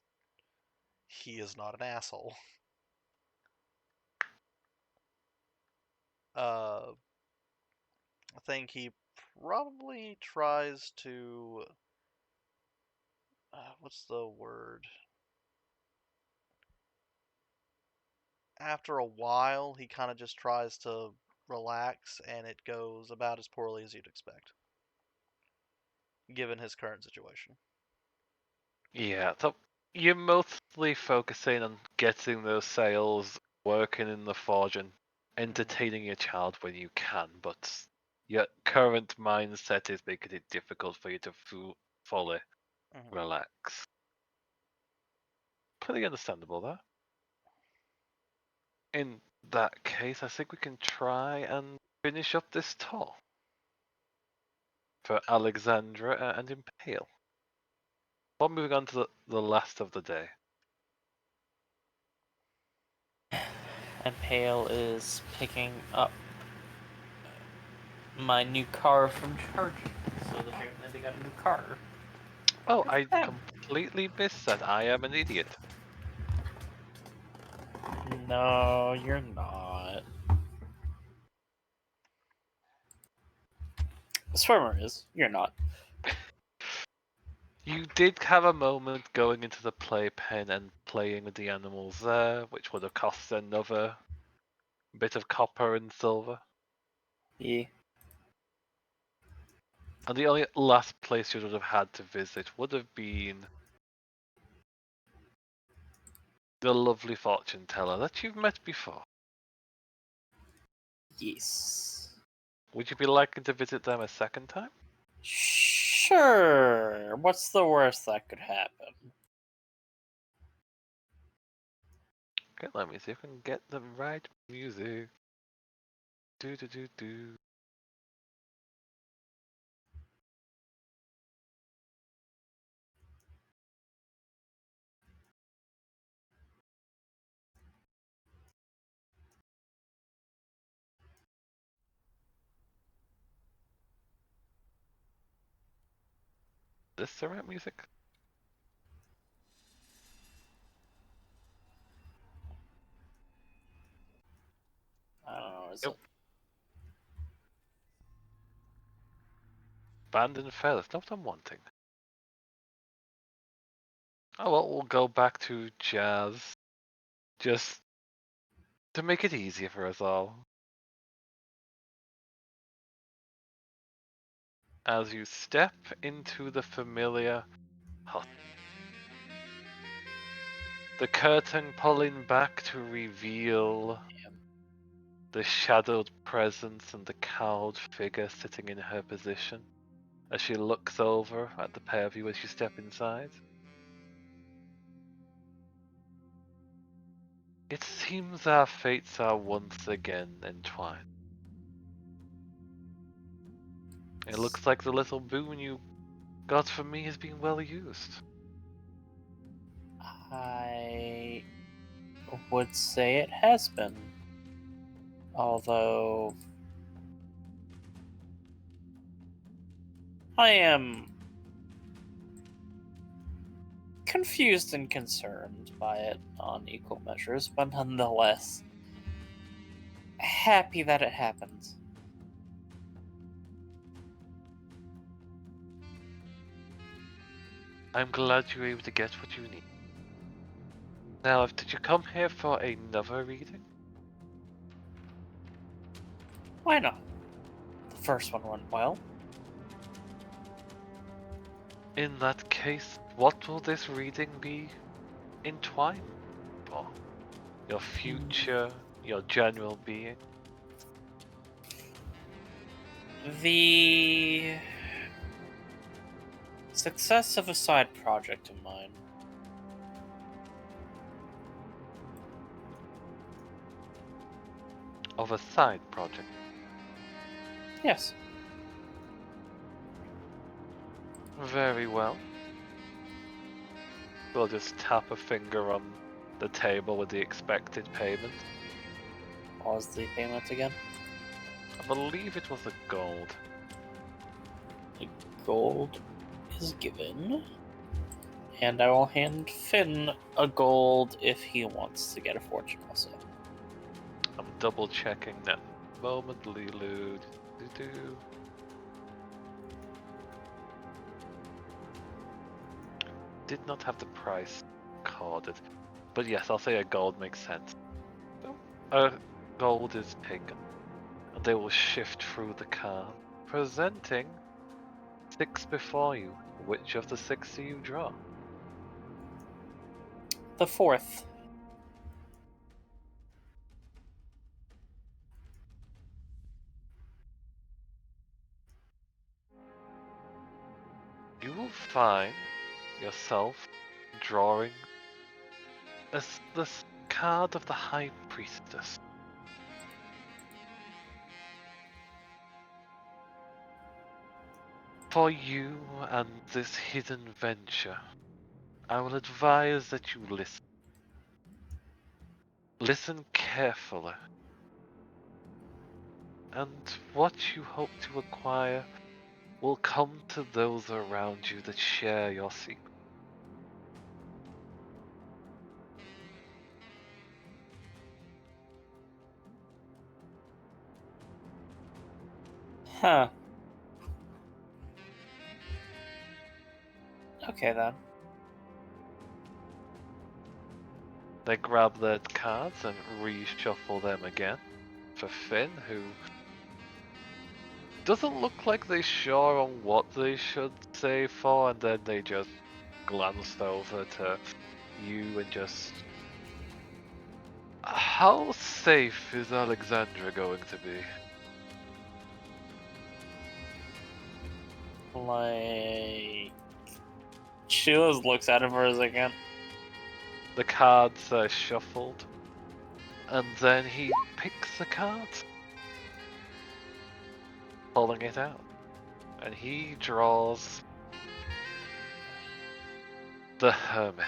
he is not an asshole. I think he probably tries to. What's the word? After a while, he kind of just tries to relax, and it goes about as poorly as you'd expect, given his current situation. Yeah, so you're mostly focusing on getting those sales working in the forge and entertaining your child when you can, but your current mindset is making it difficult for you to fully relax. Pretty understandable there. In that case, I think we can try and finish up this tour for Alexandra and Impale. We're moving on to the last of the day. And Pale is picking up my new car from charging. So apparently they got a new car. Oh, I completely missed that. I am an idiot. No, you're not. Swarmer is. You're not. You did have a moment going into the playpen and playing with the animals there, which would have cost another bit of copper and silver. Yeah. And the only last place you would have had to visit would have been the lovely fortune teller that you've met before. Yes. Would you be liking to visit them a second time? Sure. What's the worst that could happen? Okay, let me see if I can get the right music. Do do do do. This the right music? I don't know. Is Yep. it? Band and feathers, not what I'm wanting. Oh well, we'll go back to jazz. Just to make it easier for us all. As you step into the familiar hut. The curtain pulling back to reveal the shadowed presence and the cowled figure sitting in her position as she looks over at the pair of you as you step inside. It seems our fates are once again entwined. It looks like the little boon you got from me has been well used. I would say it has been. Although I am confused and concerned by it on equal measures, but nonetheless happy that it happened. I'm glad you were able to get what you need. Now, did you come here for another reading? Why not? The first one went well. In that case, what will this reading be entwined for? Your future, your general being? The success of a side project of mine. Of a side project? Yes. Very well. We'll just tap a finger on the table with the expected payment. What was the payment again? I believe it was a gold. The gold is given. And I will hand Finn a gold if he wants to get a fortune also. I'm double checking that. Momently loot. Do-do. Did not have the price carded. But yes, I'll say a gold makes sense. Gold is taken. And they will shift through the card, presenting 6 before you. Which of the 6 do you draw? The fourth. You will find yourself drawing this card of the High Priestess. For you and this hidden venture, I will advise that you listen. Listen carefully. And what you hope to acquire will come to those around you that share your secret. Huh. Okay then. They grab their cards and reshuffle them again for Finn, who doesn't look like they're sure on what they should say for, and then they just glanced over to you and just... How safe is Alexandra going to be? Like... Sheila's looks at him for a second. The cards are shuffled, and then he picks the card, pulling it out, and he draws the Hermit.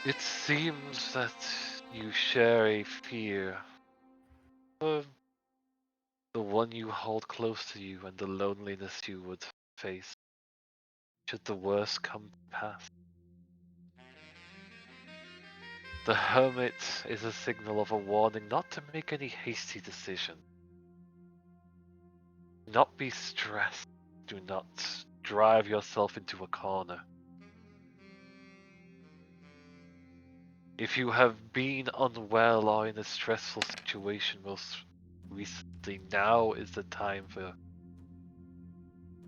It seems that you share a fear for the one you hold close to you and the loneliness you would face should the worst come to pass. The Hermit is a signal of a warning not to make any hasty decision. Do not be stressed. Do not drive yourself into a corner. If you have been unwell or in a stressful situation most recently, now is the time for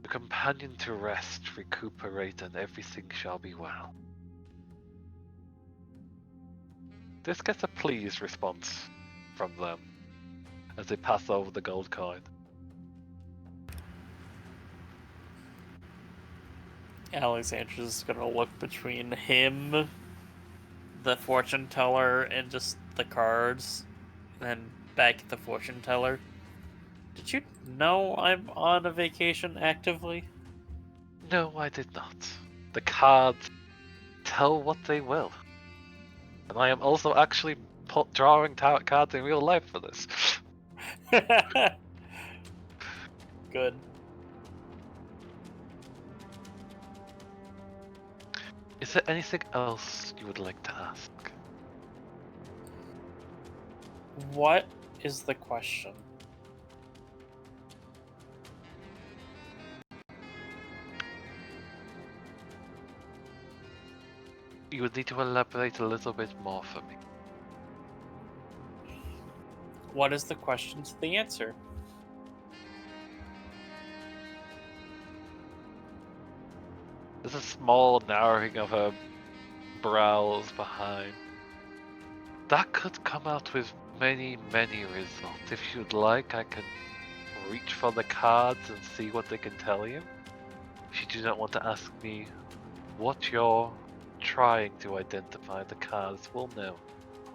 the companion to rest, recuperate, and everything shall be well. This gets a pleased response from them as they pass over the gold coin. Alexandra's gonna look between him, the fortune teller, and just the cards, and then back at the fortune teller. Did you know I'm on a vacation actively? No, I did not. The cards tell what they will. And I am also actually drawing tarot cards in real life for this. Good. Is there anything else you would like to ask? What is the question? You would need to elaborate a little bit more for me. What is the question to the answer? There's a small narrowing of her brows behind. That could come out with many, many results. If you'd like, I can reach for the cards and see what they can tell you. If you do not want to ask me what you're trying to identify, the cards will know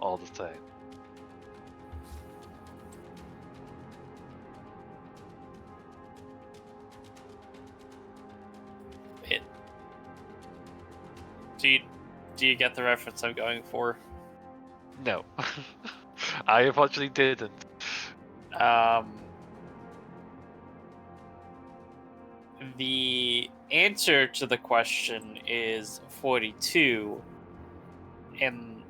all the same. Do you get the reference I'm going for? No. I unfortunately didn't. The answer to the question is 42, and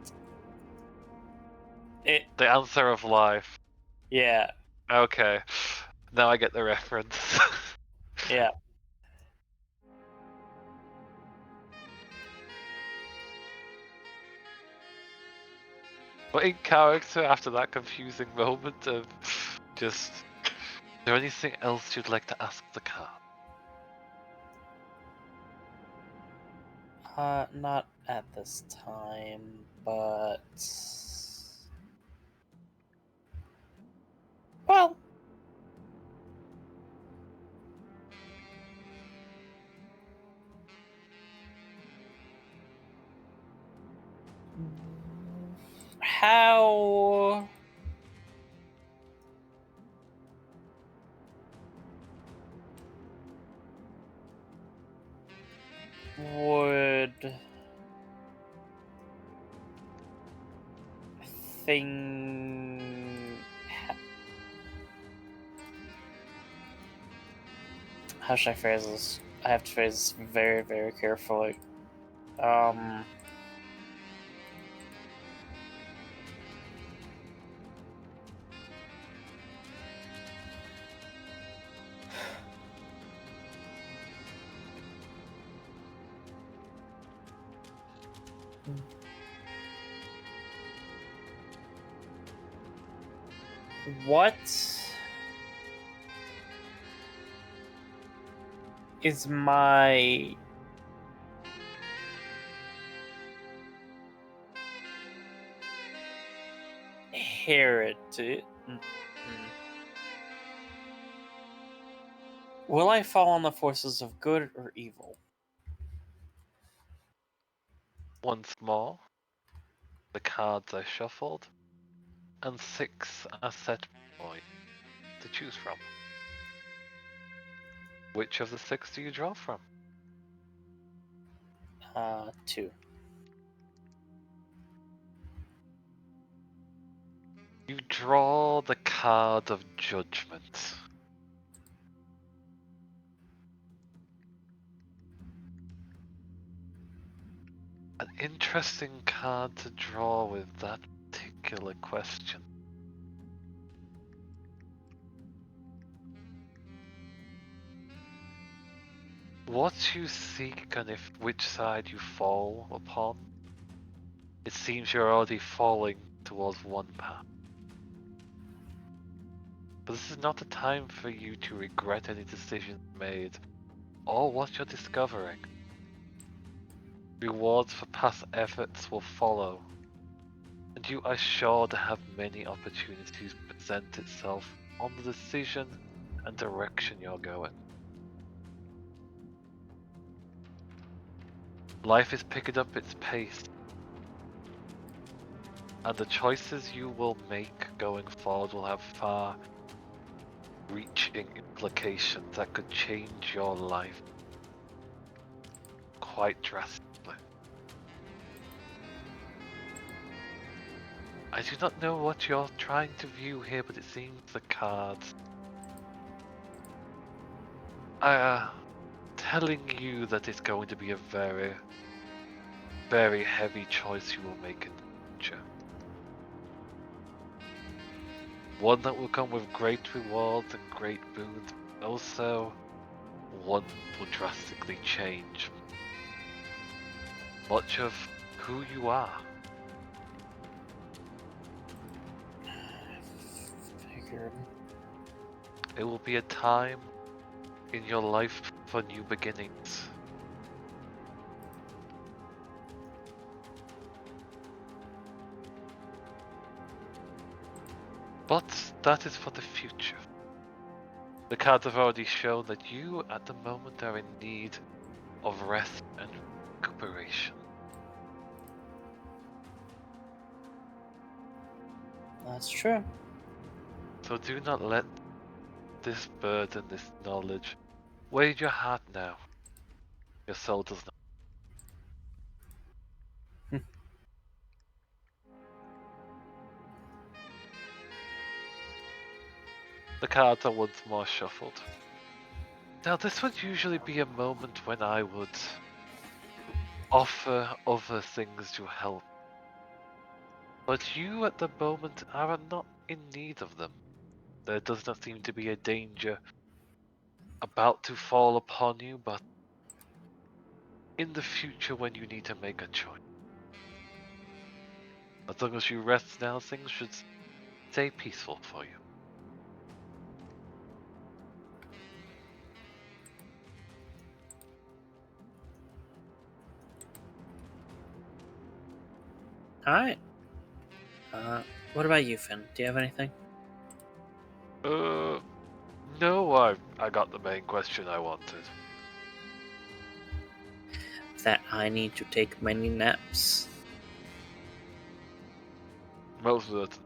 The answer of life. yeah, Okay. Now I get the reference. yeah. But in character, after that confusing moment of just... Is there anything else you'd like to ask the card? Not at this time, but well, how would thing how should I phrase this? I have to phrase this very, very carefully. What is my heritage? Will I fall on the forces of good or evil? Once more, the cards I shuffled, and 6 are set for you to choose from. Which of the 6 do you draw from? 2. You draw the card of Judgment. An interesting card to draw with that particular question. What you seek and which side you fall upon, it seems you're already falling towards one path. But this is not the time for you to regret any decisions made, or what you're discovering. Rewards for past efforts will follow, and you are sure to have many opportunities present itself on the decision and direction you're going. Life is picking up its pace, and the choices you will make going forward will have far-reaching implications that could change your life quite drastically. I do not know what you're trying to view here, but it seems the cards are telling you that it's going to be a very very heavy choice you will make in the future. One that will come with great rewards and great boons, but also one that will drastically change much of who you are. Figured. It will be a time in your life for new beginnings. But that is for the future. The cards have already shown that you at the moment are in need of rest and recuperation. That's true. So do not let this burden, this knowledge, weigh your heart now. Your soul does not. The cards are once more shuffled. Now this would usually be a moment when I would offer other things to help. But you at the moment are not in need of them. There does not seem to be a danger about to fall upon you, but in the future when you need to make a choice. As long as you rest now, things should stay peaceful for you. Alright. What about you, Finn? Do you have anything? No, I got the main question I wanted. That I need to take many naps. Most of it.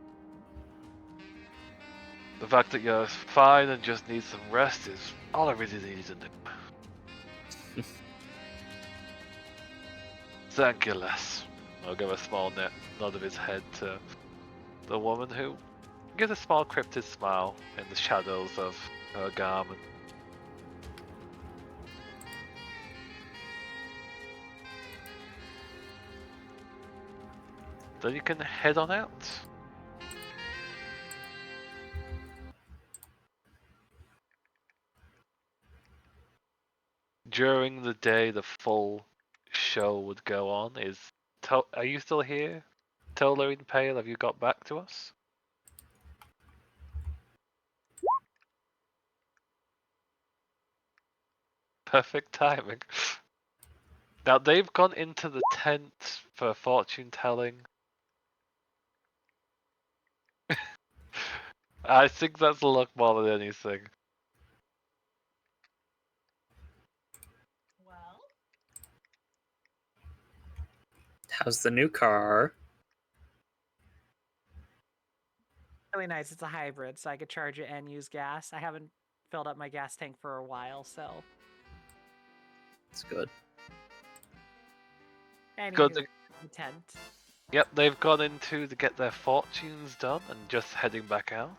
The fact that you're fine and just need some rest is all I really needed to know. Thank you, Les. I'll give a small nod of his head to the woman who gives a small cryptic smile in the shadows of her garment. Then you can head on out. During the day, the full show would go on. Are you still here? Tollerine Pale, have you got back to us? Perfect timing. Now they've gone into the tent for fortune telling. I think that's luck more than anything. Well, How's the new car? Really nice. It's a hybrid, so I could charge it and use gas. I haven't filled up my gas tank for a while, so. It's good. Good. Anywho, the tent. Yep, they've gone into to get their fortunes done and just heading back out.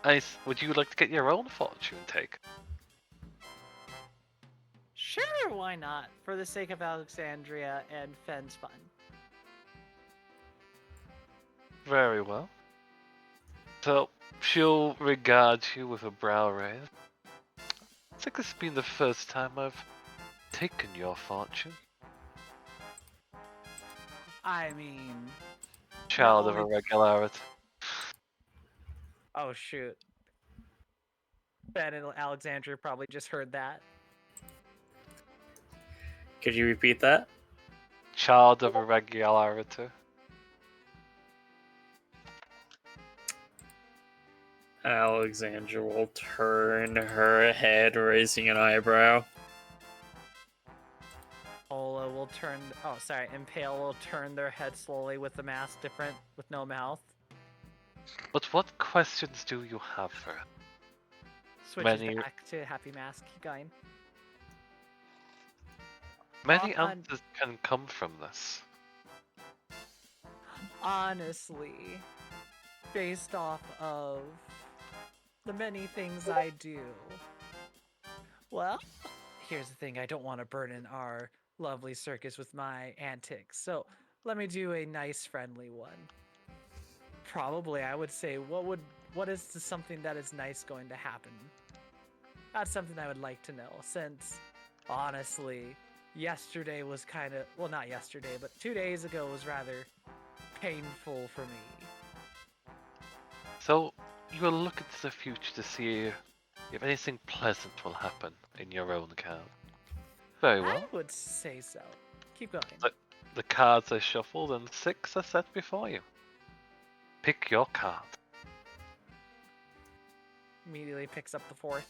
Nice. Would you like to get your own fortune take? Sure, why not? For the sake of Alexandria and Fenn's fun. Very well. So, she'll regard you with a brow raise. I think this has been the first time I've taken your fortune. I mean, Child of only- irregularity. oh shoot. Ben and Alexandria probably just heard that. Could you repeat that? Child of irregularity. Alexandra will turn her head, raising an eyebrow. Ola will turn. Oh, sorry. Impale will turn their head slowly with the mask different, with no mouth. But what questions do you have for her? Switches Many- back to happy mask. Keep going. Many On- answers can come from this. Honestly, based off of the many things I do. Well, here's the thing. I don't want to burden our lovely circus with my antics. So let me do a nice, friendly one. Probably, I would say, what is something that is nice going to happen? That's something I would like to know, since honestly, yesterday was kind of, well, not yesterday, but 2 days ago was rather painful for me. So, you will look into the future to see if anything pleasant will happen in your own card. Very well. I would say so. Keep going. The cards are shuffled and 6 are set before you. Pick your card. Immediately picks up the 4th.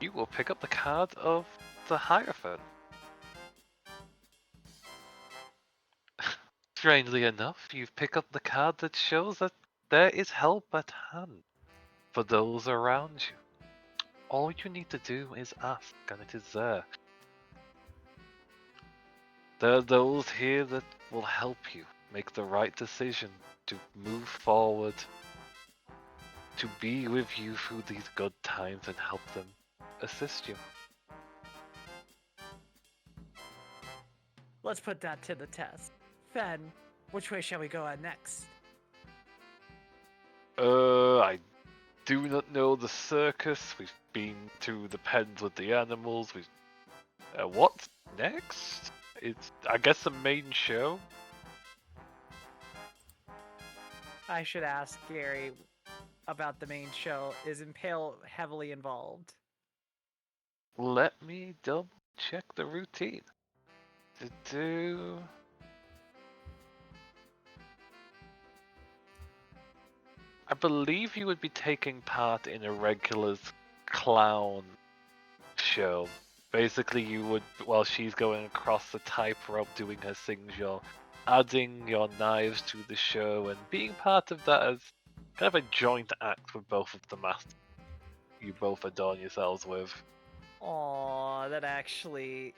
You will pick up the card of the Hierophant. Strangely enough, you pick up the card that shows that there is help at hand for those around you. All you need to do is ask, and it is there. There are those here that will help you make the right decision to move forward, to be with you through these good times and help them assist you. Let's put that to the test. Fen, which way shall we go on next? I do not know the circus. We've been to the pens with the animals. What's next? It's, I guess, the main show. I should ask Gary about the main show. Is Impale heavily involved? Let me double check the routine. I believe you would be taking part in a regular's clown show. Basically, you would, while she's going across the tightrope doing her things, you're adding your knives to the show and being part of that as kind of a joint act with both of the masters you both adorn yourselves with. Aw, that actually...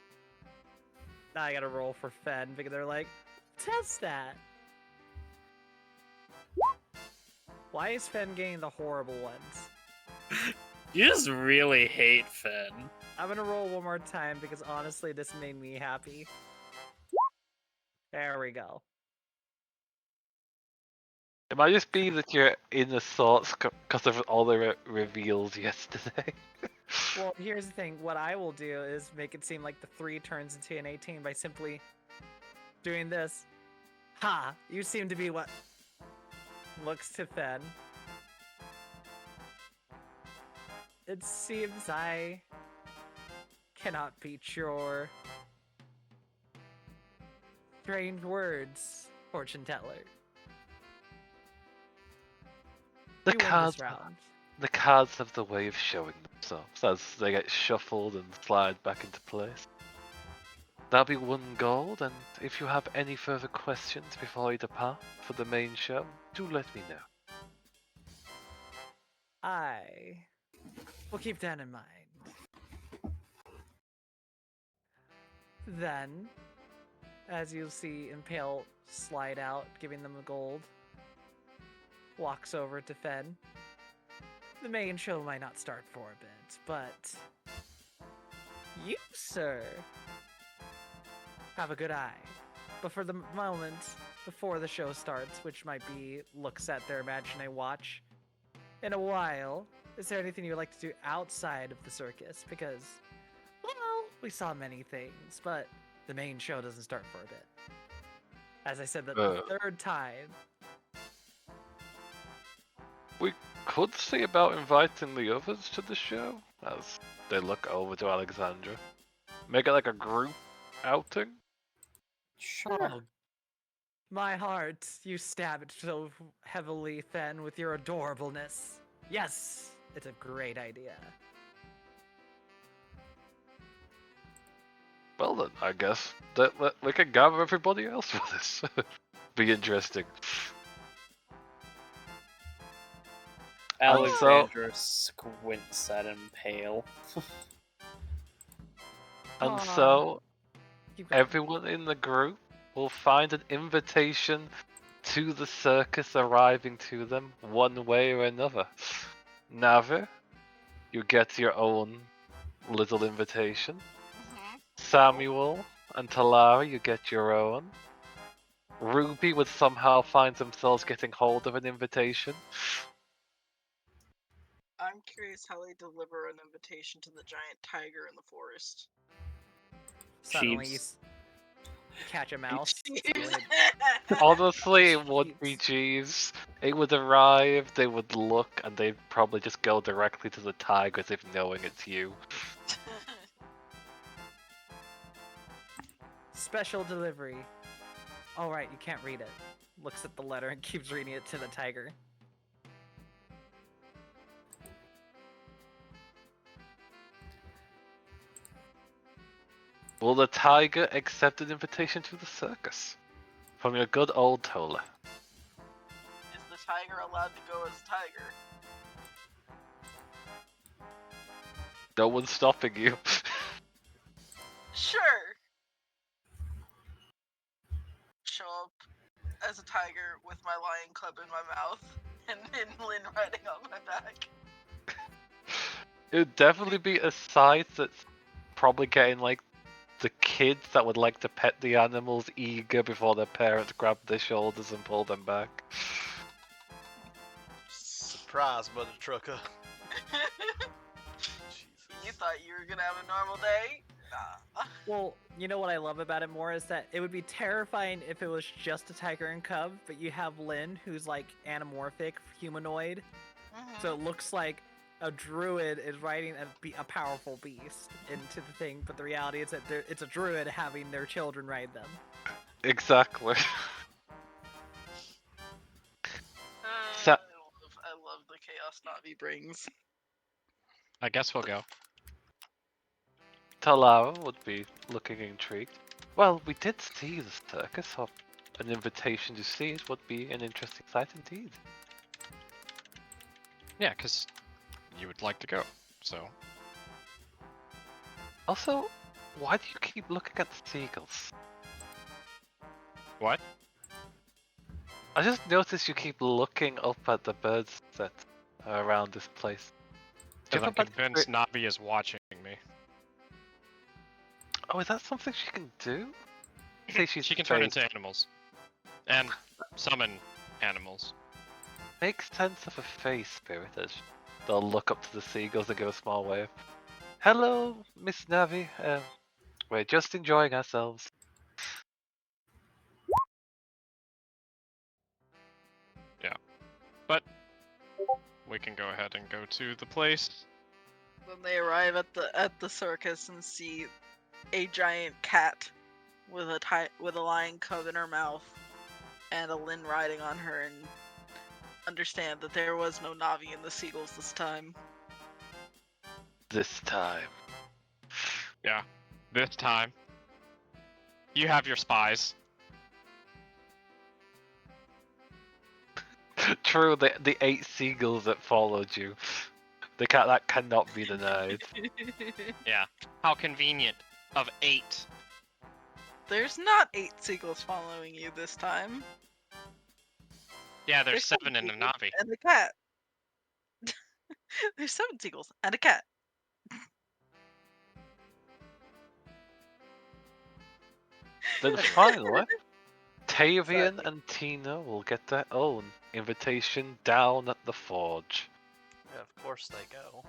Now I gotta roll for Fen because they're like, test that! Why is Fen getting the horrible ones? You just really hate Fen. I'm gonna roll one more time because honestly, this made me happy. There we go. It might just be that you're in the thoughts because of all the reveals yesterday. Well, here's the thing. What I will do is make it seem like the 3 turns into an 18 by simply doing this. Ha! You seem to be what looks to Fen. It seems I cannot beat your strange words, fortune teller. The You win cards, this round. the cards have the way of showing themselves as they get shuffled and slide back into place. That'll be 1 gold, and if you have any further questions before you depart for the main show, do let me know. I will keep that in mind. Then, as you'll see Impale slide out, giving them the gold, walks over to Fen. The main show might not start for a bit, but you, sir, have a good eye. But for the moment, before the show starts, which might be looks at their imaginary watch, in a while, is there anything you would like to do outside of the circus? Because, well, we saw many things, but the main show doesn't start for a bit. As I said, the 3rd time. We could see about inviting the others to the show as they look over to Alexandra. Make it like a group outing. Sure. Oh, my heart, you stab it so heavily, Fen, with your adorableness. Yes, it's a great idea. Well then, I guess that we can gather everybody else for this. Be interesting. Alexandra squints at Impale. And Aw. so, Keep going. everyone in the group will find an invitation to the circus arriving to them one way or another. Navi, you get your own little invitation. Mm-hmm. Samuel and Talara, you get your own. Ruby would somehow find themselves getting hold of an invitation. I'm curious how they deliver an invitation to the giant tiger in the forest. Suddenly you Jeeves. catch a mouse. Jeeves. Suddenly- Honestly, it would be Jeeves. Jeeves. It would arrive, they would look, and they'd probably just go directly to the tiger as if knowing it's you. Special delivery. Oh right, you can't read it. Looks at the letter and keeps reading it to the tiger. Will the tiger accept an invitation to the circus? From your good old Tola. Is the tiger allowed to go as a tiger? No one's stopping you. Sure. Show up as a tiger with my lion club in my mouth and Lynn riding on my back. It would definitely be a sight that's probably getting like the kids that would like to pet the animals eager before their parents grab their shoulders and pull them back. Surprise, mother trucker. You thought you were gonna have a normal day? Nah. Well, you know what I love about it more is that it would be terrifying if it was just a tiger and cub, but you have Lynn, who's like anamorphic, humanoid, so it looks like a druid is riding a powerful beast into the thing, but the reality is that it's a druid having their children ride them. Exactly. I love the chaos Navi brings. I guess we'll go. Talara would be looking intrigued. Well, we did see the circus, so an invitation to see it would be an interesting sight indeed. Yeah, because you would like to go, so. Also, why do you keep looking at the seagulls? What? I just noticed you keep looking up at the birds that are around this place. Do you Because I'm have a bunch of convinced Navi is watching me. Oh, is that something she can do? Say she's She can turn phased. into animals. And summon animals. Makes sense of a face spirit as they'll look up to the seagulls and give a small wave. Hello, Miss Navi. We're just enjoying ourselves. But we can go ahead and go to the place. Then they arrive at the circus and see a giant cat with a lion cub in her mouth and a Lynn riding on her, and understand that there was no Navi in the seagulls this time. This time. Yeah. This time. You have your spies. True, the 8 seagulls that followed you. That cannot be denied. Yeah. How convenient. Of 8. There's not 8 seagulls following you this time. Yeah, there's 7 in the seagulls Navi. And a cat. There's 7 seagulls and a cat. Then finally, Tavian and Tina will get their own invitation down at the forge. Yeah, of course they go.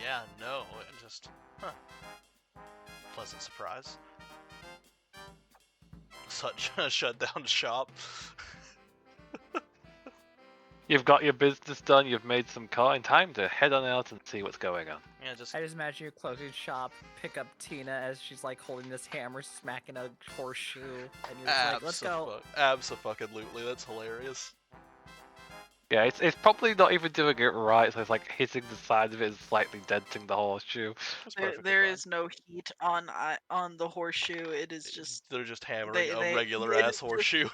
Yeah, no, and just, pleasant surprise. Such a shut down shop. You've got your business done, you've made some coin, time to head on out and see what's going on. Yeah, just I just imagine you closing shop, pick up Tina as she's like holding this hammer, smacking a horseshoe, and you're just like, let's go. Abso-fucking-lutely, that's hilarious. Yeah, it's probably not even doing it right, so it's like hitting the side of it and slightly denting the horseshoe. That's perfectly There fine. is no heat on the horseshoe. It is just. They're just hammering a they- regular it ass is just- horseshoe.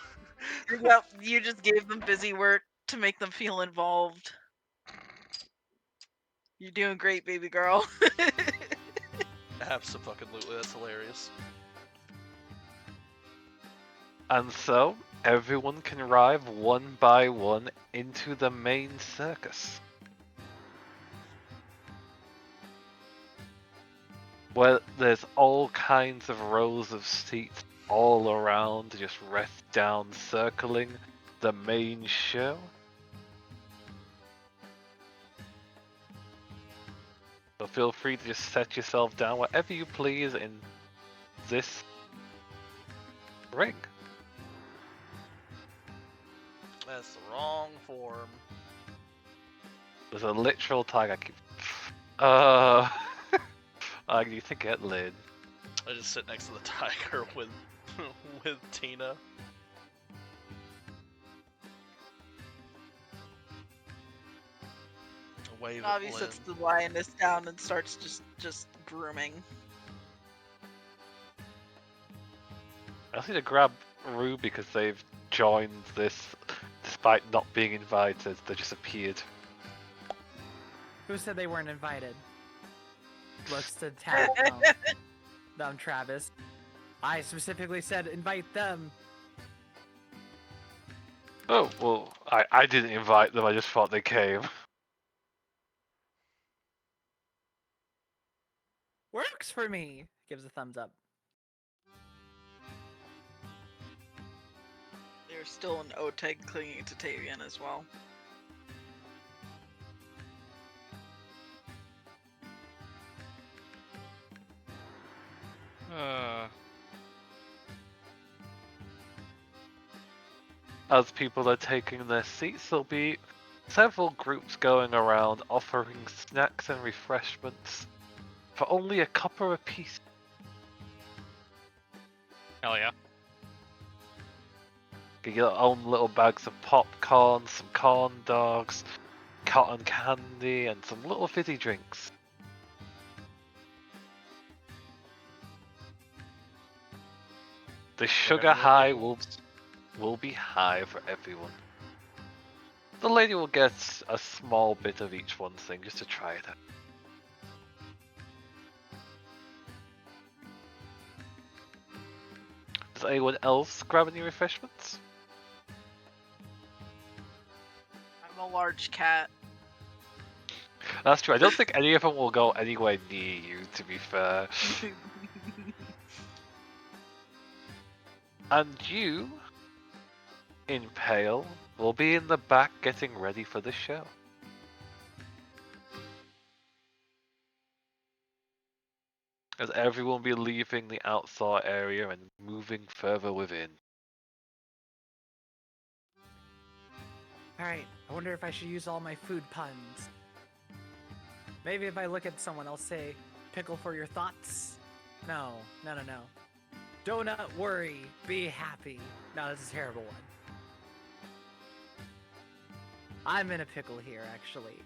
Yep, you just gave them busy work to make them feel involved. You're doing great, baby girl. Abso-fucking-lutely, that's hilarious. And so, everyone can arrive one by one into the main circus. where there's all kinds of rows of seats all around to just rest down, circling the main show. So feel free to just set yourself down wherever you please in this ring. That's the wrong form. There's a literal tag I keep. I need to get Lynn. I just sit next to the tiger with with Tina. Wave at Navi Lynn. sets the lioness down and starts just grooming. I need to grab Rue because they've joined this despite not being invited. They just appeared. Who said they weren't invited? Looks to tap them, Travis. I specifically said invite them. Oh, well, I didn't invite them, I just thought they came. Works for me. Gives a thumbs up. There's still an Oteg clinging to Tavian as well. As people are taking their seats, there'll be several groups going around offering snacks and refreshments for only a copper apiece. Hell yeah. Get your own little bags of popcorn, some corn dogs, cotton candy, and some little fizzy drinks. The sugar Whatever high it will is. be high for everyone. The lady will get a small bit of each one thing just to try it out. Does anyone else grab any refreshments? I'm a large cat. That's true. I don't think any of them will go anywhere near you, to be fair. And you, in Pale, will be in the back getting ready for the show. As everyone will be leaving the outside area and moving further within. Alright, I wonder if I should use all my food puns. Maybe if I look at someone, I'll say, pickle for your thoughts? No. Do not worry, be happy. No, this is a terrible one. I'm in a pickle here, actually.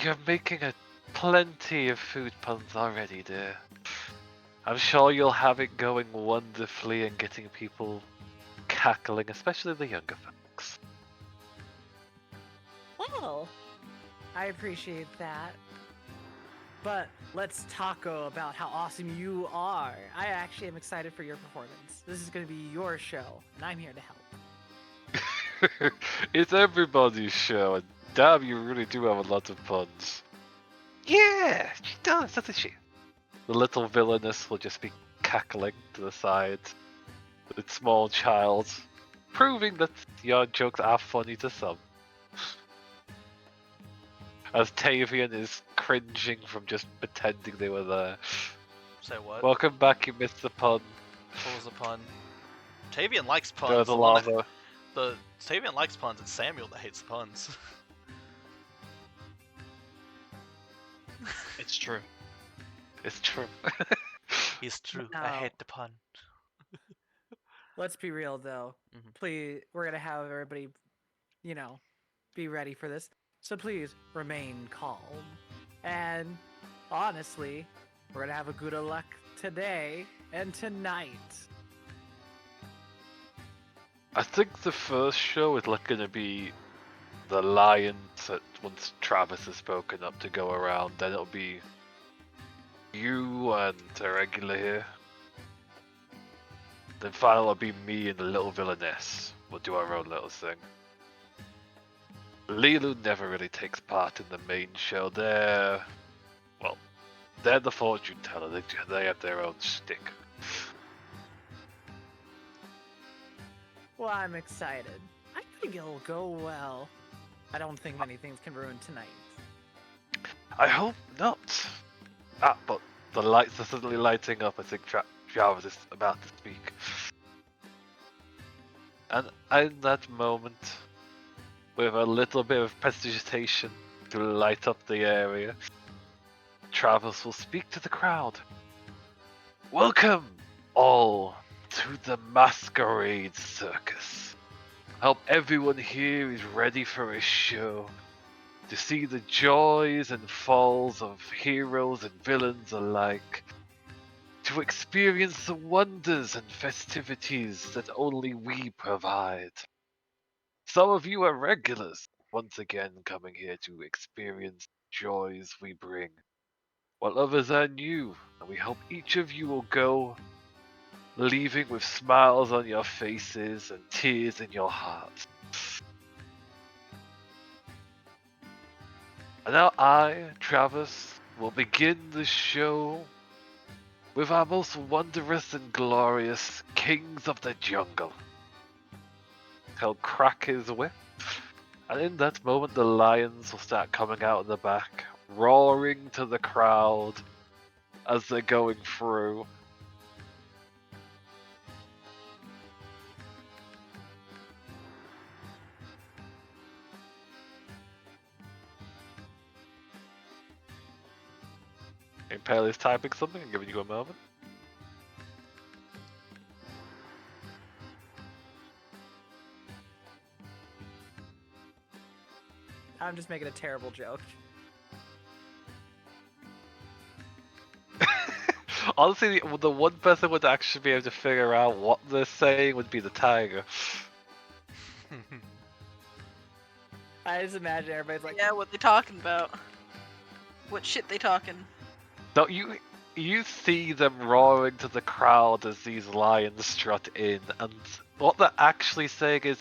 You're making plenty of food puns already, dear. I'm sure you'll have it going wonderfully and getting people cackling, especially the younger folks. Well, I appreciate that. But let's taco about how awesome you are. I actually am excited for your performance. This is going to be your show, and I'm here to help. It's everybody's show, and damn, you really do have a lot of puns. Yeah, she does, doesn't she? The little villainess will just be cackling to the side. The small child, proving that your jokes are funny to some. As Tavian is cringing from just pretending they were there. Say what? Welcome back, you missed the pun. What was the pun? Tavian likes puns. There's a lava. Tavian likes puns. It's Samuel that hates puns. It's true. It's true. It's true. No. I hate the pun. Let's be real, though. Mhm. Please, we're going to have everybody, be ready for this. So please, remain calm. And honestly, we're going to have a good luck today and tonight. I think the first show is going to be the Lions that once Travis has spoken up to go around. Then it'll be you and a regular here. Then finally it'll be me and the little villainess. We'll do our own little thing. Lilu never really takes part in the main show. They're They're the fortune teller. They have their own shtick. Well, I'm excited. I think it'll go well. I don't think many things can ruin tonight. I hope not. Ah, but the lights are suddenly lighting up. I think Travis is about to speak. And in that moment, with a little bit of prestidigitation to light up the area, Travis will speak to the crowd. Welcome, all, to the Masquerade Circus. I hope everyone here is ready for a show. To see the joys and falls of heroes and villains alike. To experience the wonders and festivities that only we provide. Some of you are regulars, once again coming here to experience joys we bring, while others are new, and we hope each of you will go leaving with smiles on your faces and tears in your hearts. And now I, Travis, will begin the show with our most wondrous and glorious Kings of the Jungle. He'll crack his whip, and in that moment the lions will start coming out of the back, roaring to the crowd as they're going through. Impale is typing something and giving you a moment. I'm just making a terrible joke. Honestly, the one person would actually be able to figure out what they're saying would be the tiger. I just imagine everybody's like, Yeah, what they talking about? What shit they talking? No, you see them roaring to the crowd as these lions strut in, and what they're actually saying is,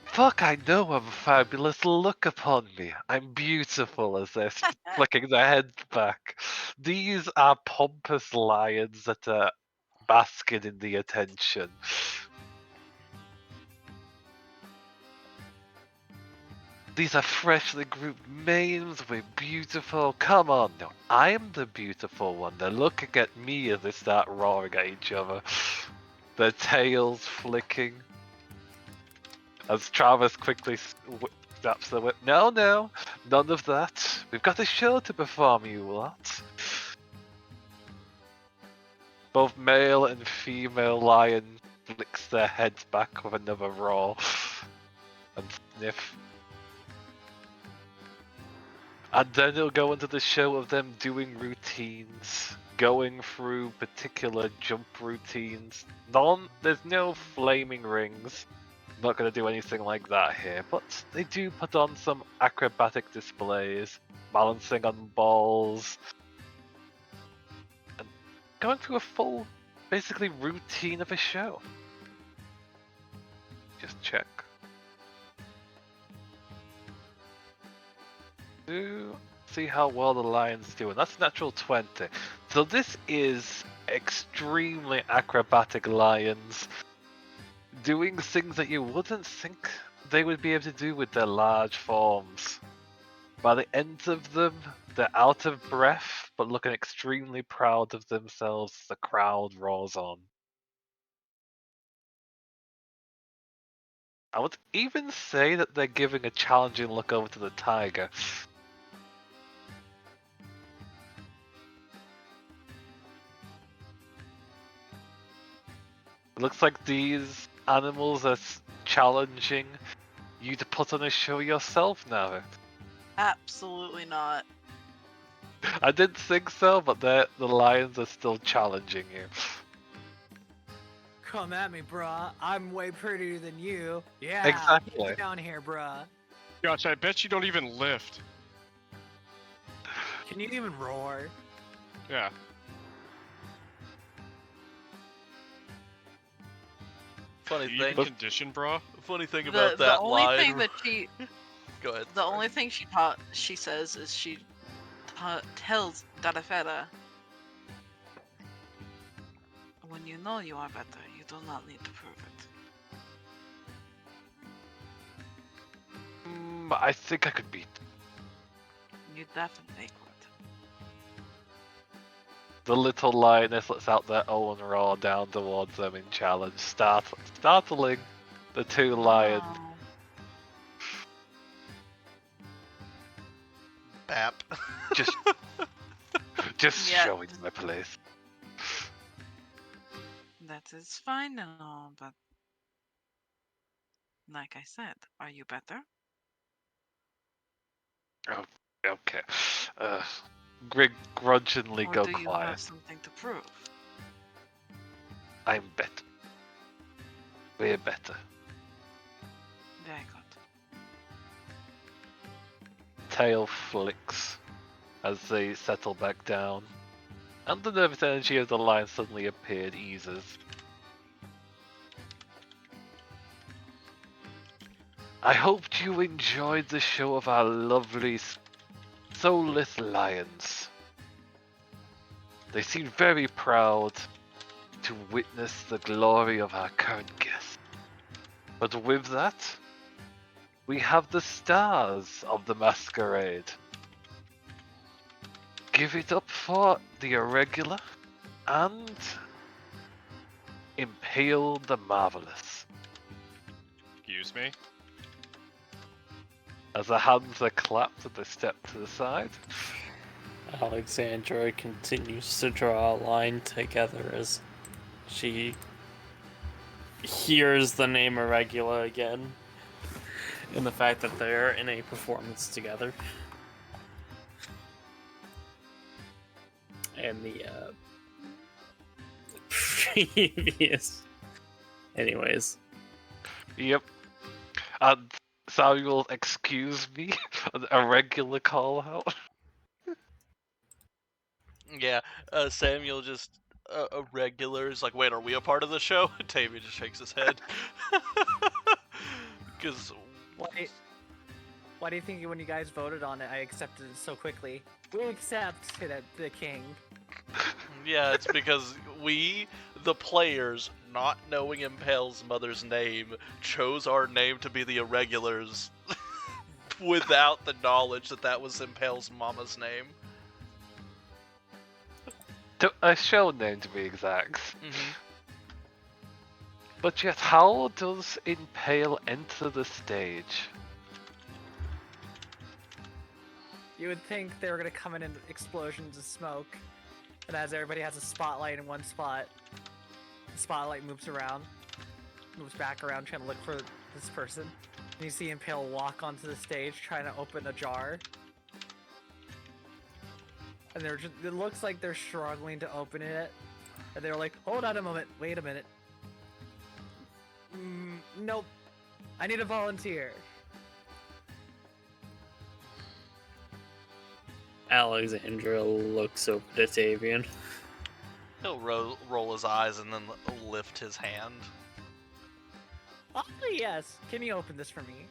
"Fuck, I know I'm fabulous. Look upon me. I'm beautiful," as they're flicking their heads back. These are pompous lions that are basking in the attention. These are freshly grouped manes. We're beautiful. Come on, no, I'm the beautiful one. They're looking at me as they start roaring at each other. Their tails flicking. As Travis quickly snaps the whip. No, none of that. We've got a show to perform, you lot. Both male and female lion flicks their heads back with another roar and sniff. And then it'll go into the show of them doing routines, going through particular jump routines. There's no flaming rings. I'm not going to do anything like that here, but they do put on some acrobatic displays, balancing on balls, and going through a full, basically, routine of a show. Just check. See how well the lion's doing. That's natural 20. So this is extremely acrobatic lions doing things that you wouldn't think they would be able to do with their large forms. By the end of them, they're out of breath, but looking extremely proud of themselves as the crowd roars on. I would even say that they're giving a challenging look over to the tiger. It looks like these animals are challenging you to put on a show yourself now. Absolutely not. I didn't think so, but the lions are still challenging you. come at me, bruh. I'm way prettier than you. Yeah, Exactly. get down here, bruh. Gosh, I bet you don't even lift. Can you even roar? Yeah. Funny Are you thing. even conditioned, bro? Funny thing The, about the that only line. thing that she Go ahead. the only thing she says is she tells Darafera, when you know you are better, you do not need to prove it. I think I could beat. You definitely could. The little lioness lets out their own roar down towards them in challenge, startling the two lions. Oh, Bap. Just Yeah. showing my place. that is fine and all, but like I said, are you better? Okay. Grudgingly Or go do you quiet. have something to prove? I'm better. We're better. Very good. Tail flicks as they settle back down, and the nervous energy of the lion suddenly appeared eases. I hoped you enjoyed the show of our lovely soulless lions. They seemed very proud to witness the glory of our current guest. But with that, we have the stars of the masquerade. Give it up for the irregular and Impale the Marvelous. Excuse me? As the hands are clapped and they step to the side, Alexandra continues to draw a line together as she hears the name Irregular again. And the fact that they're in a performance together. And the previous. Anyways. yep. And Samuel, excuse me, an irregular call out. Yeah, Samuel just a regular is like, wait, are we a part of the show? Tavy just shakes his head. Because Why do you think when you guys voted on it, I accepted it so quickly? We accept it at the king. yeah, it's because we, the players, not knowing Impale's mother's name, chose our name to be the Irregulars without the knowledge that that was Impale's mama's name. A show name to be exact. Mm-hmm. But yet, how does Impale enter the stage? You would think they were gonna come in explosions of smoke, and as everybody has a spotlight in one spot, the spotlight moves back around, trying to look for this person. And you see Impale walk onto the stage, trying to open a jar. And it looks like they're struggling to open it. And they're like, hold on a moment, wait a minute. Nope. I need a volunteer. Alexandra looks over to Tavian. He'll roll his eyes and then lift his hand. Oh, yes. Can you open this for me?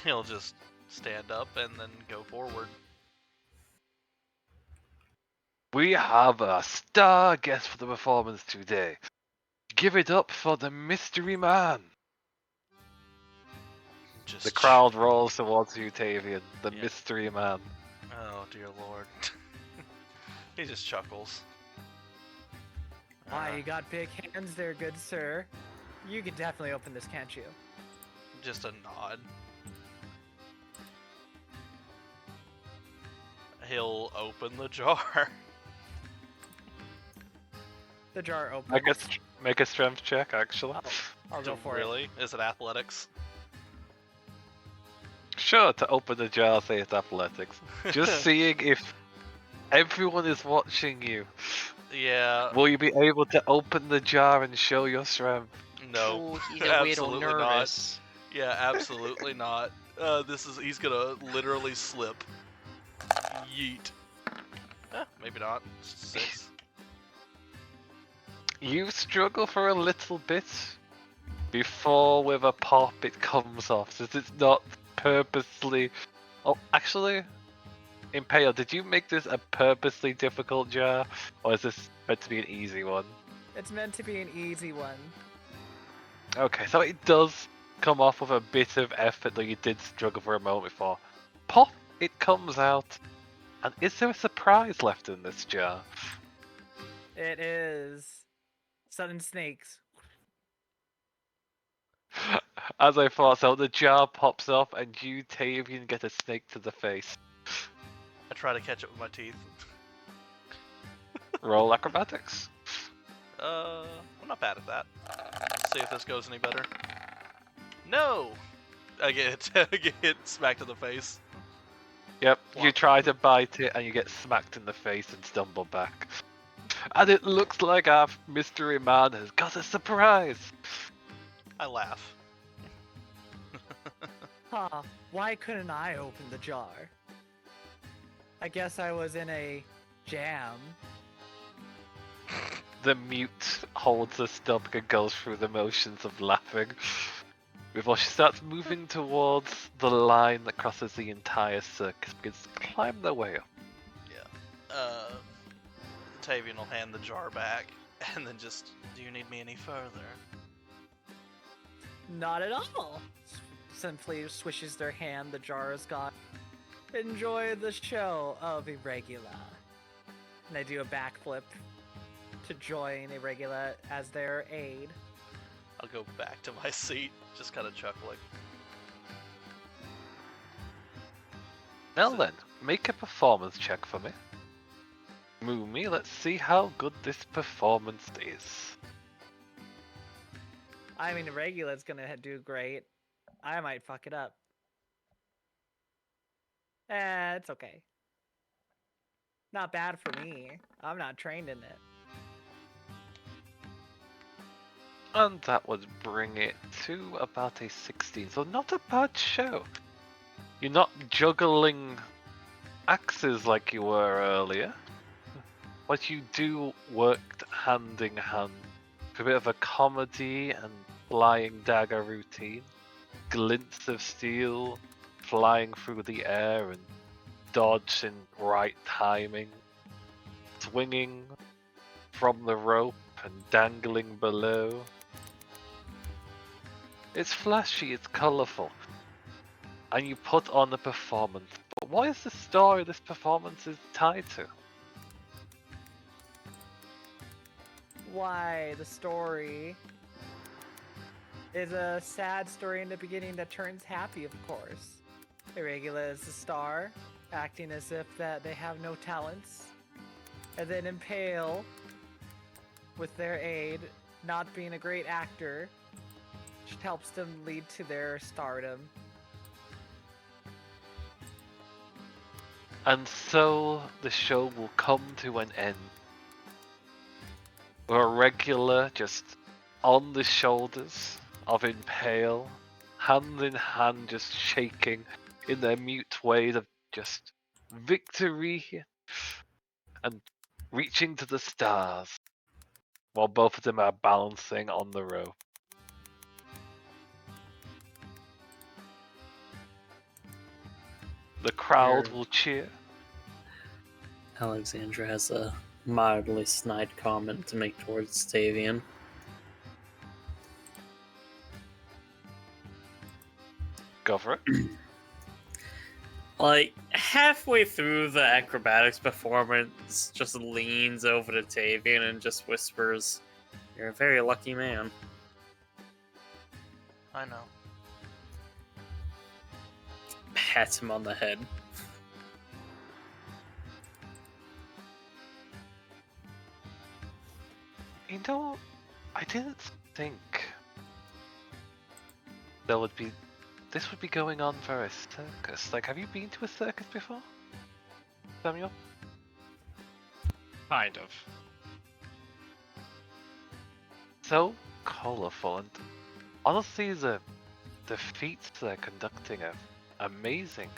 He'll just stand up and then go forward. We have a star guest for the performance today. Give it up for the mystery man. Just The crowd rolls towards you, Tavian, the Yeah. mystery man. Oh dear lord. He just chuckles. Why, you got big hands there, good sir. You could definitely open this, can't you? Just a nod. He'll open the jar. The jar opens. Make a strength check, actually. I'll go for it. Really? Is it athletics? Sure, to open the jar, say it's athletics. Just seeing if everyone is watching you. Yeah. Will you be able to open the jar and show your strength? No. Oh, he's a little Absolutely not. nervous. Yeah, absolutely not. He's gonna literally slip. Yeet. Maybe not. 6. You struggle for a little bit before, with a pop, it comes off, since it's not purposely. Oh, actually, Impale, did you make this a purposely difficult jar, or is this meant to be an easy one? It's meant to be an easy one. Okay, so it does come off with a bit of effort, though you did struggle for a moment before. Pop, it comes out. And is there a surprise left in this jar? It is sudden snakes. As I thought, so the jar pops up and you, Tavian, get a snake to the face. I try to catch it with my teeth. Roll acrobatics. I'm not bad at that. Let's see if this goes any better. No! I get hit smacked in the face. Yep, you Wow. try to bite it and you get smacked in the face and stumble back. And it looks like our mystery man has got a surprise. I laugh. Huh, why couldn't I open the jar? I guess I was in a jam. The mute holds her stomach and goes through the motions of laughing before she starts moving towards the line that crosses the entire circus, begins to climb their way up. Tavian will hand the jar back, and then just, do you need me any further? Not at all. Simply swishes their hand, the jar is gone. Enjoy the show of Irregular. And they do a backflip to join Irregular as their aide. I'll go back to my seat, just kind of chuckling. Now then, make a performance check for me. Moomy, let's see how good this performance is. I mean, Irregular's gonna do great. I might fuck it up. It's okay. Not bad for me. I'm not trained in it. And that would bring it to about a 16, so not a bad show. You're not juggling axes like you were earlier, but you do work hand in hand for a bit of a comedy and flying dagger routine, glints of steel flying through the air and dodge in right timing, swinging from the rope and dangling below. It's flashy, it's colourful, and you put on a performance. But what is the story this performance is tied to? Why, the story is a sad story in the beginning that turns happy, of course. Irregular is the star, acting as if that they have no talents. And then Impale, with their aid, not being a great actor, which helps them lead to their stardom. And so the show will come to an end. We're regular, just on the shoulders of Impale, hand in hand, just shaking in their mute ways of just victory and reaching to the stars, while both of them are balancing on the rope. The crowd Here. will cheer. Alexandra has a mildly snide comment to make towards Stavian. Go for it. Like, halfway through the acrobatics performance, just leans over to Tavian and just whispers, "You're a very lucky man." I know. Pats him on the head. You know, I didn't think there would be. This would be going on for a circus. Like, have you been to a circus before, Samuel? Kind of. So colourful, and honestly, the feats they're conducting are amazing.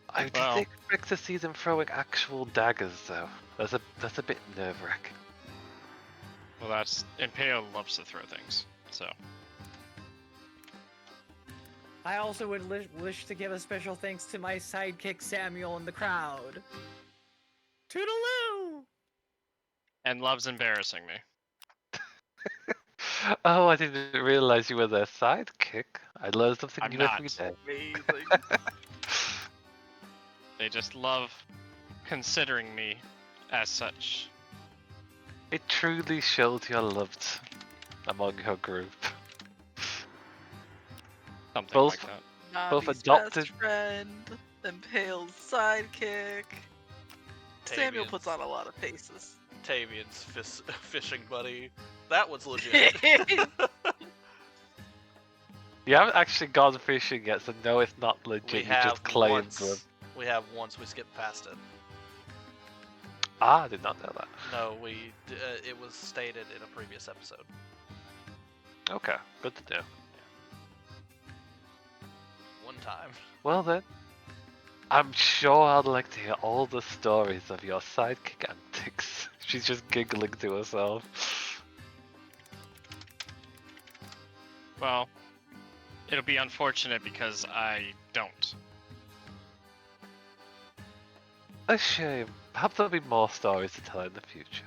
I Well. didn't expect to see them throwing actual daggers, though. That's a bit nerve-wracking. Well, that's Impale loves to throw things. So I also would wish to give a special thanks to my sidekick Samuel in the crowd. Toodaloo! And loves embarrassing me. Oh, I didn't realize you were their sidekick. I learn something I'm new every not. day. Amazing. They just love considering me as such. It truly shows you're loved among your group. Something Both- like that. Navi's adopted- best friend, Impale's sidekick. Samuel Tavian's- puts on a lot of faces. Tavian's fishing buddy. That was legit. You haven't actually gone fishing yet, so no, it's not legit. we You have just claimed once. them. We have once. We skipped past it. Ah, I did not know that. No, it was stated in a previous episode. Okay, good to know. One time. Well then, I'm sure I'd like to hear all the stories of your sidekick antics. She's just giggling to herself. Well, it'll be unfortunate because I don't. A shame. Perhaps there'll be more stories to tell in the future.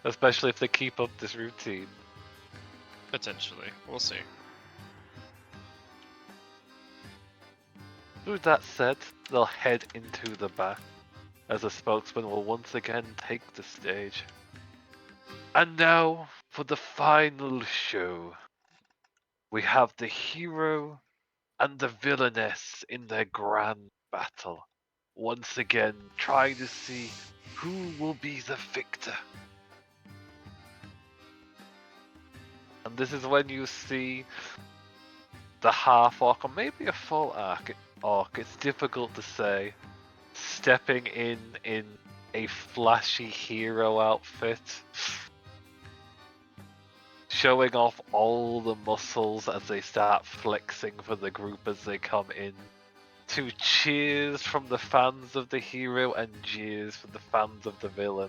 Especially if they keep up this routine. Potentially. We'll see. With that said, they'll head into the back, as the spokesman will once again take the stage. And now, for the final show. We have the hero and the villainess in their grand battle. Once again, trying to see who will be the victor. And this is when you see the half orc, or maybe a full orc, it's difficult to say, stepping in a flashy hero outfit, showing off all the muscles as they start flexing for the group as they come in, to cheers from the fans of the hero and jeers from the fans of the villain.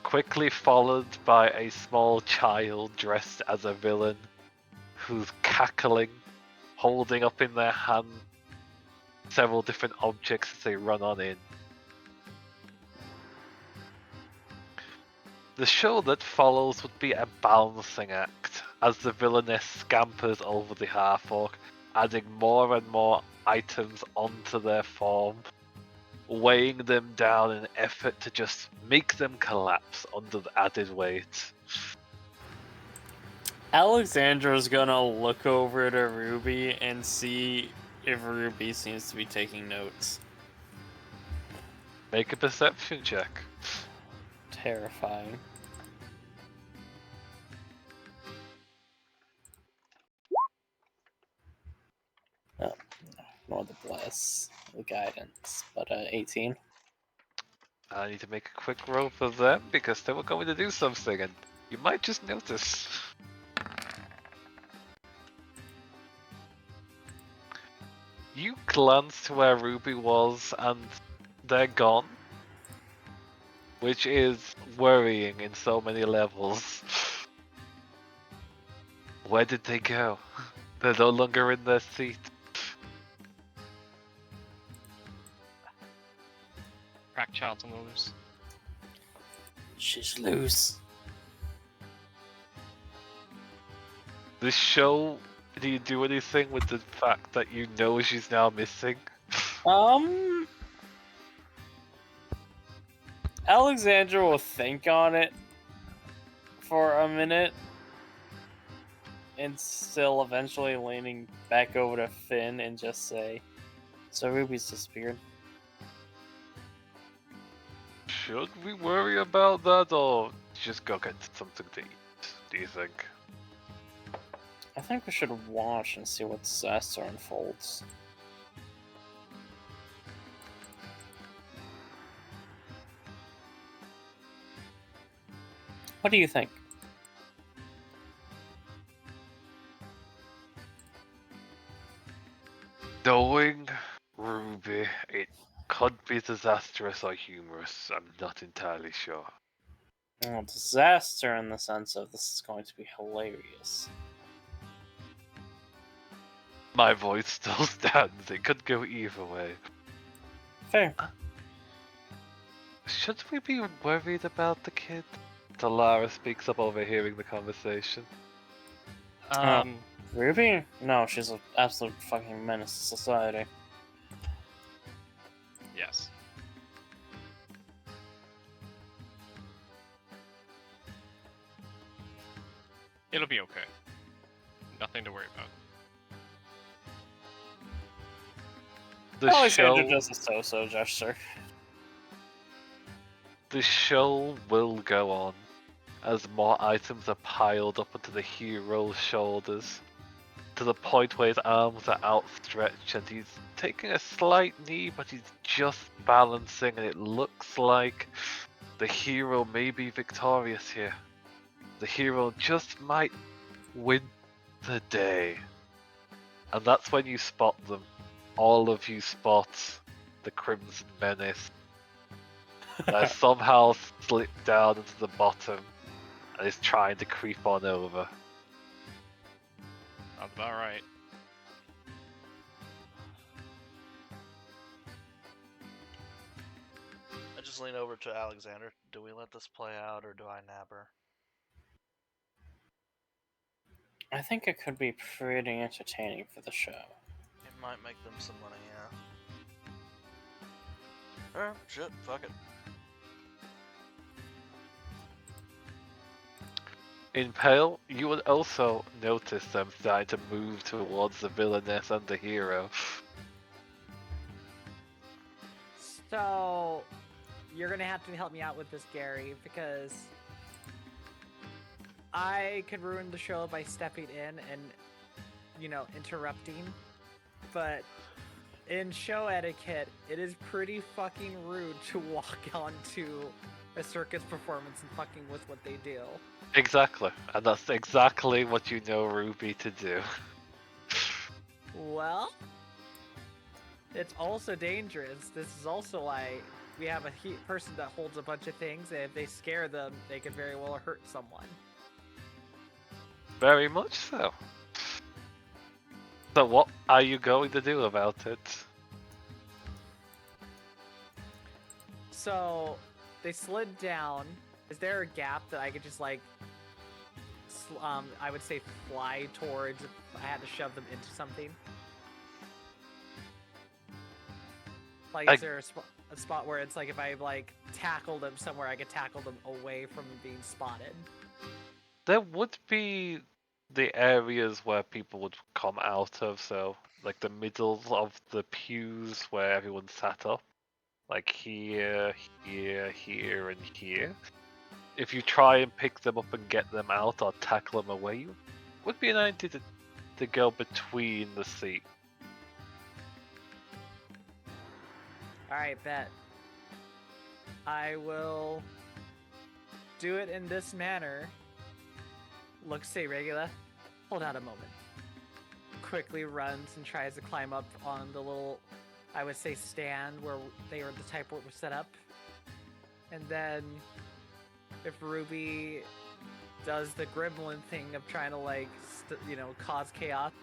Quickly followed by a small child dressed as a villain, who's cackling, holding up in their hand several different objects as they run on in. The show that follows would be a balancing act, as the villainess scampers over the half-orc, adding more and more items onto their form, weighing them down in an effort to just make them collapse under the added weight. Alexandra's gonna look over to Ruby and see if Ruby seems to be taking notes. Make a perception check. Terrifying. Oh, nor the bless, the guidance, but 18. I need to make a quick roll for them because they were going to do something and you might just notice. You glance to where Ruby was and they're gone, which is worrying in so many levels. Where did they go? They're no longer in their seat. Crack child's on the loose. She's loose. This show, do you do anything with the fact that you know she's now missing? Alexandra will think on it for a minute and still eventually leaning back over to Finn and just say, so Ruby's disappeared. Should we worry about that or just go get something to eat, do you think? I think we should watch and see what disaster unfolds. What do you think? Knowing Ruby, it could be disastrous or humorous. I'm not entirely sure. Well, disaster in the sense of this is going to be hilarious. My voice still stands. It could go either way. Fair. Should we be worried about the kid? Talara speaks up, overhearing the conversation. Ruby? No, she's an absolute fucking menace to society. Yes. It'll be okay. Nothing to worry about. The Alexander show, does a so-so gesture. the show will go on as more items are piled up onto the hero's shoulders, to the point where his arms are outstretched and he's taking a slight knee, but he's just balancing, and it looks like the hero may be victorious here. The hero just might win the day. And that's when you spot them. All of you spot the Crimson Menace that has somehow slipped down into the bottom and is trying to creep on over. Sounds about right. I just lean over to Alexander. Do we let this play out or do I nab her? I think it could be pretty entertaining for the show. It might make them some money, yeah. Shit, fuck it. In Pale, you would also notice them starting to move towards the villainess and the hero. So, you're gonna have to help me out with this, Gary, because I could ruin the show by stepping in and, interrupting. But in show etiquette, it is pretty fucking rude to walk onto a circus performance and fucking with what they do. Exactly, and that's exactly what you know Ruby to do. Well, it's also dangerous. This is also why we have a person that holds a bunch of things, and if they scare them, they could very well hurt someone. Very much so. So what are you going to do about it? So, they slid down. Is there a gap that I could just, I would say fly towards if I had to shove them into something? Is there a spot where it's if I, tackle them somewhere, I could tackle them away from being spotted? There would be the areas where people would come out of, so the middle of the pews where everyone sat up. Here, here, here, and here. If you try and pick them up and get them out or tackle them away, it would be an idea to go between the seat. Alright, bet. I will do it in this manner. Look, say Regula, hold out a moment. Quickly runs and tries to climb up on the little, I would say, stand where they were the type where it was set up. And then, if Ruby does the gremlin thing of trying to cause chaos,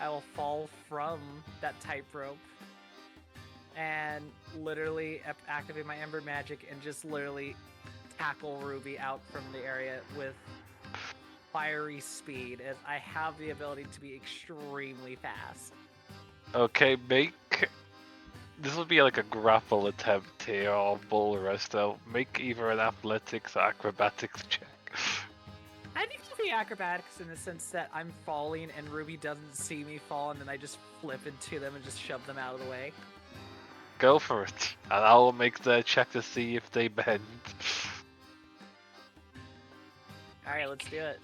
I will fall from that tightrope and literally activate my Ember Magic and just literally tackle Ruby out from the area with fiery speed, as I have the ability to be extremely fast. Okay, this would be a grapple attempt here or bull rush, so make either an athletics or acrobatics check. I think it'll be acrobatics in the sense that I'm falling and Ruby doesn't see me fall, and then I just flip into them and just shove them out of the way. Go for it, and I'll make the check to see if they bend. Alright, let's do it.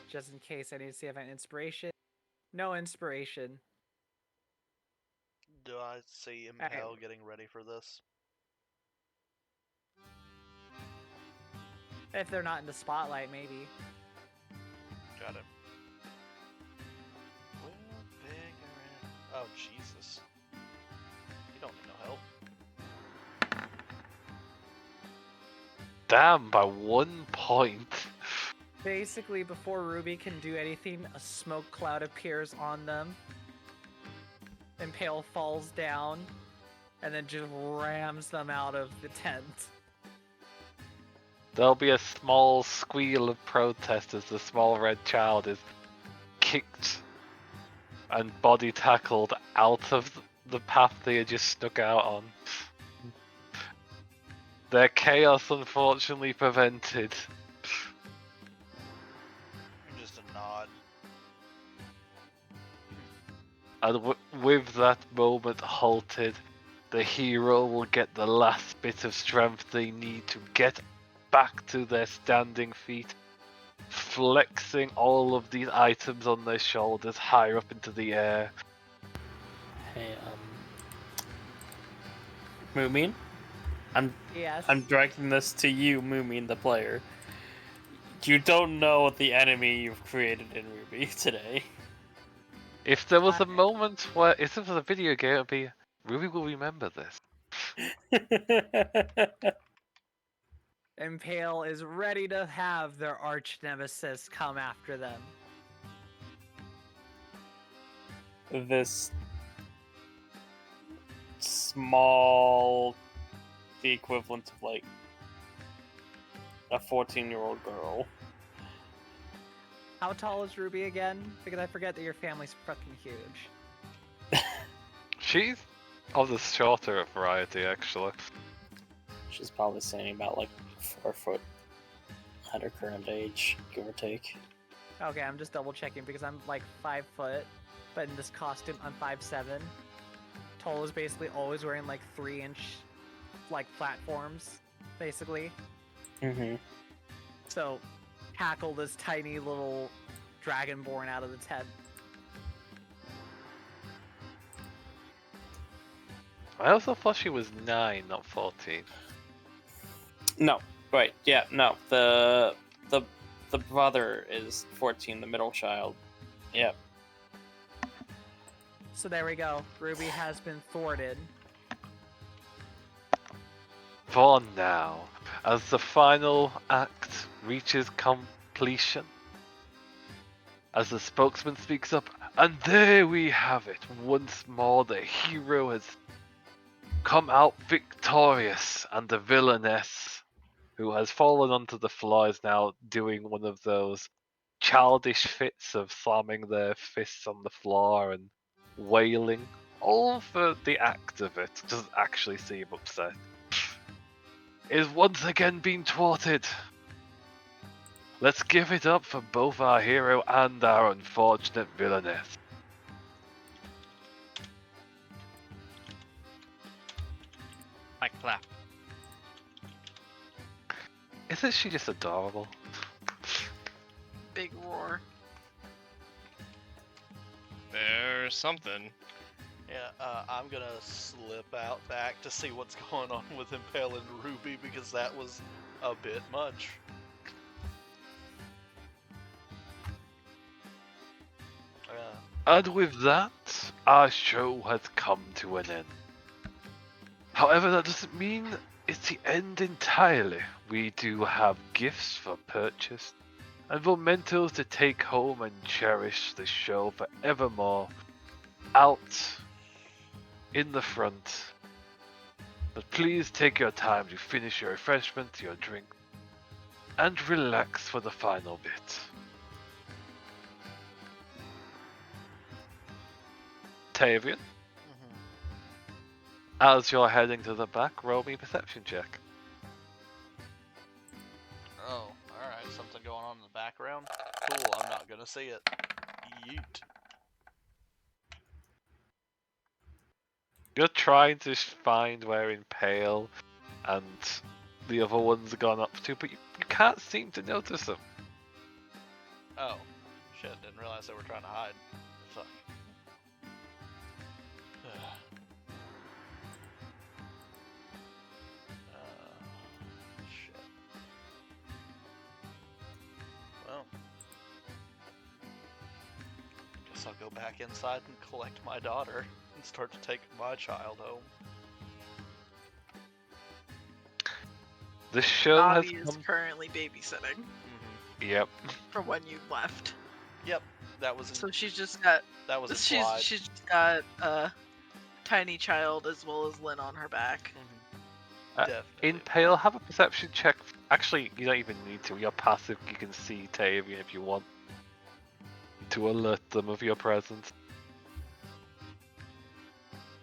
Just in case, I need to see if I have inspiration. No inspiration. Do I see Impale getting ready for this? If they're not in the spotlight, maybe. Got it. Oh, Jesus. You don't need no help. Damn, by 1 point. Basically, before Ruby can do anything, a smoke cloud appears on them. Impale falls down, and then just rams them out of the tent. There'll be a small squeal of protest as the small red child is kicked and body tackled out of the path they had just stuck out on. Their chaos unfortunately prevented. Just a nod. And with that moment halted, the hero will get the last bit of strength they need to get back to their standing feet, flexing all of these items on their shoulders higher up into the air. Hey, Moomin? Yes. I'm directing this to you, Moomin, the player. You don't know the enemy you've created in Ruby today. If there was a moment where, if this was a video game, it would be, Ruby will remember this. Impale is ready to have their arch nemesis come after them. This small, the equivalent of like a 14-year-old girl. How tall is Ruby again? Because I forget that your family's fucking huge. She's of the shorter variety, actually. She's probably standing about like 4 foot at her current age, give or take. Okay, I'm just double checking because I'm like 5 foot, but in this costume I'm 5'7". Toll is basically always wearing like 3-inch like platforms, basically. Mm-hmm. So tackle this tiny little dragonborn out of the tent. I also thought she was 9, not 14. No, right, yeah, no. The brother is 14, the middle child. Yep. So there we go. Ruby has been thwarted. For now, as the final act reaches completion, as the spokesman speaks up, and there we have it. Once more, the hero has come out victorious, and the villainess, who has fallen onto the floor, is now doing one of those childish fits of slamming their fists on the floor and wailing, all for the act of it. Doesn't actually seem upset. Is once again being thwarted. Let's give it up for both our hero and our unfortunate villainess. Like clap. Isn't she just adorable? Big roar. There's something. Yeah, I'm gonna slip out back to see what's going on with Impale and Ruby because that was a bit much. And with that, our show has come to an end. However, that doesn't mean it's the end entirely. We do have gifts for purchase and mementos to take home and cherish the show forevermore out in the front. But please take your time to finish your refreshment, your drink, and relax for the final bit. Tavian, as you're heading to the back, roll me a perception check. Oh, alright, something going on in the background? Cool, I'm not gonna see it. Yeet. You're trying to find where Impale and the other ones have gone up to, but you can't seem to notice them. Oh, shit, didn't realize they were trying to hide. Fuck. Shit. Well, guess I'll go back inside and collect my daughter and start to take my child home. The show has Bobby is come. currently babysitting. Yep. from when you left. Yep, that was So she's just got implied. she's just got a tiny child as well as Lynn on her back. In Pale, have a perception check. Actually, you don't even need to. You're passive. You can see Tavian if you want to alert them of your presence.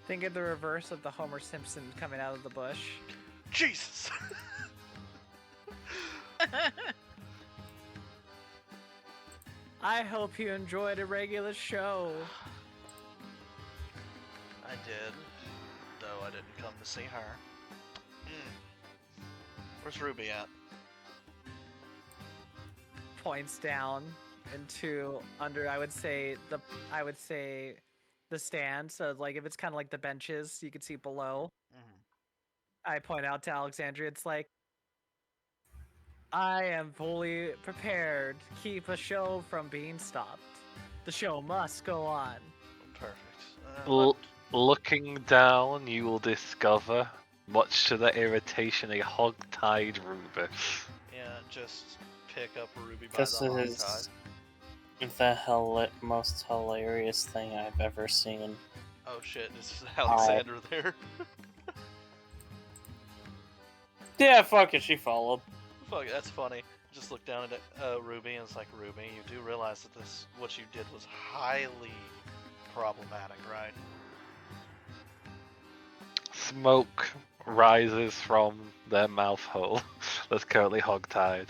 Think of the reverse of the Homer Simpson coming out of the bush. Jesus! I hope you enjoyed a regular show. I did, though I didn't come to see her. Where's Ruby at? Points down into under. I would say the stand. So like if it's kind of like the benches, you can see below. I point out to Alexandria. It's like I am fully prepared to keep a show from being stopped. The show must go on. Perfect. Looking down, you will discover, much to the irritation, a hog-tied Ruby. Yeah, just pick up Ruby by This the is the most hilarious thing I've ever seen. Oh shit, is Alexandra there? Yeah, fuck it, she followed. Fuck it, that's funny. Just look down at Ruby and it's like, Ruby, you do realize that what you did was highly problematic, right? Smoke rises from their mouth hole that's currently hog-tied.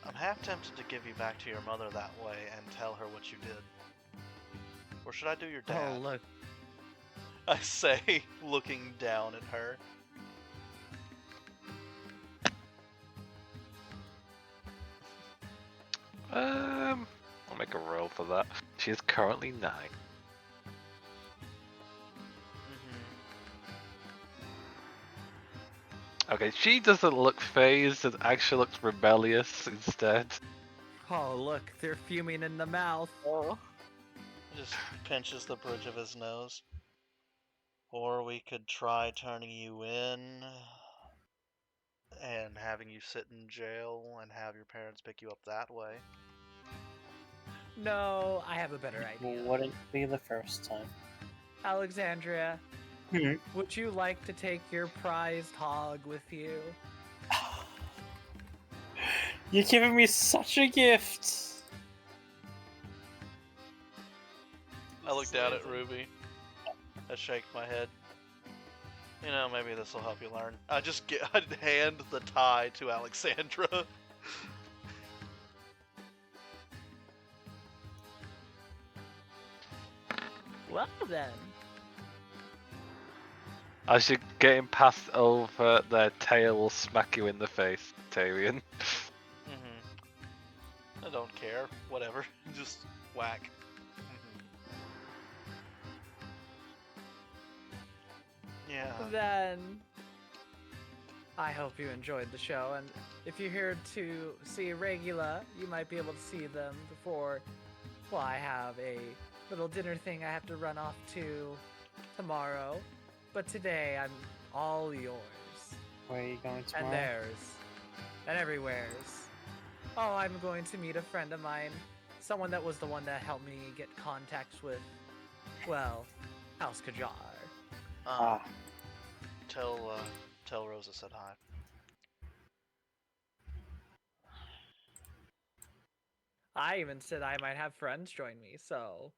I'm half tempted to give you back to your mother that way and tell her what you did. Or should I do your dad? Oh look. I say, looking down at her. I'll make a roll for that. She is currently 9. Okay, she doesn't look phased, it actually looks rebellious instead. Oh look, they're fuming in the mouth. Oh. Just pinches the bridge of his nose. Or we could try turning you in and having you sit in jail and have your parents pick you up that way. No, I have a better idea. Wouldn't be the first time. Alexandria, Hmm. would you like to take your prized hog with you? You're giving me such a gift. I look down at Ruby. I shake my head. You know, maybe this will help you learn. I'd hand the tie to Alexandra. Well then. As you're getting passed over, their tail will smack you in the face, Tyrion. I don't care. Whatever. Just whack. Yeah. Then I hope you enjoyed the show, and if you're here to see Regula, you might be able to see them before. Well, I have a little dinner thing I have to run off to tomorrow, but today I'm all yours. Where are you going tomorrow? And theirs. And everywhere's. Oh, I'm going to meet a friend of mine. Someone that was the one that helped me get contacts with, well, House Kajar. Tell Rosa said hi. I even said I might have friends join me, so...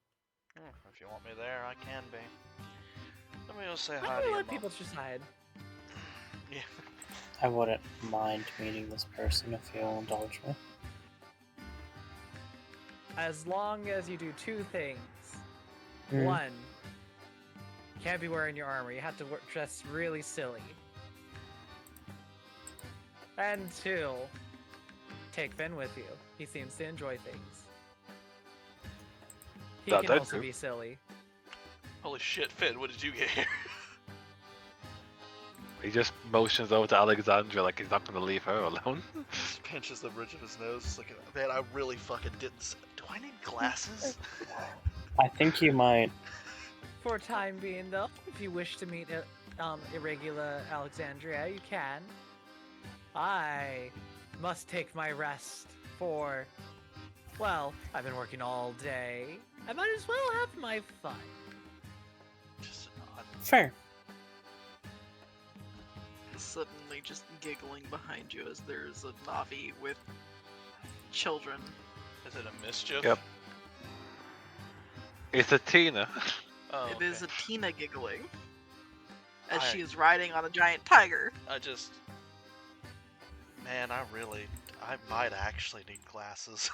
If you want me there, I can be. Let me go say I'm hi to gonna your let mom. people decide. Yeah. I wouldn't mind meeting this person if you'll indulge me. As long as you do two things. Hmm. One, you can't be wearing your armor. You have to dress really silly. And two, take Finn with you. He seems to enjoy things. He That can I also do. be silly. Holy shit, Finn, what did you get here? He just motions over to Alexandra like he's not going to leave her alone. Just pinches the bridge of his nose. It's like, man, I really fucking didn't. Do I need glasses? I think you might. For time being, though, if you wish to meet Irregular Alexandria, you can. I must take my rest for, well, I've been working all day. I might as well have my fun. Just a nod. Fair. Suddenly just giggling behind you as there's a Navi with children. Is it a mischief? Yep. It's a Tina. Oh, It is okay. a Tina giggling. As I- she is riding on a giant tiger. Man, I might actually need glasses.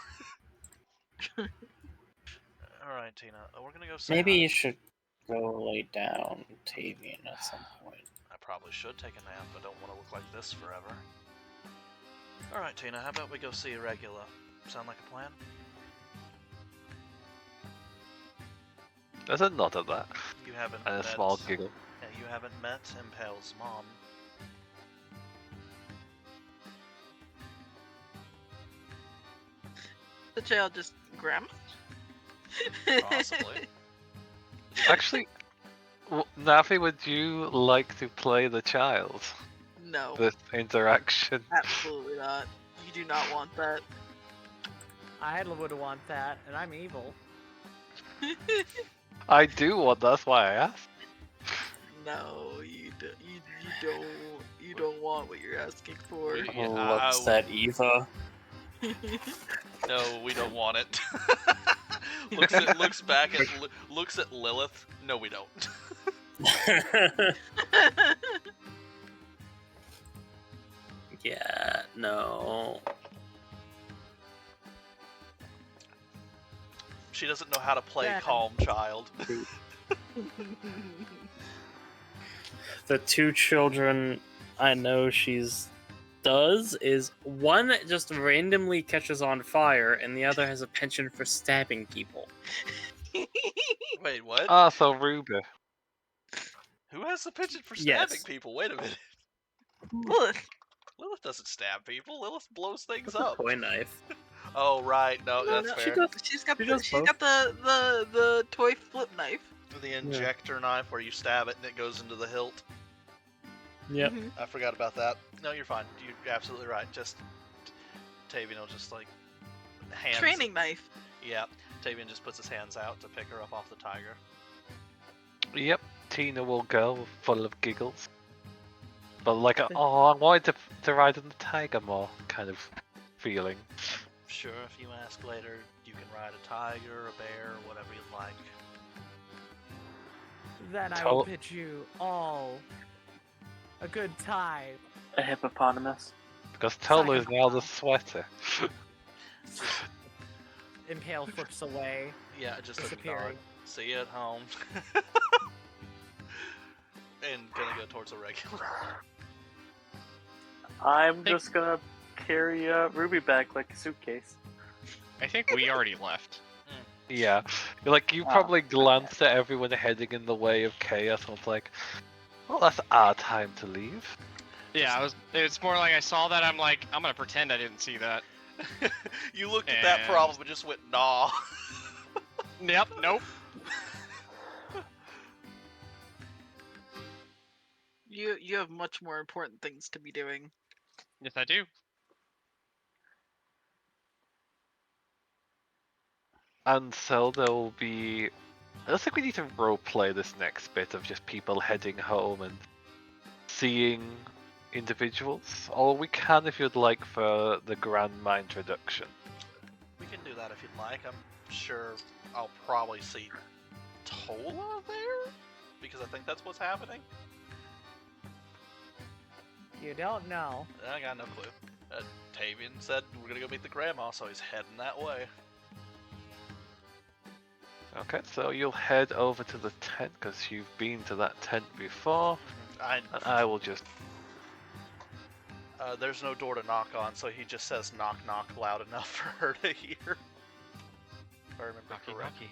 Alright, Tina, we're gonna go say Maybe hi. you should go lay down, Tavian, at some point. I probably should take a nap, but don't want to look like this forever. Alright, Tina, how about we go see Regula? Sound like a plan? There's a nod at that. You haven't And a met... small giggle. Yeah, you haven't met Impale's mom. The child just grandma. Possibly. Actually, Navi, would you like to play the child? No, This interaction? absolutely not. You do not want that. I would want that, and I'm evil. I do want, that's why I asked. No, you don't want what you're asking for. Yeah, Looks at Eva. No, we don't want it. looks at Lilith. No, we don't. Yeah, no. She doesn't know how to play Yeah. calm child. The two children I know she's does is one just randomly catches on fire and the other has a penchant for stabbing people. Wait, what? Ah, so Ruby. Who has the penchant for Yes. stabbing people? Wait a minute. Look, Lilith doesn't stab people. Lilith blows things up. Toy knife. Oh right, no, No, that's no, fair. she's got She the, does she's both. got the toy flip knife. The injector knife where you stab it and it goes into the hilt. Yep. Mhm. I forgot about that. No, you're fine. You're absolutely right. Just Tavian will just like hands. Training knife. Yeah, Tavian just puts his hands out to pick her up off the tiger. Yep, Tina will go, full of giggles. But like, oh, I wanted to ride on the tiger more, kind of feeling. Sure, if you ask later, you can ride a tiger, a bear, whatever you'd like. Then I Tell- will bid you all a good time. A hippopotamus. Because Tolu is now the sweater. Impale flips away, Yeah, just a nod. disappearing. See you at home. And gonna go towards a regular. I'm just gonna carry Ruby back like a suitcase. I think we already left. Yeah, like you Oh, probably glanced at everyone heading in the way of chaos and was like, well, that's our time to leave. Yeah, it's more like I saw that, I'm like, I'm gonna pretend I didn't see that. You looked at that And- problem and just went, nah. Yep, nope. You have much more important things to be doing. Yes, I do. And so there will be. I don't think we need to roleplay this next bit of just people heading home and seeing individuals. Or we can if you'd like for the grandma introduction. We can do that if you'd like. I'm sure I'll probably see Tola there? Because I think that's what's happening. You don't know. I got no clue. Tavian said we're gonna go meet the grandma, so he's heading that way. Okay, so you'll head over to the tent because you've been to that tent before. And I will just. There's no door to knock on, so he just says knock knock loud enough for her to hear. If I remember Knocky, correctly.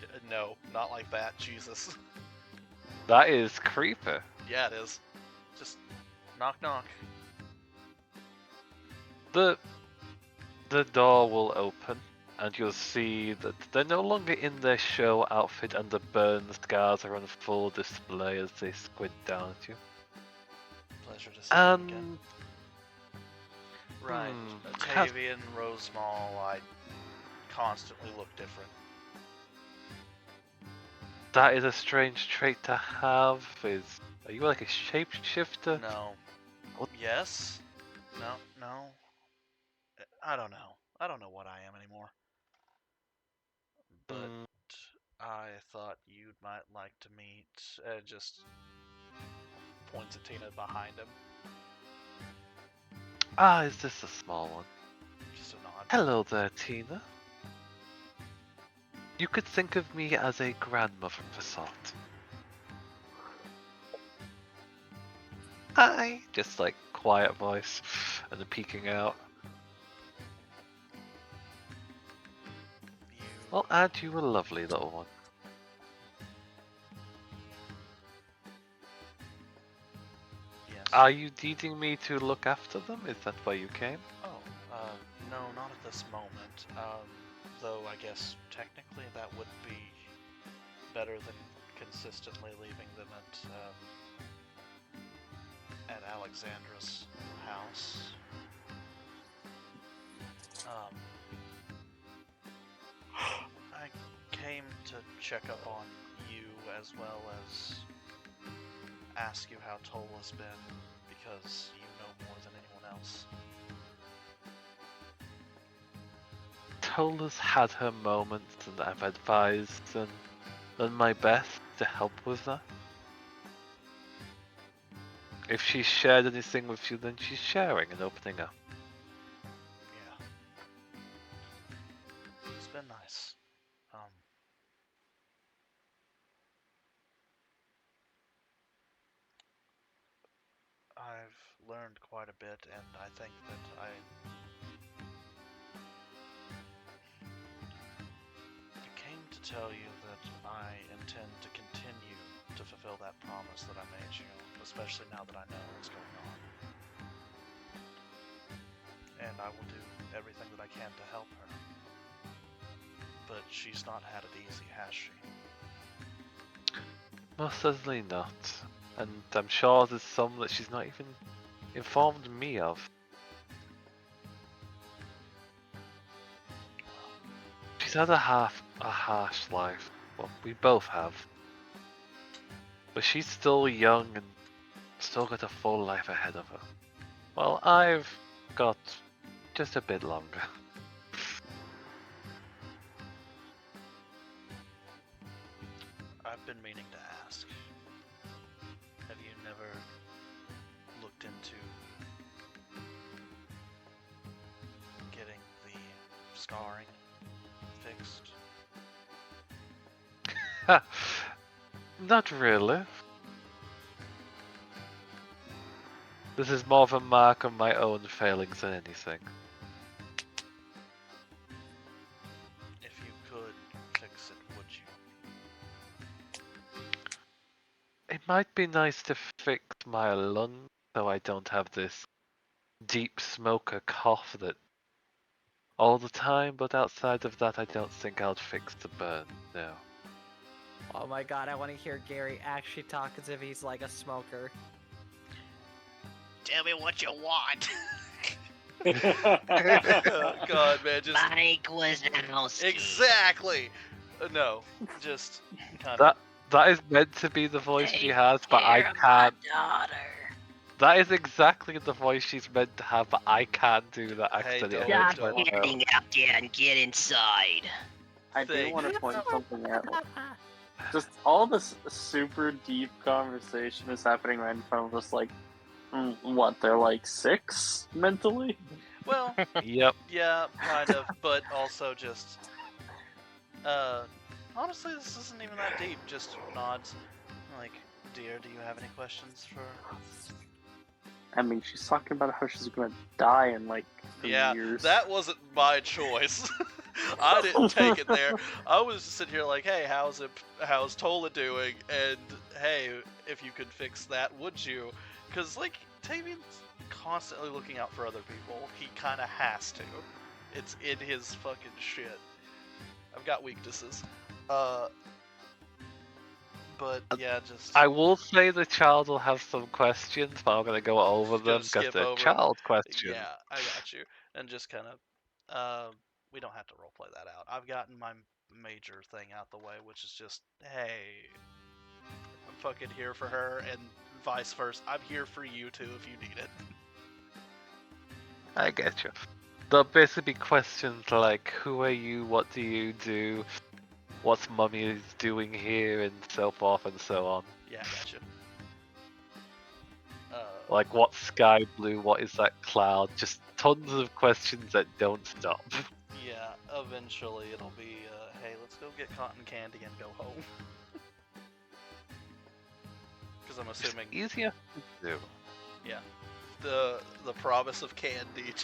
knocky. No, not like that, Jesus. That is creepy. Yeah, it is. Just knock knock. The door will open, and you'll see that they're no longer in their show outfit, and the burn scars are on full display as they squint down at you. Pleasure to see you again. And Right. Has- Tavian, Rosemall, I constantly look different. That is a strange trait to have. Are you like a shapeshifter? No. What? Yes? No, no. I don't know. I don't know what I am anymore. But Mm, I thought you might like to meet. Just points at Tina behind him. is this a small one? Just a nod. Hello there, Tina. You could think of me as a grandmother for sort. Hi. Just like quiet voice and then peeking out. You. Well, aren't you a lovely little one? Yes. Are you needing me to look after them? Is that why you came? Oh, no, not at this moment. Though I guess technically that would be better than consistently leaving them at Alexandra's house. I came to check up on you as well as ask you how Tola's been, because you know more than anyone else. Tola's had her moments and I've advised and done my best to help with that. If she's shared anything with you, then she's sharing and opening up. Yeah. It's been nice. I've learned quite a bit, and I think that I came to tell you that I intend to continue to fulfill that promise that I made you, especially now that I know what's going on. And I will do everything that I can to help her. But she's not had it easy, has she? Most certainly not. And I'm sure there's some that she's not even informed me of. She's had a harsh life. Well, we both have. But she's still young and still got a full life ahead of her. Well, I've got just a bit longer. I've been meaning to ask. Have you never looked into getting the scarring fixed? Not really. This is more of a mark of my own failings than anything. If you could fix it, would you? It might be nice to fix my lungs so I don't have this deep smoker cough that all the time, but outside of that I don't think I'll fix the burn, no. Oh my god, I want to hear Gary actually talk as if he's like a smoker. Tell me what you want. God, man, just Mike Wazowski. exactly. No, just kind of. That is meant to be the voice she Take has, but I care of my can't. daughter. That is exactly the voice she's meant to have, but I can't do that Hey, accent. It don't- hurts don't- my throat. Getting out there and get inside. I do Thing. want to point something out. Just all this super deep conversation is happening right in front of us. Like, what? They're like 6 mentally. Well, Yep. yeah, kind of, but also just. Honestly, this isn't even that deep. Just nods. Like, dear, do you have any questions for? I mean, she's talking about how she's gonna die in like 3 Yeah, years. that wasn't my choice. I didn't take it there. I was just sitting here like, hey, how's Tola doing? And hey, if you could fix that, would you? Because like, Tavian's constantly looking out for other people. He kind of has to. It's in his fucking shit. I've got weaknesses. But yeah, just I will say the child will have some questions, but I'm gonna go over Just gonna them because skip they're over 'em. child questions. yeah, I at you and just kind of, we don't have to roleplay that out. I've gotten my major thing out the way, which is just, hey, I'm fucking here for her, and vice versa. I'm here for you too if you need it. I get you. There'll basically be questions like, who are you, what do you do, what's Mummy doing here, and so forth and so on. Yeah, I got you. Like, what's sky blue, what is that cloud? Just tons of questions that don't stop. Yeah, eventually it'll be, hey, let's go get cotton candy and go home. Because I'm assuming Easier to do. Yeah, the promise of candy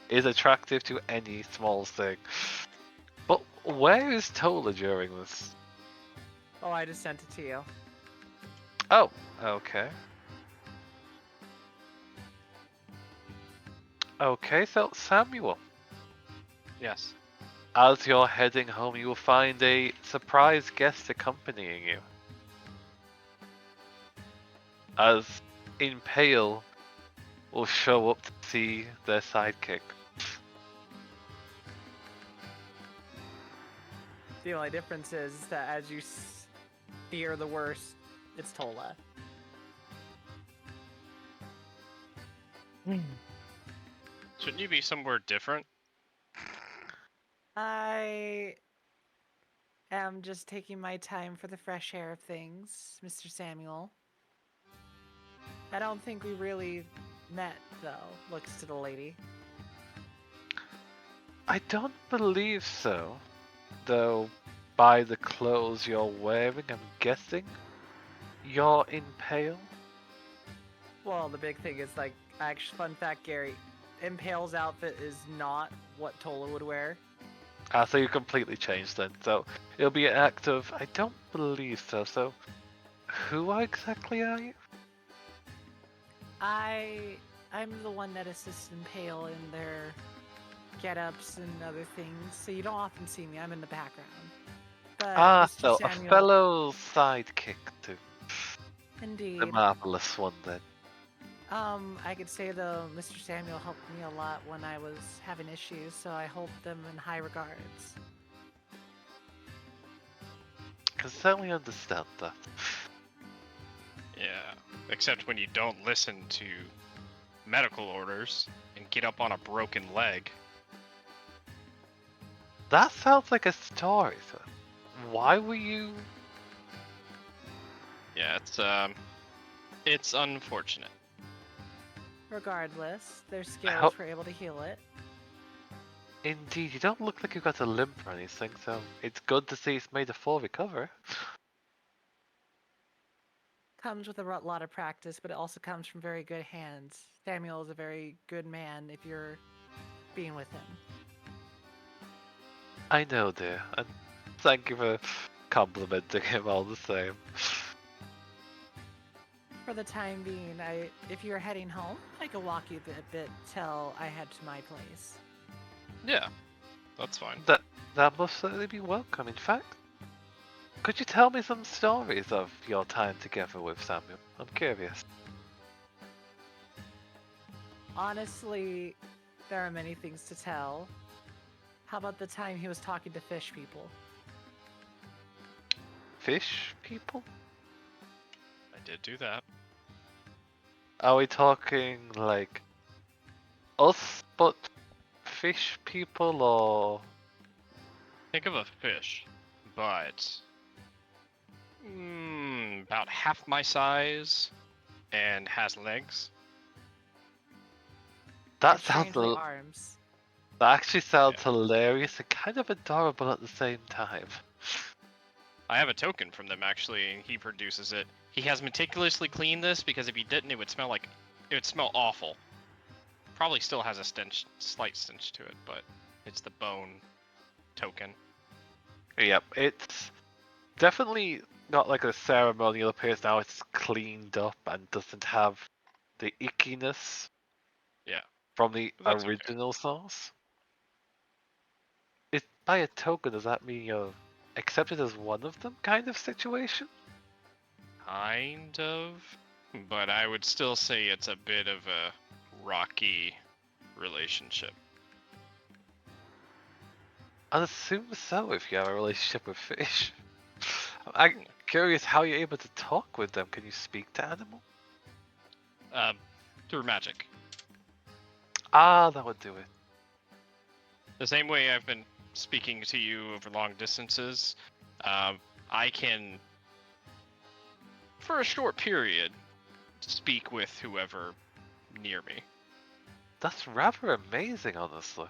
Is attractive to any small thing. But where is Tola during this? Oh, I just sent it to you. Oh, okay. Okay, so Samuel, Yes. as you're heading home, you will find a surprise guest accompanying you. As Impale will show up to see their sidekick. The only difference is that as you fear the worst, it's Tola. Shouldn't you be somewhere different? I am just taking my time for the fresh air of things, Mr. Samuel. I don't think we really met, though, looks to the lady. I don't believe so. Though, by the clothes you're wearing, I'm guessing you're Impale? Well, the big thing is, like, actually, fun fact, Gary, Impale's outfit is not what Tola would wear. Ah, so you completely changed then. So, it'll be an act of, I don't believe so. So, who exactly are you? I'm the one that assists Impale in their get-ups and other things, so you don't often see me. I'm in the background. But Mr. So Samuel, a fellow sidekick to indeed. the marvelous one then. I could say though, Mr. Samuel helped me a lot when I was having issues, so I hold them in high regards. Can certainly understand that. Yeah. Except when you don't listen to medical orders and get up on a broken leg. That sounds like a story. So why were you? Yeah, it's unfortunate. Regardless, their hope- skills were able to heal it. Indeed, you don't look like you've got a limp or anything, so it's good to see it's made a full recovery. Comes with a lot of practice, but it also comes from very good hands. Samuel is a very good man if you're being with him. I know, dear, and thank you for complimenting him all the same. For the time being, if you're heading home, I could walk you a bit till I head to my place. Yeah, that's fine. That must certainly be welcome. In fact, could you tell me some stories of your time together with Samuel? I'm curious. Honestly, there are many things to tell. How about the time he was talking to fish people? Fish people? I did do that. Are we talking like us, but fish people, or? Think of a fish, but about half my size and has legs. That And sounds strangely arms. that actually sounds Yeah. hilarious and kind of adorable at the same time. I have a token from them actually, and he produces it. He has meticulously cleaned this because if he didn't, it would smell awful. Probably still has a slight stench to it, but it's the bone token. Yep, it's definitely not like a ceremonial appearance now. It's cleaned up and doesn't have the ickiness. Yeah. From the But that's okay. original source. Is by a token, does that mean you're accepted as one of them, kind of situation? Kind of, but I would still say it's a bit of a rocky relationship. I'd assume so if you have a relationship with fish. I'm curious how you're able to talk with them. Can you speak to animals? Through magic. Ah, that would do it. The same way I've been speaking to you over long distances, I can, for a short period, speak with whoever near me. That's rather amazing, honestly.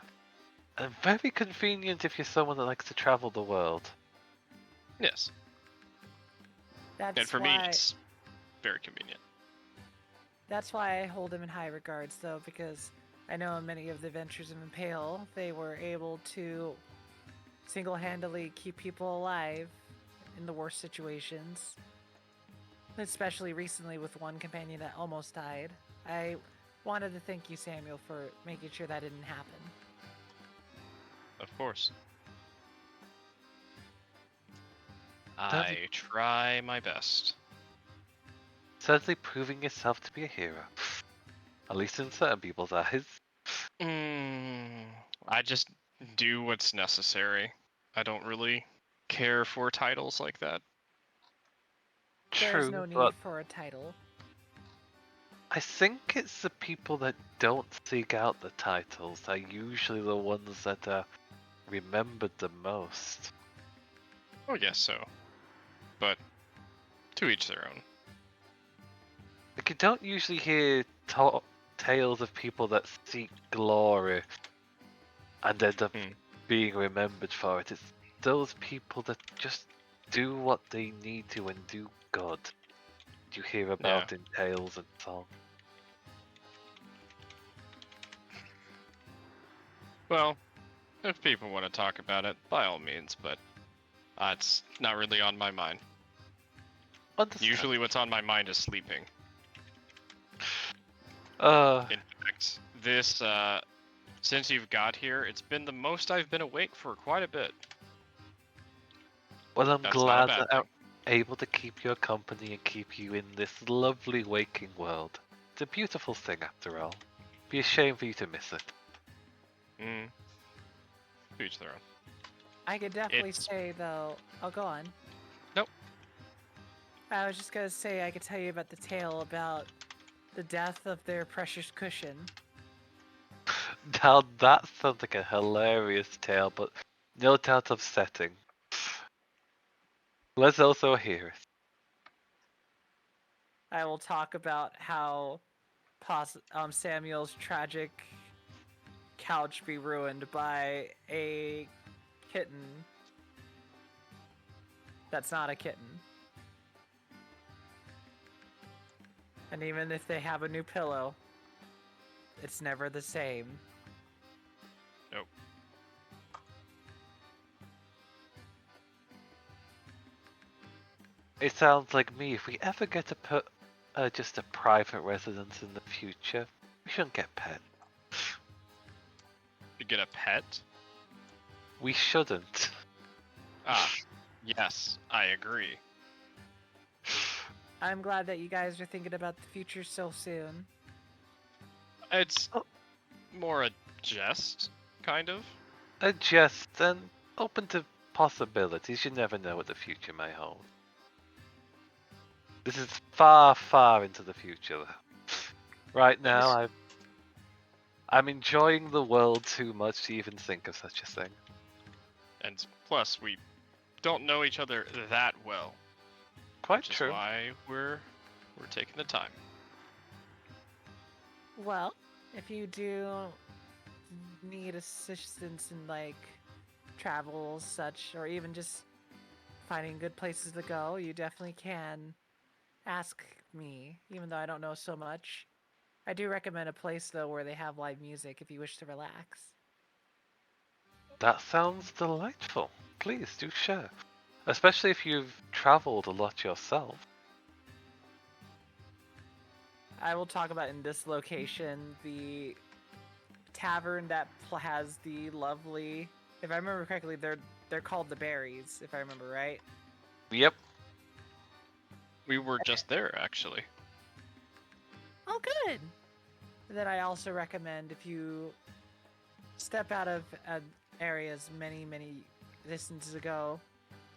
And very convenient if you're someone that likes to travel the world. Yes. That's And for why, me, it's very convenient. That's why I hold him in high regards, though, because I know in many of the adventures of Impale, they were able to single-handedly keep people alive in the worst situations. Especially recently with one companion that almost died. I wanted to thank you, Samuel, for making sure that didn't happen. Of course. I try my best. Certainly proving yourself to be a hero. At least in certain people's eyes. I just do what's necessary. I don't really care for titles like that. There's True, no need but for a title. I think it's the people that don't seek out the titles are usually the ones that are remembered the most. Oh, yes, so. But to each their own. Like, you don't usually hear tales of people that seek glory and end up being remembered for it. It's those people that just do what they need to and do good. You hear about in tales and songs. Well, if people want to talk about it, by all means, but it's not really on my mind. Usually what's on my mind is sleeping. In fact, this, since you've got here, it's been the most I've been awake for quite a bit. Well, I'm That's glad not a bad that I'm able to keep your company and keep you in this lovely waking world. It's a beautiful thing, after all. Be a shame for you to miss it. To each their own. I could definitely say, though... Oh, go on. Nope. I was just gonna say I could tell you about the tale about the death of their precious cushion. Now that sounds like a hilarious tale, but no doubt upsetting. Let's also hear it. I will talk about how Samuel's tragic couch be ruined by a kitten that's not a kitten. And even if they have a new pillow, it's never the same. Nope. It sounds like me. If we ever get to put just a private residence in the future, we shouldn't get pets. You get a pet? We shouldn't. Ah, yes, I agree. I'm glad that you guys are thinking about the future so soon. It's more a jest, kind of. A jest and open to possibilities. You never know what the future may hold. This is far, far into the future. Right now, I'm enjoying the world too much to even think of such a thing. And plus, we don't know each other that well. Quite which true. Is why we're taking the time. Well, if you do need assistance in like travel, such, or even just finding good places to go, you definitely can ask me, even though I don't know so much. I do recommend a place though where they have live music if you wish to relax. That sounds delightful. Please do share. Especially if you've traveled a lot yourself. I will talk about in this location the tavern that has the lovely, if I remember correctly, they're called the Berries, if I remember right. Yep. We were just there, actually. Oh, good. then I also recommend if you step out of areas many, many distances ago,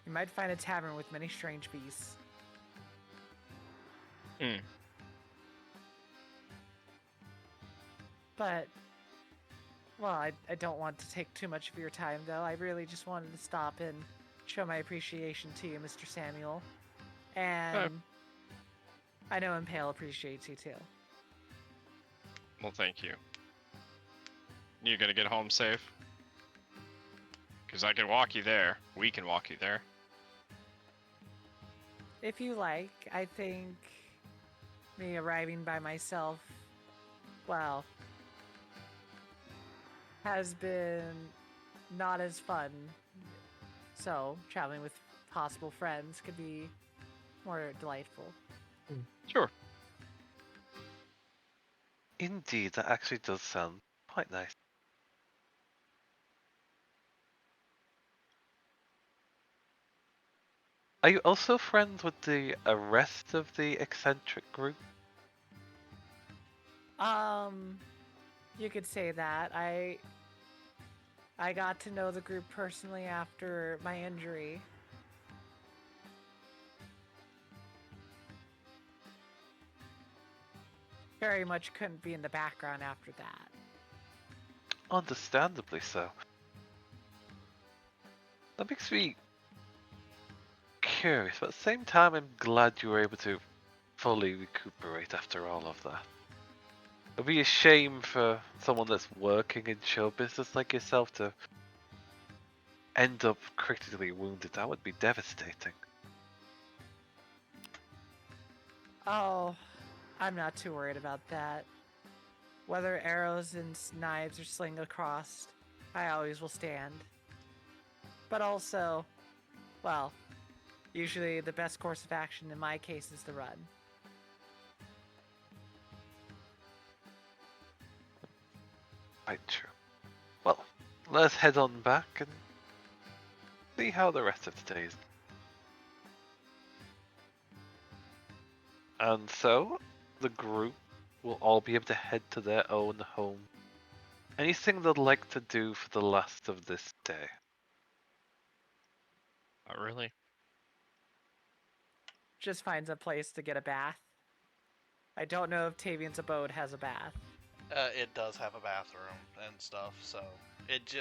you might find a tavern with many strange beasts. Hmm. But, well, I don't want to take too much of your time, though. I really just wanted to stop and show my appreciation to you, Mr. Samuel. And I know Impale appreciates you, too. Well, thank you. You gonna get home safe? Because I can walk you there. We can walk you there. If you like, I think me arriving by myself, well, has been not as fun. So, traveling with possible friends could be more delightful. Sure. Indeed, that actually does sound quite nice. Are you also friends with the rest of the eccentric group? You could say that. I got to know the group personally after my injury. Very much couldn't be in the background after that. Understandably so. That makes me curious, but at the same time, I'm glad you were able to fully recuperate after all of that. It'd be a shame for someone that's working in show business like yourself to end up critically wounded. That would be devastating. Oh, I'm not too worried about that. Whether arrows and knives are sling across, I always will stand. But also, well, usually the best course of action in my case is to run. Quite true. Well, let's head on back and see how the rest of the day is. And so, the group will all be able to head to their own home. Anything they'd like to do for the last of this day? Not really. Just finds a place to get a bath. I don't know if Tavian's abode has a bath. It does have a bathroom and stuff, so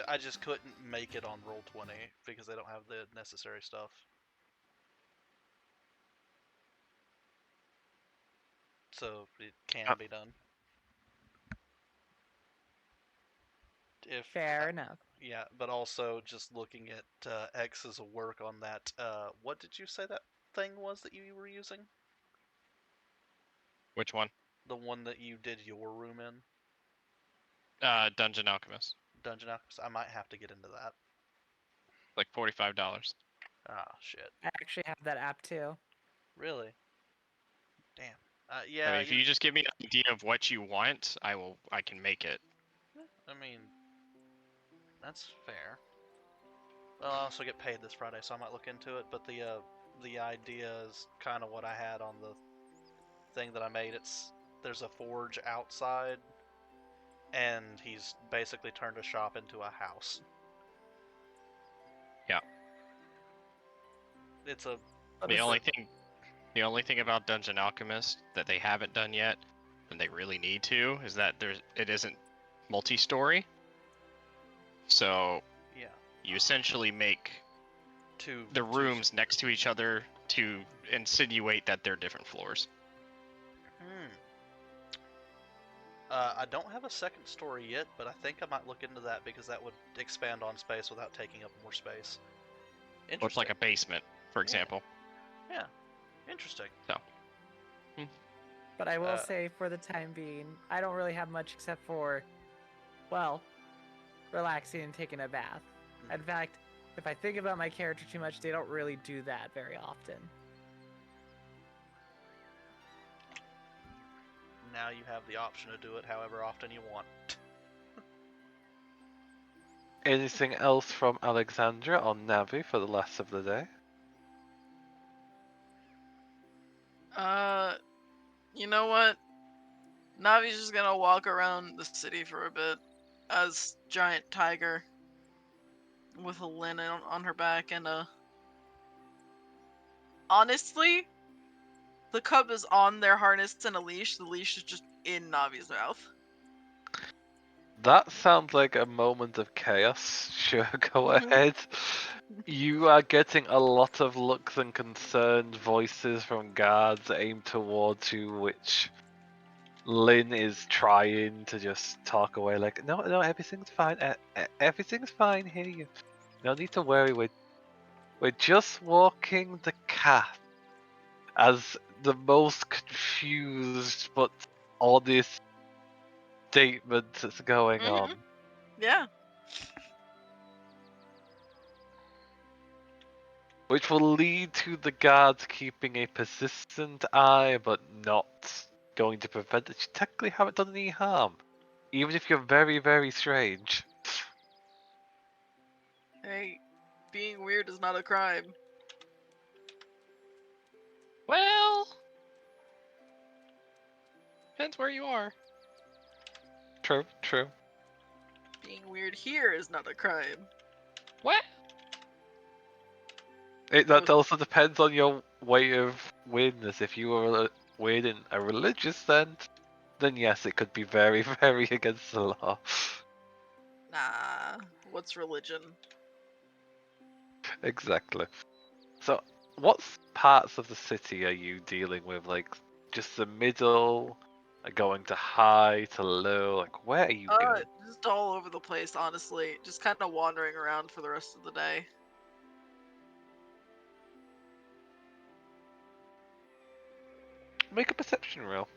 I just couldn't make it on Roll20 because they don't have the necessary stuff. So it can be done. If Fair enough. Yeah, but also just looking at X's work on that. What did you say that thing was that you were using? Which one? The one that you did your room in? Dungeon Alchemist. Dungeon Alchemist? I might have to get into that. Like $45. Ah, shit. I actually have that app too. Really? Damn. I Yeah. mean, if you just give me an idea of what you want, I can make it. I mean, that's fair. Well, I also get paid this Friday, so I might look into it. But the idea is kind of what I had on the thing that I made. There's a forge outside, and he's basically turned a shop into a house. Yeah. It's a The only thing about Dungeon Alchemist that they haven't done yet, and they really need to, is that it isn't multi-story. So yeah. you essentially make Two the rooms next to each other to insinuate that they're different floors. I don't have a second story yet, but I think I might look into that because that would expand on space without taking up more space. Or it's like a basement, for example. Yeah. Interesting. So. But I will say, for the time being, I don't really have much except for, well, relaxing and taking a bath. In fact, if I think about my character too much, they don't really do that very often. Now you have the option to do it however often you want. Anything else from Alexandra or Navi for the last of the day? You know what? Navi's just gonna walk around the city for a bit as giant tiger with a linen on her back and a. Honestly, the cub is on their harness and a leash. The leash is just in Navi's mouth. That sounds like a moment of chaos. Sure, go Mhm. ahead. You are getting a lot of looks and concerned voices from guards aimed towards you, which Lynn is trying to just talk away like, no, everything's fine. Everything's fine here. You no need to worry. We're just walking the cat. As the most confused but honest statement that's going Mhm. on. Yeah. Which will lead to the guards keeping a persistent eye, but not going to prevent it. You technically haven't done any harm. Even if you're very, very strange. Hey, being weird is not a crime. Well, depends where you are. True, true. Being weird here is not a crime. What? That also depends on your way of weirdness. If you were weird in a religious sense, then yes, it could be very, very against the law. Nah. What's religion? Exactly. So, what parts of the city are you dealing with? Like, just the middle, going to high to low? Like, where are you going? Just all over the place, honestly. Just kind of wandering around for the rest of the day. Make a perception roll.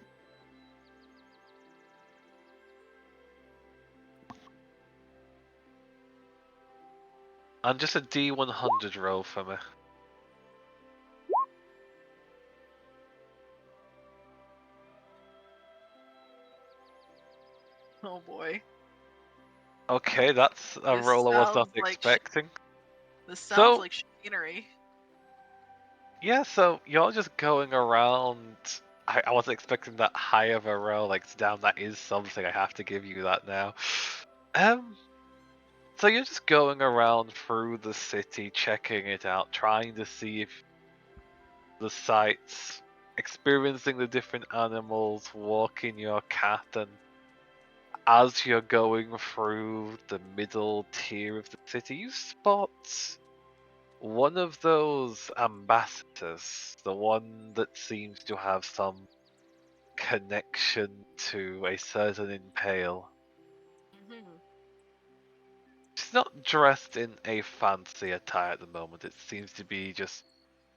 And just a D100 roll for me. Oh boy. Okay, that's a This roll I was not sounds like expecting. This sounds So, like chicanery. yeah, so you're just going around. I wasn't expecting that high of a roll. Like, damn, that is something. I have to give you that now. So you're just going around through the city, checking it out, trying to see if the sights, experiencing the different animals, walking your cat, and as you're going through the middle tier of the city, you spot one of those ambassadors, the one that seems to have some connection to a certain impale. Mhm. She's not dressed in a fancy attire at the moment. It seems to be just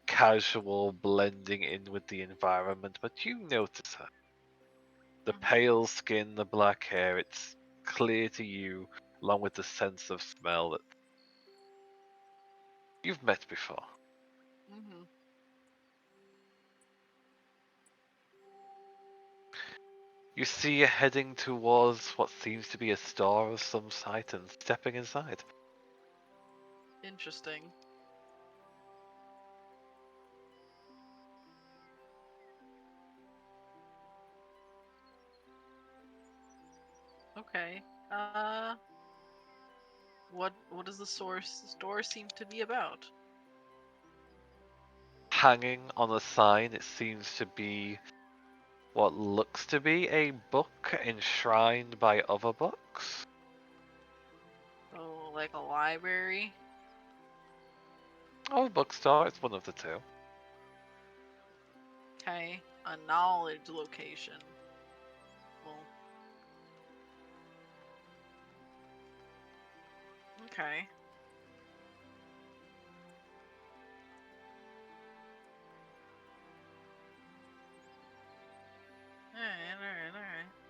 casual, blending in with the environment, but you notice her. The Mhm. pale skin, the black hair, it's clear to you, along with the sense of smell, that you've met before. Mhm. You see her heading towards what seems to be a store of some sort and stepping inside. Interesting. Okay. What does the store seem to be about? Hanging on a sign, it seems to be what looks to be a book enshrined by other books. Oh, like a library? Or a bookstore, it's one of the two. Okay. A knowledge location. Well. Okay.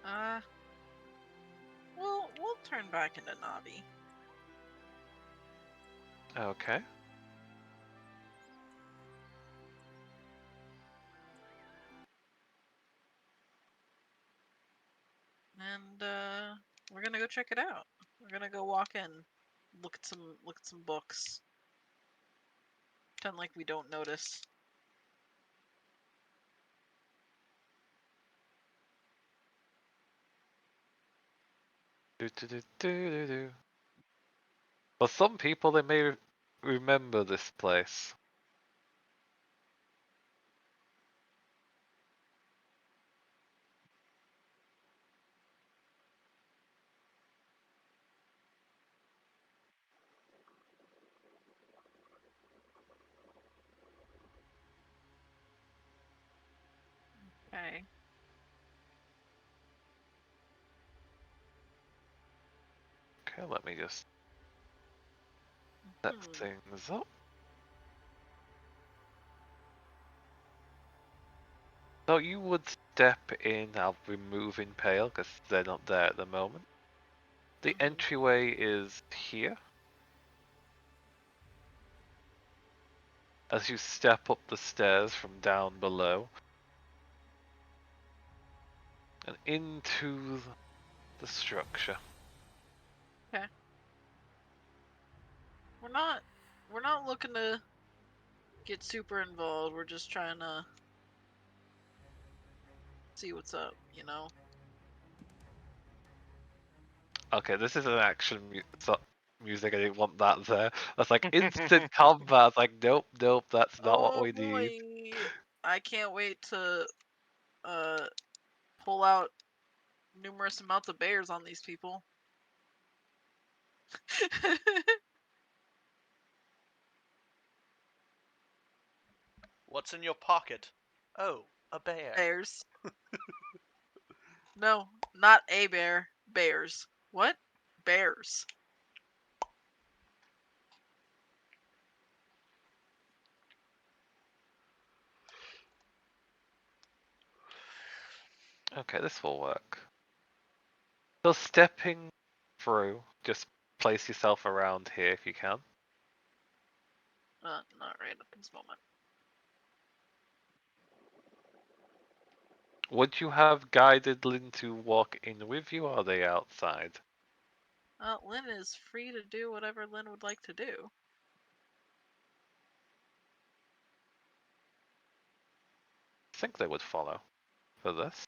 Alright. We'll turn back into Navi. Okay. And we're gonna go check it out. We're gonna go walk in, look at some books. Pretend like we don't notice. Do. For some people, they may remember this place. Okay. Okay, let me just set Hmm. things up. So you would step in, I'll be moving pale because they're not there at the moment. The Mhm. entryway is here. As you step up the stairs from down below and into the structure. We're not looking to get super involved. We're just trying to see what's up, you know? Okay, this is an action music. I didn't want that there. That's like instant combat. It's like, nope, that's not what Oh we need. boy. I can't wait to uh pull out numerous amounts of bears on these people. What's in your pocket? Oh, a bear. Bears. No, not a bear. Bears. What? Bears. Okay, this will work. So stepping through, just place yourself around here if you can. Not right at this moment. Would you have guided Lynn to walk in with you, or are they outside? Lynn is free to do whatever Lynn would like to do. I think they would follow for this.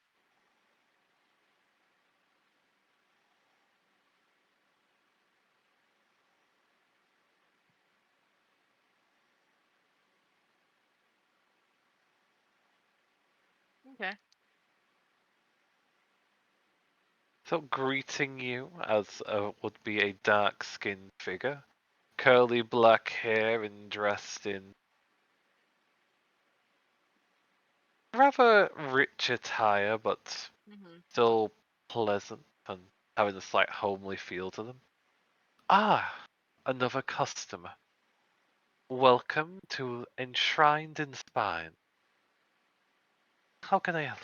Okay. So greeting you as would be a dark-skinned figure, curly black hair and dressed in rather rich attire, but Mm-hmm. still pleasant and having a slight homely feel to them. Ah, another customer. Welcome to Enshrined in Spine. How can I help?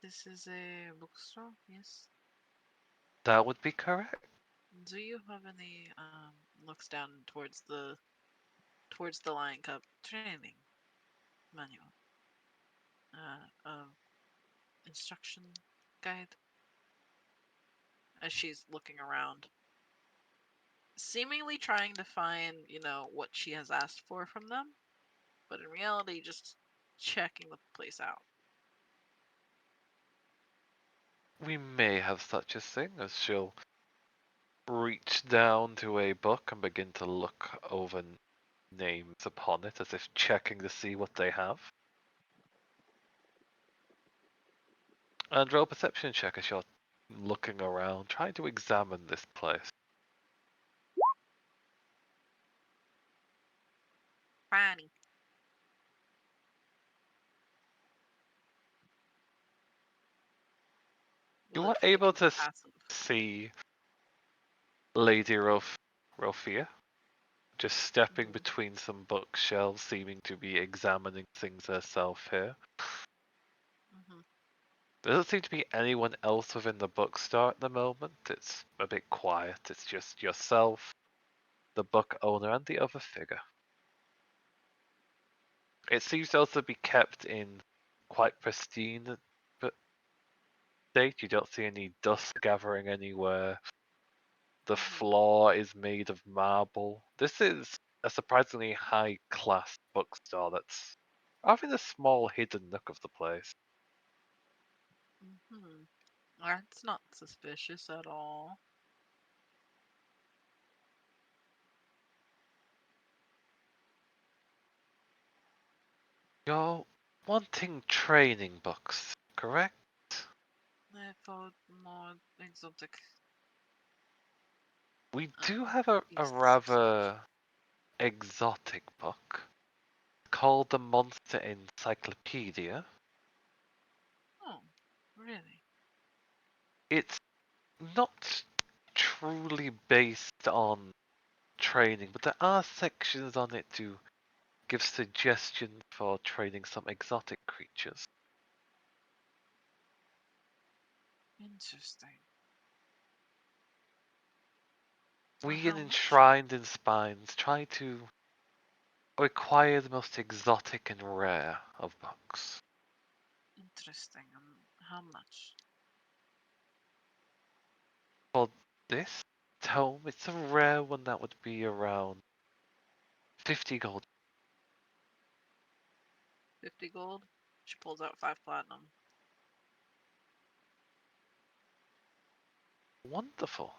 This is a bookstore, yes. That would be correct. Do you have any looks down towards the Lion Cup training manual? Instruction guide? As she's looking around, seemingly trying to find, what she has asked for from them, but in reality, just checking the place out. We may have such a thing, as she'll reach down to a book and begin to look over names upon it, as if checking to see what they have. And roll a perception check as you're looking around, trying to examine this place. Franny. You Will are it able function to passive? see Lady Rofia just stepping Mhm. between some bookshelves, seeming to be examining things herself here. Mhm. There doesn't seem to be anyone else within the bookstore at the moment. It's a bit quiet. It's just yourself, the book owner, and the other figure. It seems to also be kept in quite pristine state. You don't see any dust gathering anywhere. The Mhm. floor is made of marble. This is a surprisingly high class bookstore that's off in a small hidden nook of the place. Mhm. That's not suspicious at all. You're wanting training books, correct? I thought more exotic. We Uh, do have a beasts. rather exotic book called the Monster Encyclopedia. Oh, really? It's not truly based on training, but there are sections on it to give suggestions for training some exotic creatures. Interesting. We How in much? Enshrined in Spines try to acquire the most exotic and rare of books. Interesting. How much? For this tome, it's a rare one that would be around 50 gold. 50 gold? She pulls out 5 platinum. Wonderful.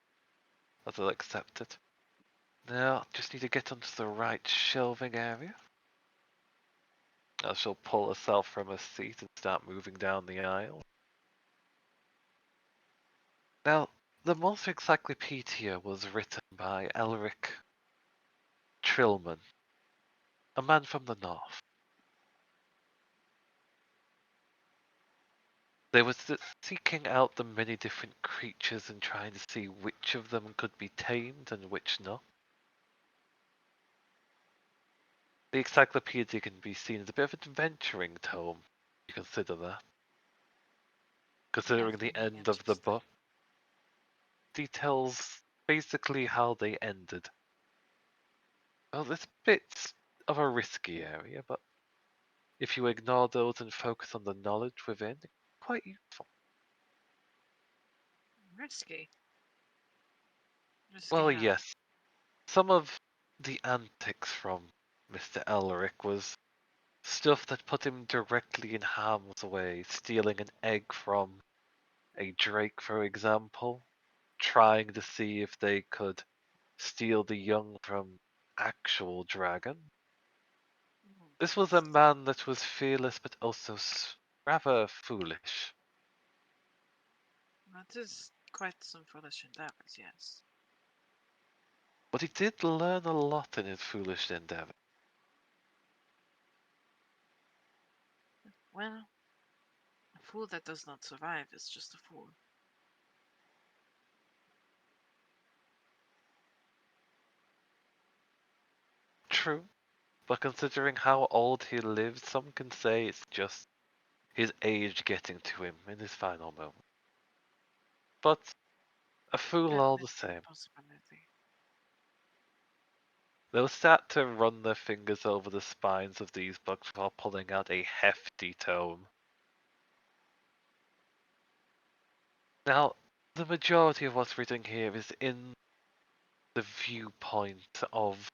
As I'll accept it. Now, just need to get onto the right shelving area. Now she'll pull herself from her seat and start moving down the aisle. Now, the Monster Encyclopedia was written by Elric Trillman, a man from the north. They were seeking out the many different creatures and trying to see which of them could be tamed and which not. The encyclopedia can be seen as a bit of an adventuring tome, if you consider that. Considering the Definitely end of the interesting. book details basically how they ended. Well, this bit's of a risky area, but if you ignore those and focus on the knowledge within, it's quite useful. Risky. Risky Well, how? yes, some of the antics from Mr. Elric was stuff that put him directly in harm's way, stealing an egg from a drake, for example, trying to see if they could steal the young from actual dragon. This was a man that was fearless but also rather foolish. That is quite some foolish endeavors, yes. But he did learn a lot in his foolish endeavor. Well, a fool that does not survive is just a fool. True, but considering how old he lived, some can say it's just his age getting to him in his final moment. But a fool That all the might be a same. possibility. They'll start to run their fingers over the spines of these books while pulling out a hefty tome. Now, the majority of what's written here is in the viewpoint of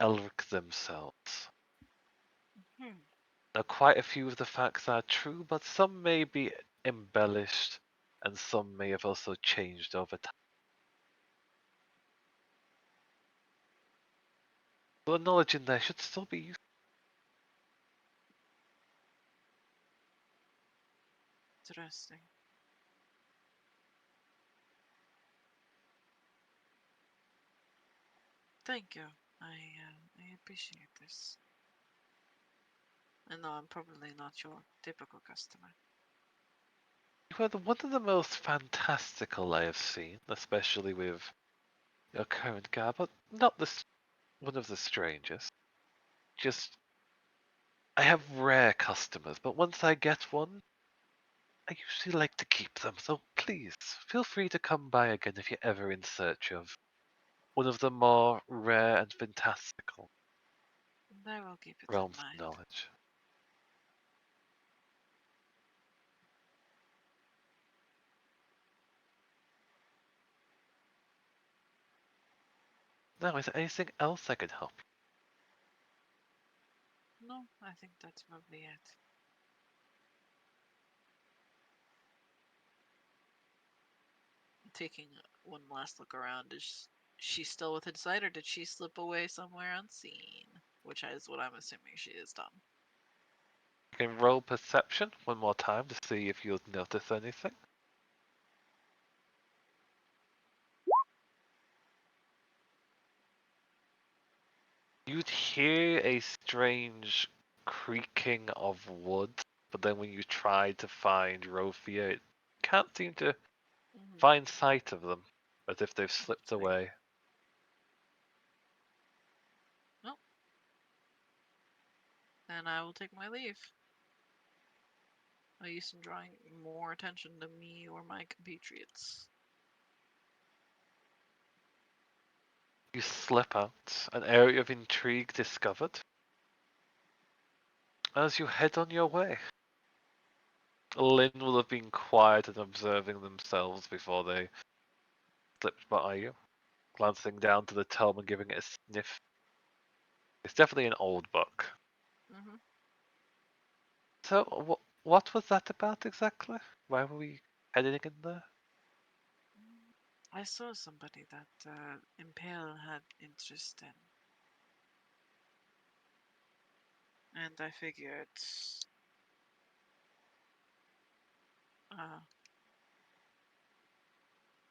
Elric themselves. Hmm. Now, quite a few of the facts are true, but some may be embellished, and some may have also changed over time. The knowledge in there should still be useful. Interesting. Thank you. I appreciate this. I know I'm probably not your typical customer. You are one of the most fantastical I have seen, especially with your current guard, but not one of the strangest. Just, I have rare customers, but once I get one, I usually like to keep them, so please, feel free to come by again if you're ever in search of one of the more rare and fantastical And I will keep it in realms of mind. knowledge. Now, is there anything else I can help you? No, I think that's probably it. taking one last look around. Is she still within sight, or did she slip away somewhere unseen? Which is what I'm assuming she has done. You can roll perception one more time to see if you'll notice anything. You'd hear a strange creaking of wood, but then when you try to find Rothia, it can't seem to find sight of them, as if they've slipped away. Well, then I will take my leave. No use in drawing more attention to me or my compatriots. You slip out, an area of intrigue discovered, as you head on your way. Lynn will have been quiet and observing themselves before they slipped by you, glancing down to the tome and giving it a sniff. It's definitely an old book. Mm-hmm. So, what was that about exactly? Why were we heading in there? I saw somebody that Impale had interest in. And I figured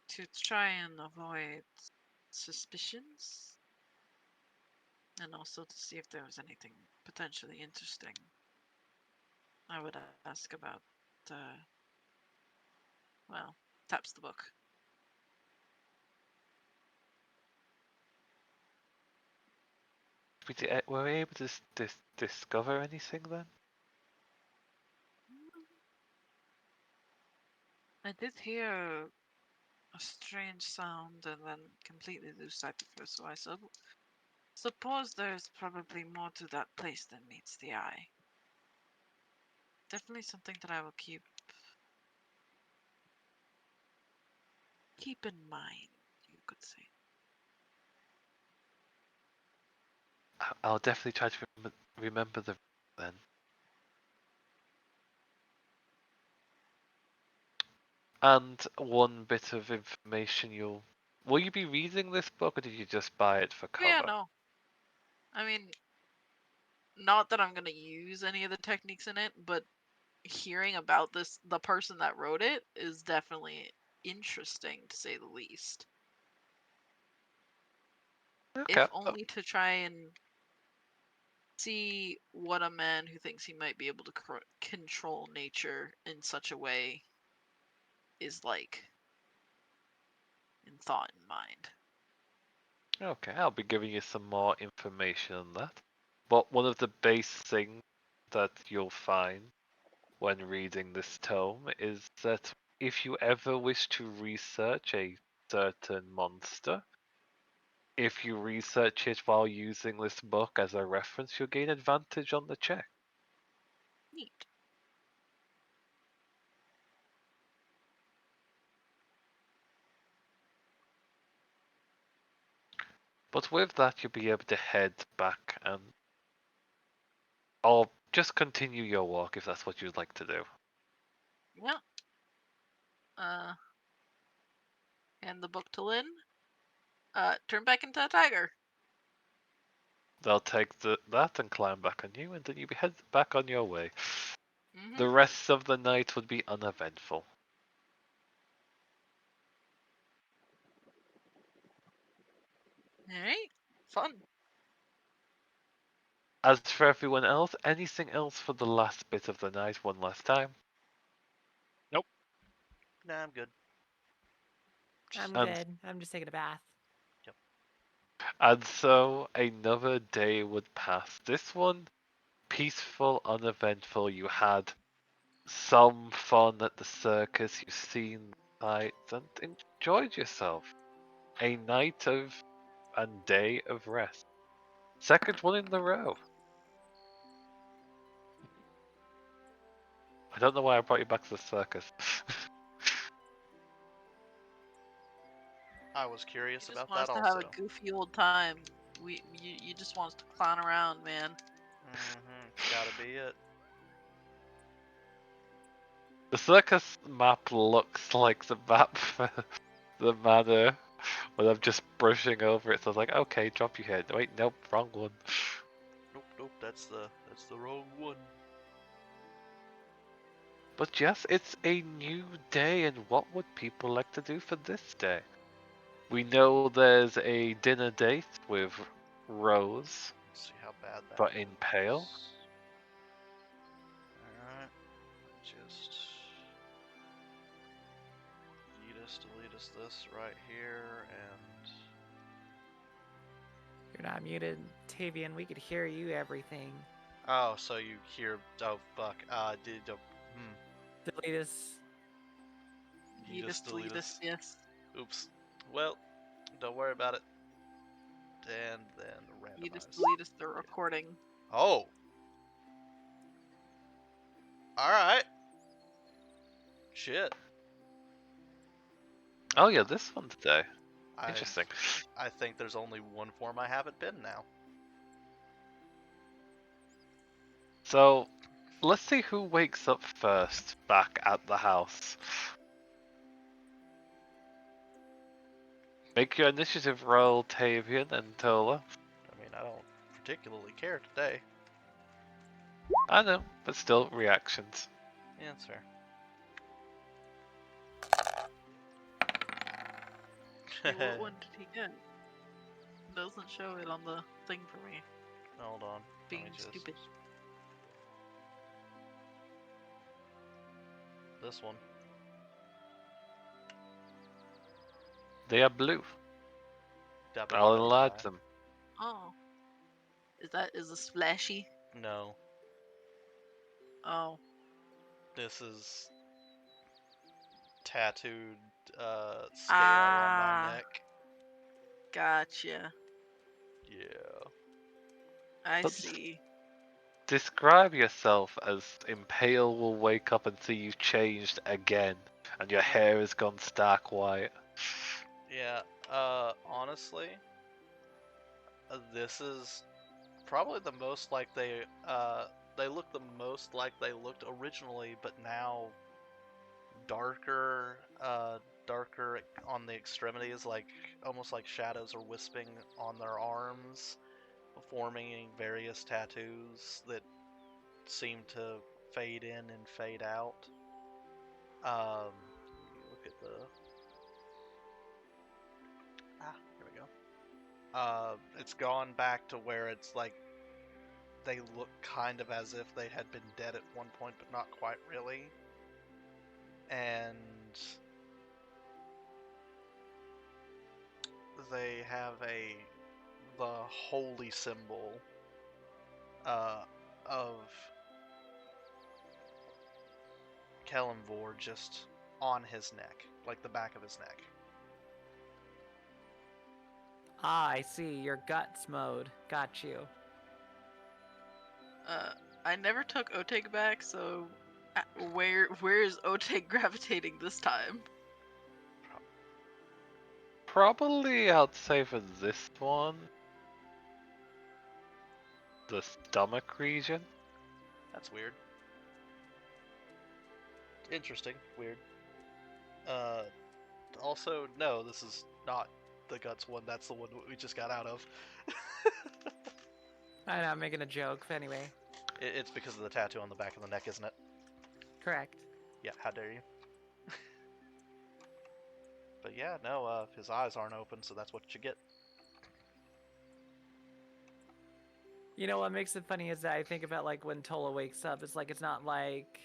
to try and avoid suspicions, and also to see if there was anything potentially interesting, I would ask about, well, taps the book. Were we able to discover anything then? I did hear a strange sound and then completely lose sight of her, so I suppose there's probably more to that place than meets the eye. Definitely something that I will keep in mind, you could say. I'll definitely try to remember the then. And one bit of information will you be reading this book, or did you just buy it for Oh, yeah, cover? no. I mean, not that I'm gonna use any of the techniques in it, but hearing about the person that wrote it, is definitely interesting to say the least. Okay. If only to try and see what a man who thinks he might be able to control nature in such a way is like, in thought and mind. Okay, I'll be giving you some more information on that. But one of the base things that you'll find when reading this tome is that if you ever wish to research a certain monster, if you research it while using this book as a reference, you'll gain advantage on the check. Neat. But with that, you'll be able to head back and I'll just continue your walk if that's what you'd like to do. Yeah. Hand the book to Lynn. Turn back into a tiger. They'll take that and climb back on you, and then you head back on your way. Mm-hmm. The rest of the night would be uneventful. Alright. Fun. As for everyone else, anything else for the last bit of the night one last time? Nah, I'm good. I'm And- good. I'm just taking a bath. And so another day would pass. This one, peaceful, uneventful. You had some fun at the circus, you've seen sights and enjoyed yourself. A night of and day of rest. Second one in the row. I don't know why I brought you back to the circus. I was curious You just about want us that to also. have a goofy old time. You just want us to clown around, man. Gotta be it. The circus map looks like the map the manner when I'm just brushing over it. So I was like, okay, drop your head. Wait, nope, wrong one. Nope, that's the wrong one. But yes, it's a new day, and what would people like to do for this day? We know there's a dinner date with Rose, Let's see how bad that but in pale. Alright. Just delete us this right here, and You're not muted, Tavian. We could hear you everything. oh, so you hear? Oh fuck. Delete us. You just delete us. Yes. Oops. Well, don't worry about it. And then randomize. You just delete us the recording. Oh. All right. Shit. Oh yeah, this one today. I- Interesting. I think there's only one form I haven't been now. So, let's see who wakes up first back at the house. Make your initiative roll, Tavian and Tola. I mean, I don't particularly care today. I know, but still, reactions. Yeah, that's fair. What one did he get? Doesn't show it on the thing for me. Hold on. Being Let me just... stupid. This one. They are blue. Dabba I'll dabba enlarge dabba. them. Oh. Is this flashy? No, Oh. this is tattooed scale on Ah. my neck. Gotcha. Yeah. I But- see. Describe yourself as Impale will wake up and see you changed again, and your hair has gone stark white. Yeah, honestly, this is probably the most like they look the most like they looked originally, but now darker, darker on the extremities, like almost like shadows are wisping on their arms, forming various tattoos that seem to fade in and fade out. Look at the here we go. It's gone back to where it's like they look kind of as if they had been dead at one point, but not quite really. And they have the holy symbol of Kellenvor just on his neck, like the back of his neck. Ah, I see. Your guts mode. Got you. I never took Oteg back, so where is Oteg gravitating this time? Probably, I'd say for this one, the stomach region. That's weird. Interesting. Weird. Also, no, this is not the guts one. That's the one we just got out of. I know, I'm making a joke, but anyway. It's because of the tattoo on the back of the neck, isn't it? Correct. Yeah, how dare you? But yeah, no, his eyes aren't open, so that's what you get. You know what makes it funny is that I think about like when Tola wakes up, it's like it's not like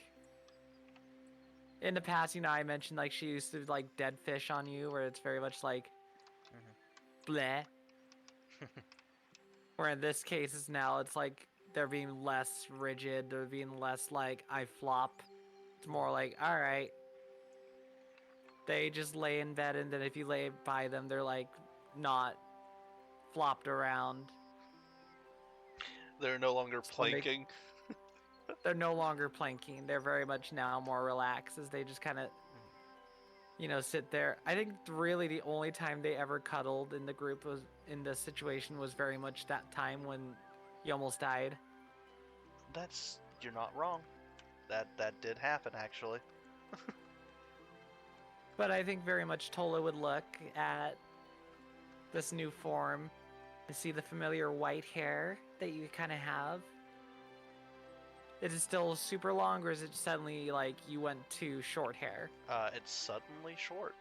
in the past, you know, I mentioned like she used to like dead fish on you, where it's very much like bleh. Where in this case is now it's like they're being less rigid, they're being less like I flop. It's more like, alright. They just lay in bed, and then if you lay by them, they're like not flopped around. They're no longer So they- planking. They're no longer planking. They're very much now more relaxed as they just kind of, you know, sit there. I think really the only time they ever cuddled in the group was in this situation was very much that time when you almost died. You're not wrong. That did happen, actually. But I think very much Tola would look at this new form and see the familiar white hair that you kind of have. Is it still super long, or is it suddenly like you went to short hair? It's suddenly short.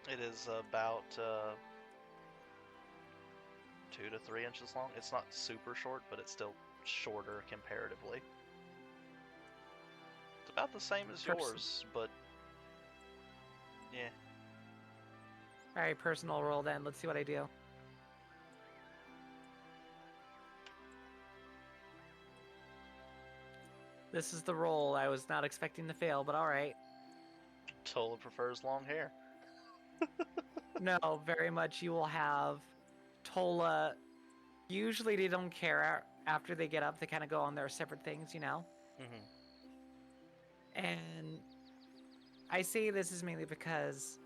It is about 2 to 3 inches long. It's not super short, but it's still shorter comparatively. It's about the same as yours, but yeah. Alright, personal roll then. Let's see what I do. This is the roll. I was not expecting to fail, but alright. Tola prefers long hair. No, very much you will have Tola. Usually they don't care after they get up. They kind of go on their separate things, you know? Mm-hmm. And I say this is mainly because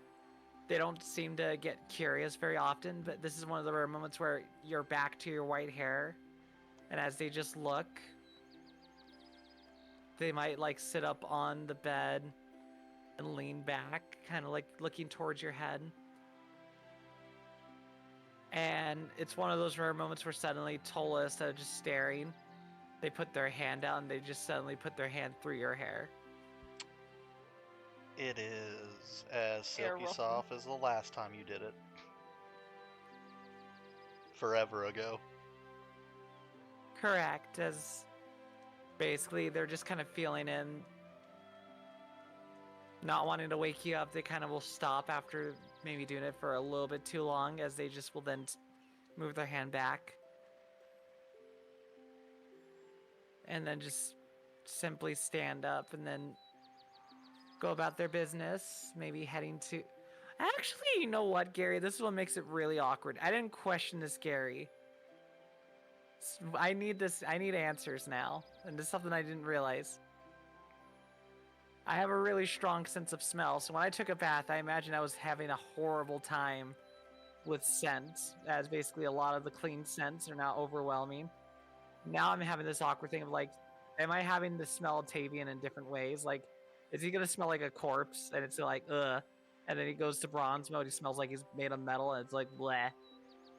they don't seem to get curious very often, but this is one of the rare moments where you're back to your white hair, and as they just look, they might like sit up on the bed and lean back, kind of like looking towards your head. And it's one of those rare moments where suddenly Tola, instead of just staring, they put their hand out and they just suddenly put their hand through your hair. It is as Hair silky ruffle. soft as the last time you did it. Forever ago. Correct, as basically they're just kind of feeling in, not wanting to wake you up. They kind of will stop after maybe doing it for a little bit too long, as they just will then move their hand back. And then just simply stand up and then go about their business, maybe heading to... Actually, you know what, Gary? This is what makes it really awkward. I didn't question this, Gary. I need answers now. And this is something I didn't realize. I have a really strong sense of smell, so when I took a bath, I imagine I was having a horrible time with scents, as basically a lot of the clean scents are now overwhelming. Now I'm having this awkward thing of like, am I having to smell Tavian in different ways? Like, is he gonna smell like a corpse and it's like, ugh, and then he goes to bronze mode, he smells like he's made of metal and it's like, bleh.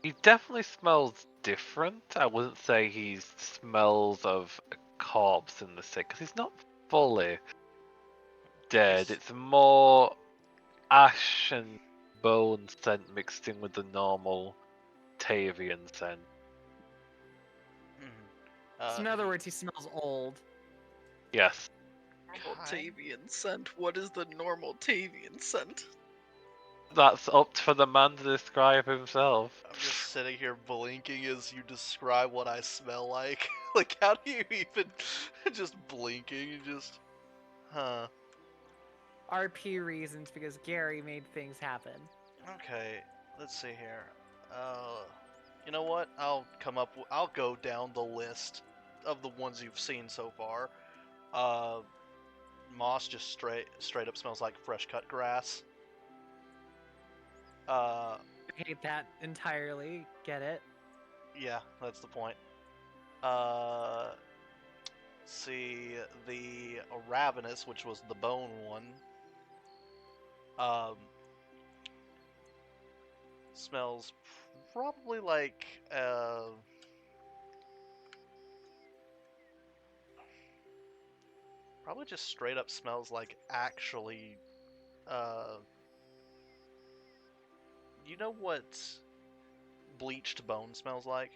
He definitely smells different. I wouldn't say he smells of a corpse in the sick, because he's not fully dead. It's more ash and bone scent mixed in with the normal Tavian scent. So in other words, he smells old. Yes. Normal Tavian scent. What is the normal Tavian scent? That's up for the man to describe himself. I'm just sitting here blinking as you describe what I smell like. Like, how do you even just blinking? You just, huh? RP reasons, because Gary made things happen. Okay, let's see here. You know what? I'll go down the list of the ones you've seen so far. Moss just straight up smells like fresh cut grass. I hate that entirely. Get it? Yeah, that's the point. See, the Ravenous, which was the bone one, smells probably like, probably just straight up smells like actually, you know what bleached bone smells like?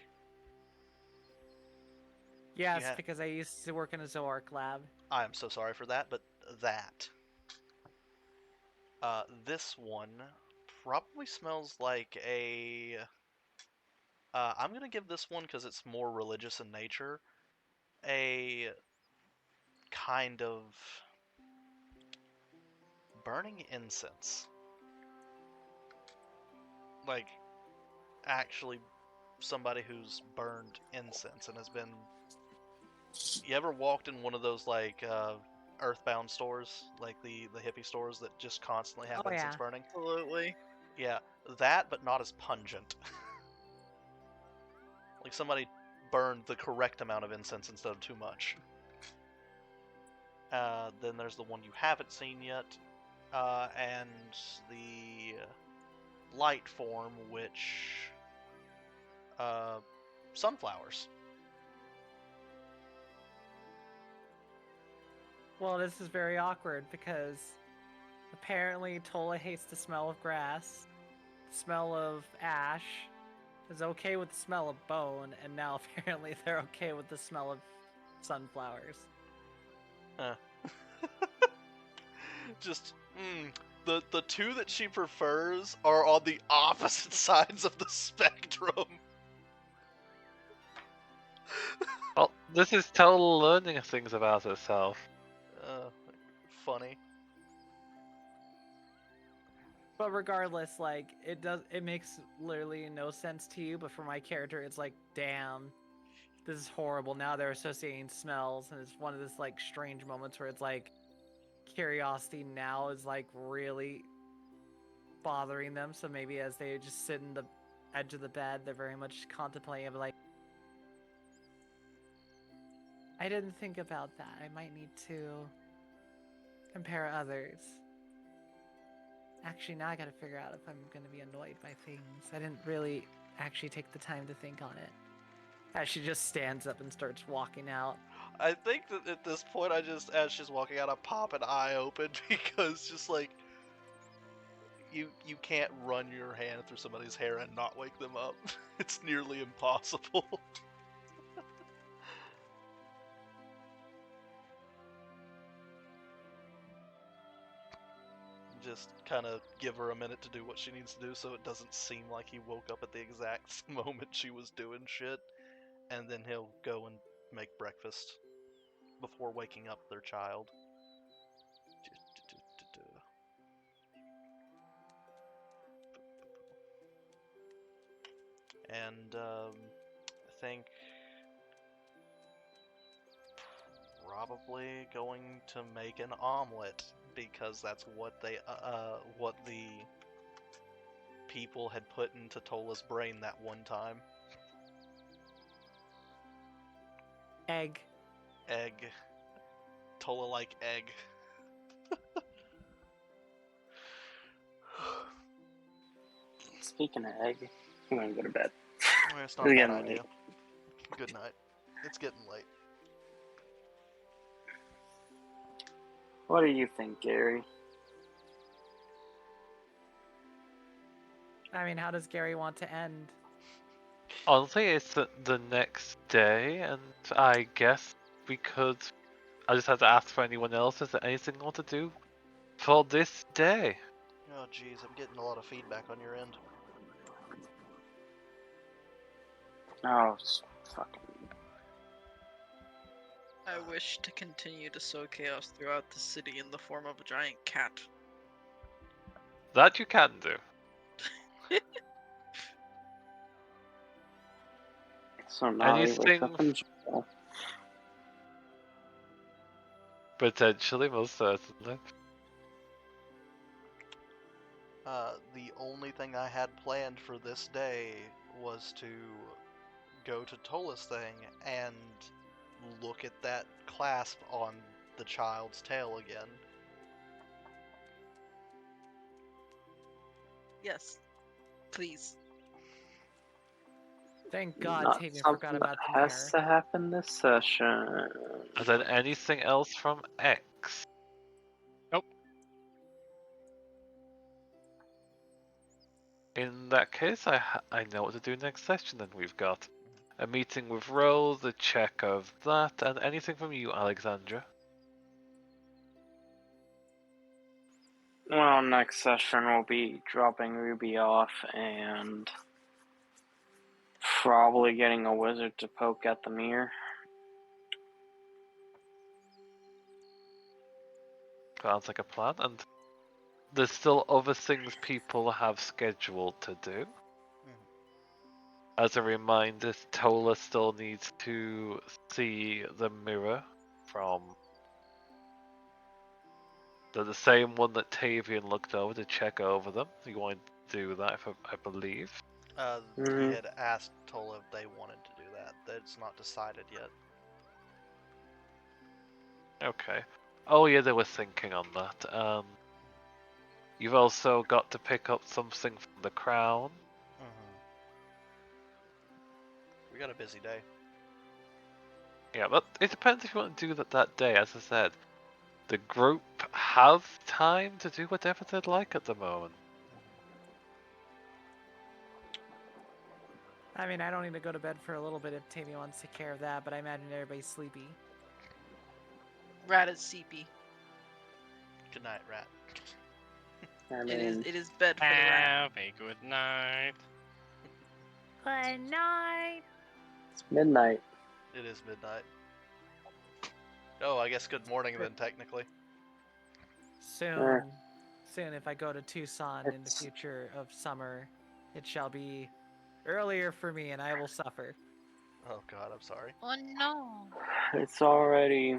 Yes, Yeah. because I used to work in a Zoark lab. I am so sorry for that, but that. This one probably smells like a... I'm gonna give this one, because it's more religious in nature, a kind of burning incense. Like, actually somebody who's burned incense and has been... You ever walked in one of those, like, Earthbound stores? Like the hippie stores that just constantly have incense burning? Absolutely. Yeah, that, but not as pungent. Like somebody burned the correct amount of incense instead of too much. Then there's the one you haven't seen yet, and the light form, which sunflowers. Well, this is very awkward because apparently Tola hates the smell of grass, the smell of ash, is okay with the smell of bone, and now apparently they're okay with the smell of sunflowers. Just, the two that she prefers are on the opposite sides of the spectrum. Well, this is Tola learning things about herself. Funny. But regardless, like, it makes literally no sense to you, but for my character, it's like, damn, this is horrible. Now they're associating smells, and it's one of this, like, strange moments where it's like, curiosity now is, like, really bothering them, so maybe as they just sit in the edge of the bed, they're very much contemplating, like, I didn't think about that. I might need to compare others. Actually, now I gotta figure out if I'm gonna be annoyed by things. I didn't really actually take the time to think on it. As she just stands up and starts walking out. I think that at this point, as she's walking out, I pop an eye open because just like, you can't run your hand through somebody's hair and not wake them up. It's nearly impossible. Just kind of give her a minute to do what she needs to do so it doesn't seem like he woke up at the exact moment she was doing shit. And then he'll go and make breakfast before waking up their child. And I think probably going to make an omelet because that's what the people had put into Tola's brain that one time. Egg. Tola like egg. Speaking of egg, I'm gonna go to bed. Well, it's not a bad idea. Good night. It's getting late. What do you think, Gary? I mean, how does Gary want to end? Honestly, it's the next day, and I guess we could. I just had to ask for anyone else. Is there anything you want to do for this day? Oh, jeez, I'm getting a lot of feedback on your end. Oh, fucking. I wish to continue to sow chaos throughout the city in the form of a giant cat. That you can do. So now he wakes Anything up in jail. Potentially, most certainly. The only thing I had planned for this day was to go to Tola's thing and look at that clasp on the child's tail again. Yes. Please. Thank God Not Tavian something forgot about that the has mirror. to happen this session. And then anything else from X? Nope. In that case, I know what to do next session. Then we've got a meeting with Rose, a check of that, and anything from you, Alexandra. Well, next session we'll be dropping Ruby off and probably getting a wizard to poke at the mirror. Sounds like a plan, and there's still other things people have scheduled to do. As a reminder, Tola still needs to see the mirror from the same one that Tavian looked over to check over them. You want to do that, I believe. He had asked Tola if they wanted to do that. That's not decided yet. Okay. Oh yeah, they were thinking on that. You've also got to pick up something from the crown. We got a busy day. Yeah, but it depends if you want to do that day. As I said, the group has time to do whatever they'd like at the moment. I mean, I don't need to go to bed for a little bit if Tammy wants to take care of that, but I imagine everybody's sleepy. Rat is seepy. Good night, Rat. I It mean, is bed for the rat. Have a good night. Good night. it's midnight. It is midnight. Oh, I guess good morning then, technically. Soon, if I go to Tucson in the future of summer, it shall be earlier for me, and I will suffer. Oh god, I'm sorry. Oh no. It's already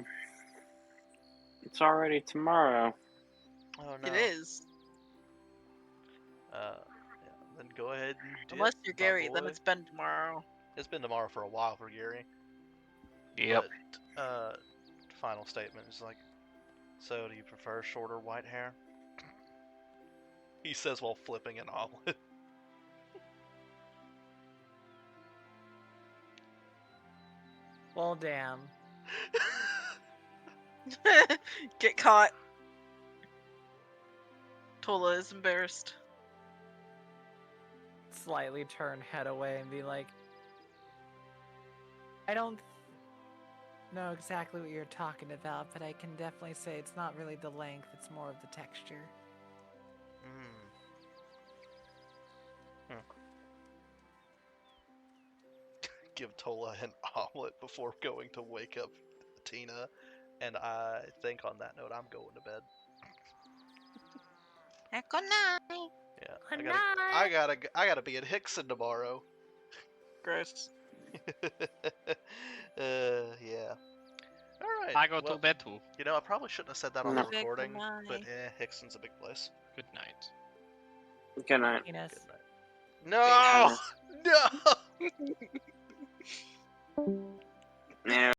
tomorrow. Oh no. It is. Yeah, then go ahead and dip, Unless you're my Gary, then boy. it's been tomorrow. It's been tomorrow for a while for Gary. Yep. But, final statement is like, so do you prefer shorter white hair? He says while flipping an omelet. Well, damn. Get caught. Tola is embarrassed. Slightly turn head away and be like, I don't know exactly what you're talking about, but I can definitely say it's not really the length, it's more of the texture. Give Tola an omelet before going to wake up Tina, and I think on that note I'm going to bed. Good night. Yeah, Good I gotta be at Hickson tomorrow. Gross. Yeah. All right. I go well, to bed too. You know, I probably shouldn't have said that on No. the recording, Good but night. Hickson's a big place. Good night. Good night. Penis. Good night. No! Penis. No! Yeah.